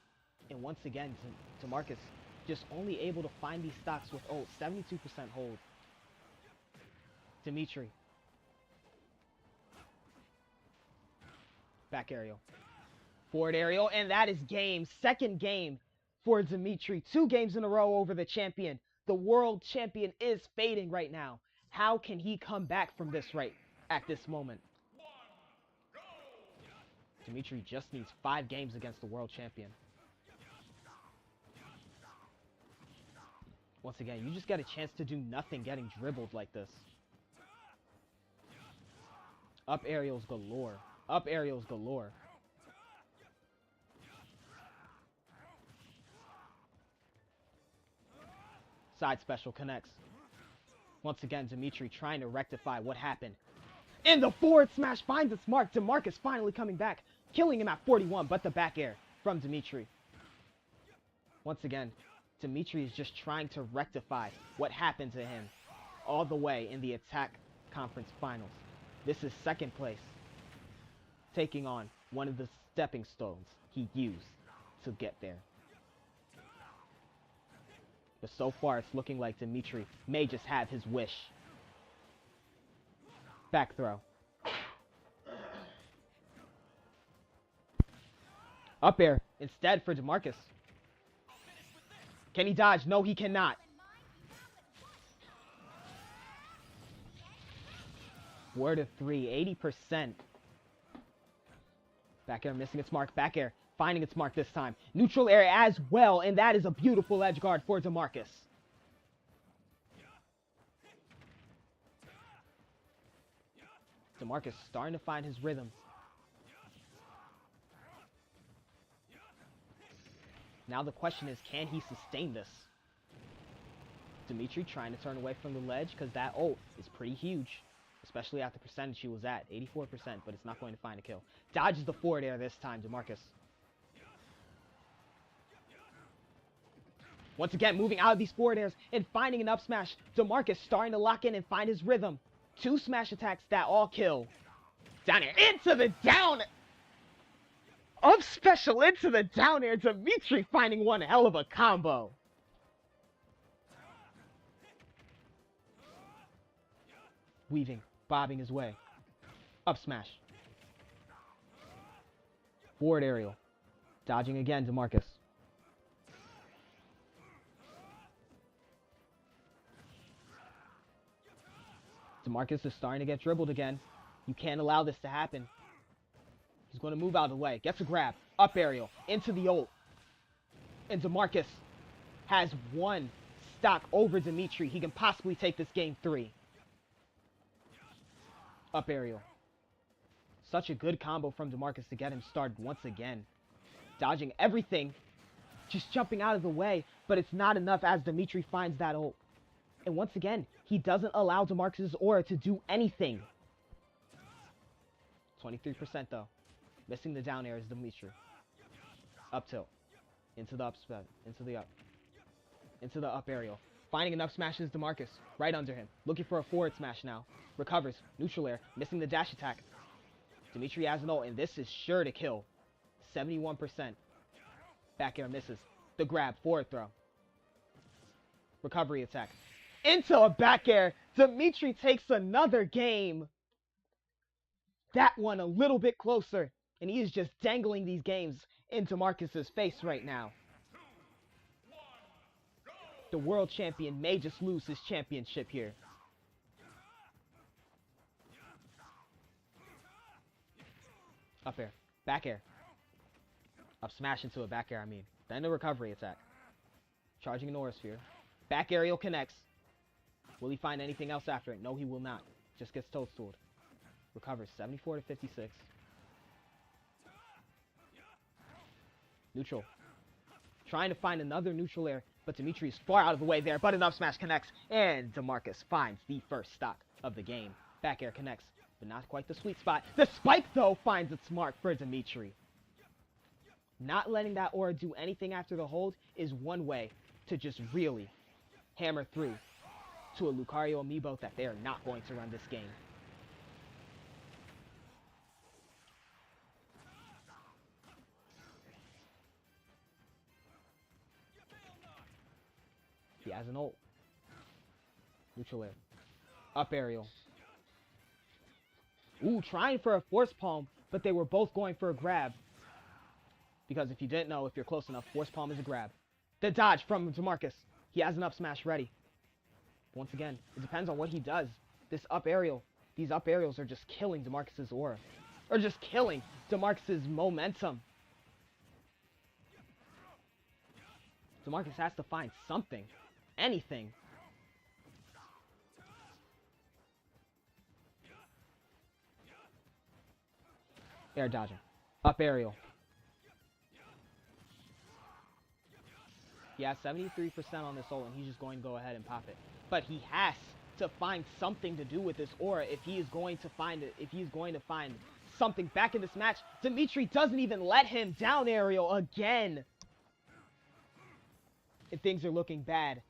And once again, DeMarcus just only able to find these stocks with ult. 72% hold. Dimitri. Back aerial. Forward aerial, and that is game. Second game for Dimitri. 2 games in a row over the champion. The world champion is fading right now. How can he come back from this right at this moment? Dimitri just needs 5 games against the world champion. Once again, you just get a chance to do nothing getting dribbled like this. Up aerials galore. Up aerials galore. Side special connects. Once again, Dimitri trying to rectify what happened. And the forward smash finds its mark. DeMarcus finally coming back, killing him at 41, but the back air from Dimitri. Once again, Dimitri is just trying to rectify what happened to him all the way in the attack conference finals. This is second place, taking on one of the stepping stones he used to get there. But so far, it's looking like Dimitri may just have his wish. Back throw. Up air instead for DeMarcus. Can he dodge? No, he cannot. Word of 3, 80%. Back air missing its mark. Back air finding its mark this time. Neutral air as well, and that is a beautiful edge guard for DeMarcus. DeMarcus starting to find his rhythm. Now the question is, can he sustain this? Dimitri trying to turn away from the ledge because that ult is pretty huge, especially at the percentage he was at, 84%, but it's not going to find a kill. Dodges the forward air this time, DeMarcus. Once again, moving out of these forward airs and finding an up smash. DeMarcus starting to lock in and find his rhythm. 2 smash attacks that all kill. Down air into the down. Up special into the down air. Dimitri finding one hell of a combo. Weaving, bobbing his way. Up smash. Forward aerial. Dodging again, DeMarcus. DeMarcus is starting to get dribbled again. You can't allow this to happen. He's going to move out of the way. Gets a grab. Up aerial. Into the ult. And DeMarcus has one stock over Dimitri. He can possibly take this game 3. Up aerial. Such a good combo from DeMarcus to get him started once again. Dodging everything. Just jumping out of the way. But it's not enough as Dimitri finds that ult. And once again, he doesn't allow DeMarcus' aura to do anything. 23% though. Missing the down air is Dimitri. Up tilt. Into the up sped. Into the up. Into the up aerial. Finding an up smash is DeMarcus. Right under him. Looking for a forward smash now. Recovers. Neutral air. Missing the dash attack. Dimitri has an ult, and this is sure to kill. 71%. Back air misses. The grab. Forward throw. Recovery attack. Into a back air. Dimitri takes another game. That one a little bit closer. And he is just dangling these games into Marcus's face right now. The world champion may just lose his championship here. Up air. Back air. Up smash into a back air, I mean. Then the recovery attack. Charging an aura sphere. Back aerial connects. Will he find anything else after it? No, he will not. Just gets toadstooled. Recovers 74 to 56. Neutral. Trying to find another neutral air, but Dimitri is far out of the way there. But an up smash connects, and DeMarcus finds the first stock of the game. Back air connects, but not quite the sweet spot. The spike, though, finds its mark for Dimitri. Not letting that aura do anything after the hold is one way to just really hammer through to a Lucario Amiibo that they are not going to run this game. He has an ult. Neutral air. Up aerial. Ooh, trying for a force palm, but they were both going for a grab. Because if you didn't know, if you're close enough, force palm is a grab. The dodge from DeMarcus. He has an up smash ready. Once again, it depends on what he does. This up aerial, these up aerials are just killing DeMarcus' aura. Or just killing DeMarcus' momentum. DeMarcus has to find something. Anything. Air dodging. Up aerial. He has 73% on this ult, and he's just going to go ahead and pop it. But he has to find something to do with this aura if he is going to find it. If he's going to find something back in this match. Dimitri doesn't even let him down aerial again. and things are looking bad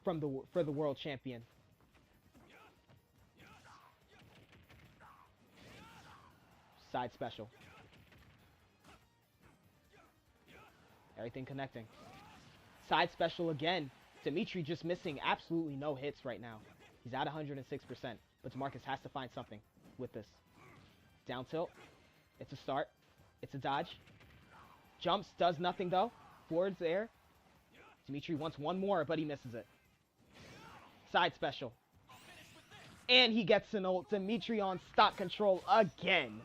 for the world champion. Side special. Everything connecting. Side special again. Dimitri just missing absolutely no hits right now. He's at 106%, but DeMarcus has to find something with this. Down tilt. It's a start. It's a dodge. Jumps, does nothing though. Forwards air. Dimitri wants one more, but he misses it. Side special. And he gets an ult. Dimitri on stock control again.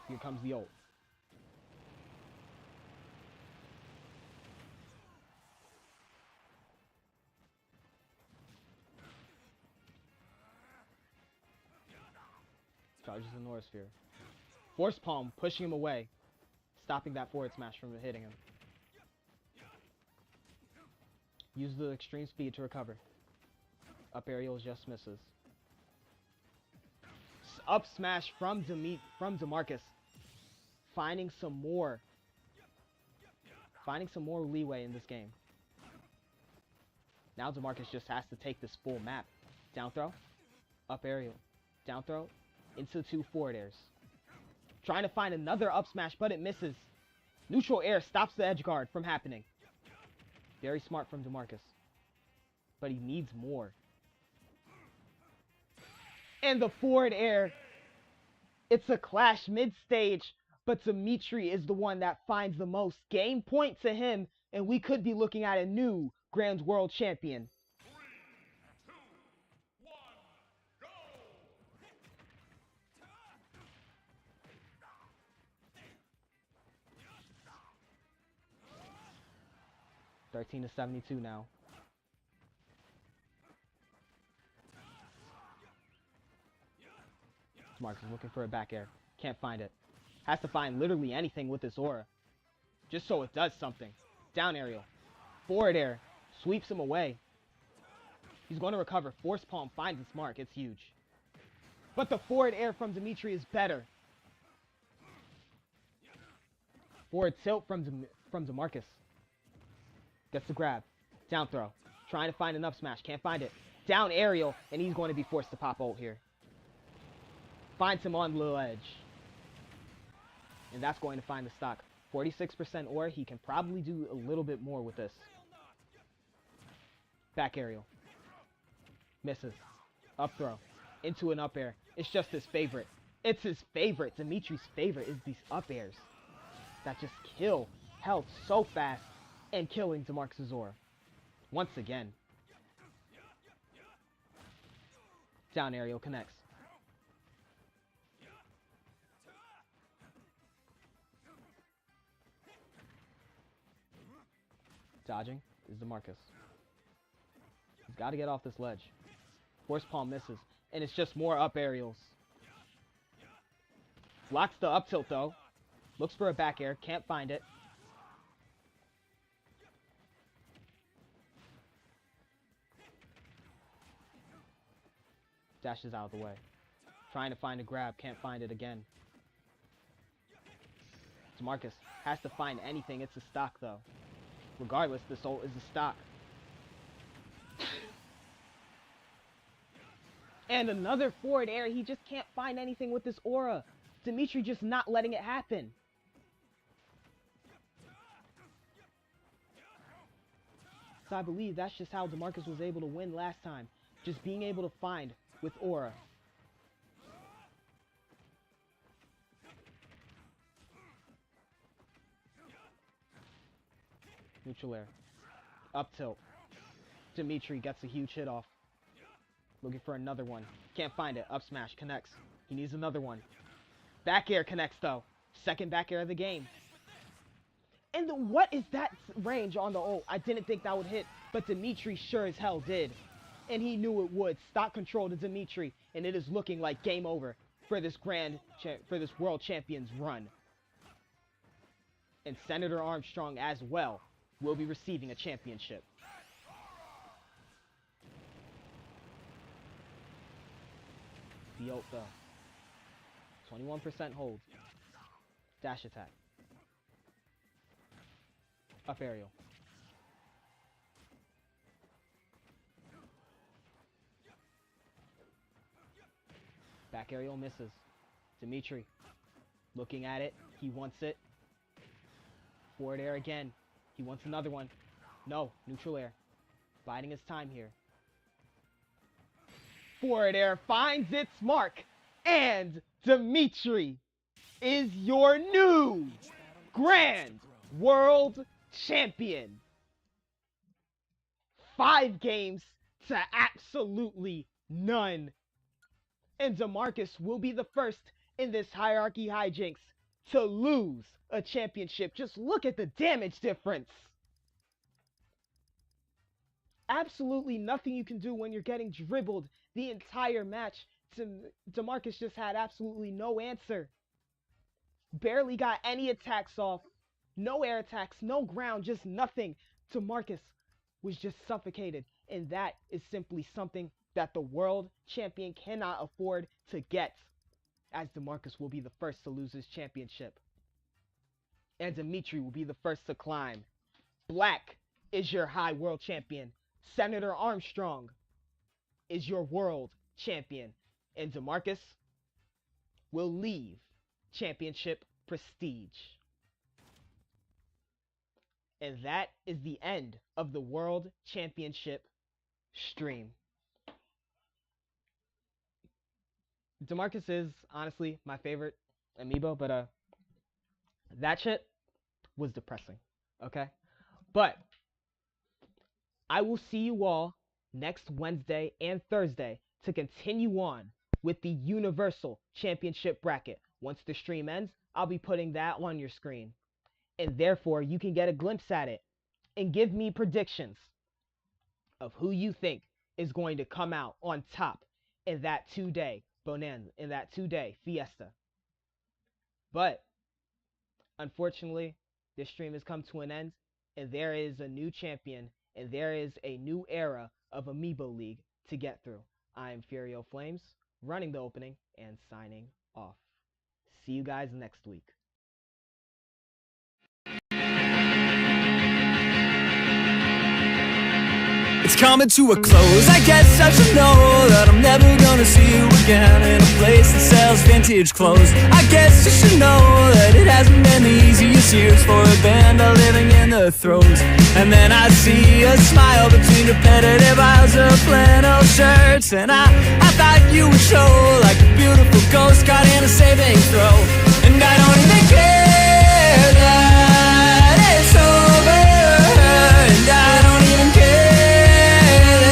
Here comes the ult. Charges the North Sphere. Force Palm, pushing him away. Stopping that forward smash from hitting him. Use the extreme speed to recover. Up aerial just misses. Up smash from DeMarcus. Finding some more leeway in this game. Now DeMarcus just has to take this full map. Down throw. Up aerial. Down throw. Into 2 forward airs. Trying to find another up smash, but it misses. Neutral air stops the edge guard from happening. Very smart from DeMarcus. But he needs more. And the forward air. It's a clash mid-stage, but Dimitri is the one that finds the most. Game point to him, and we could be looking at a new Grand World Champion. 3, 2, 1, go! 13-72 now. Marcus is looking for a back air. Can't find it. Has to find literally anything with this aura. Just so it does something. Down aerial. Forward air. Sweeps him away. He's going to recover. Force Palm finds its mark. It's huge. But the forward air from Dimitri is better. Forward tilt from DeMarcus. Gets the grab. Down throw. Trying to find an up smash. Can't find it. Down aerial. And he's going to be forced to pop ult here. Finds him on the ledge. And that's going to find the stock. 46% aura. He can probably do a little bit more with this. Back aerial. Misses. Up throw. Into an up air. It's just his favorite. It's his favorite. Dimitri's favorite is these up airs. That just kill health so fast. And killing DeMarcus' aura. Once again. Down aerial connects. Dodging is DeMarcus. He's got to get off this ledge. Force Palm misses. And it's just more up aerials. Blocks the up tilt though. Looks for a back air. Can't find it. Dashes out of the way. Trying to find a grab. Can't find it again. DeMarcus has to find anything. It's a stock though. Regardless, this ult is a stock. And another forward air. He just can't find anything with this aura. Dimitri just not letting it happen. So I believe that's just how DeMarcus was able to win last time. Just being able to find with aura. Neutral air. Up tilt. Dimitri gets a huge hit off. Looking for another one. Can't find it. Up smash. Connects. He needs another one. Back air connects though. Second back air of the game. And what is that range on the ult? I didn't think that would hit. But Dimitri sure as hell did. And he knew it would. Stock control to Dimitri. And it is looking like game over for this World Champions run. And Senator Armstrong as well will be receiving a championship. The ult though. 21% hold. Dash attack. Up aerial. Back aerial misses. Dimitri looking at it. He wants it. Forward air again. He wants another one. No, neutral air. Biding his time here. Forward air finds its mark. And Dimitri is your new Grand World Champion. 5 games to absolutely none. And DeMarcus will be the first in this hierarchy hijinks to lose a championship. Just look at the damage difference. Absolutely nothing you can do when you're getting dribbled the entire match. DeMarcus just had absolutely no answer. Barely got any attacks off. No air attacks, no ground, just nothing. DeMarcus was just suffocated. And that is simply something that the world champion cannot afford to get, as DeMarcus will be the first to lose his championship. And Dimitri will be the first to climb. Black is your high world champion. Senator Armstrong is your world champion. And DeMarcus will leave championship prestige. And that is the end of the World Championship stream. DeMarcus is honestly my favorite amiibo, but that shit was depressing. Okay? But I will see you all next Wednesday and Thursday to continue on with the Universal Championship bracket. Once the stream ends, I'll be putting that on your screen. And therefore, you can get a glimpse at it and give me predictions of who you think is going to come out on top in that 2-day bonanza, in that 2-day fiesta. But unfortunately, this stream has come to an end, and there is a new champion, and there is a new era of Amiibo League to get through. I am Furio Flames, running the opening and signing off. See you guys next week. It's coming to a close, I guess I should know that I'm never gonna see you again in a place that sells vintage clothes. I guess you should know that it hasn't been the easiest years for a band living in the throes. And then I see a smile between repetitive aisles of flannel shirts, and I thought you would show like a beautiful ghost caught in a saving throw. And I don't even care that it's over, and I don't even care. And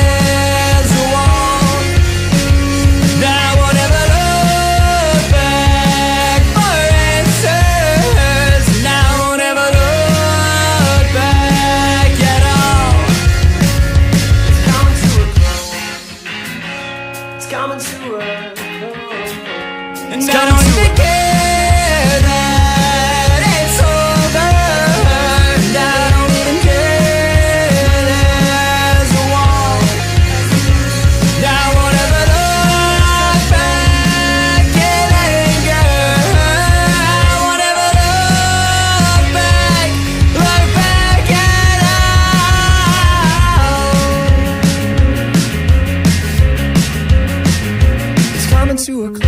I don't even care that it's over, and I don't even care there's a wall. I won't ever look back in anger. I won't ever look back at all. It's coming to a close.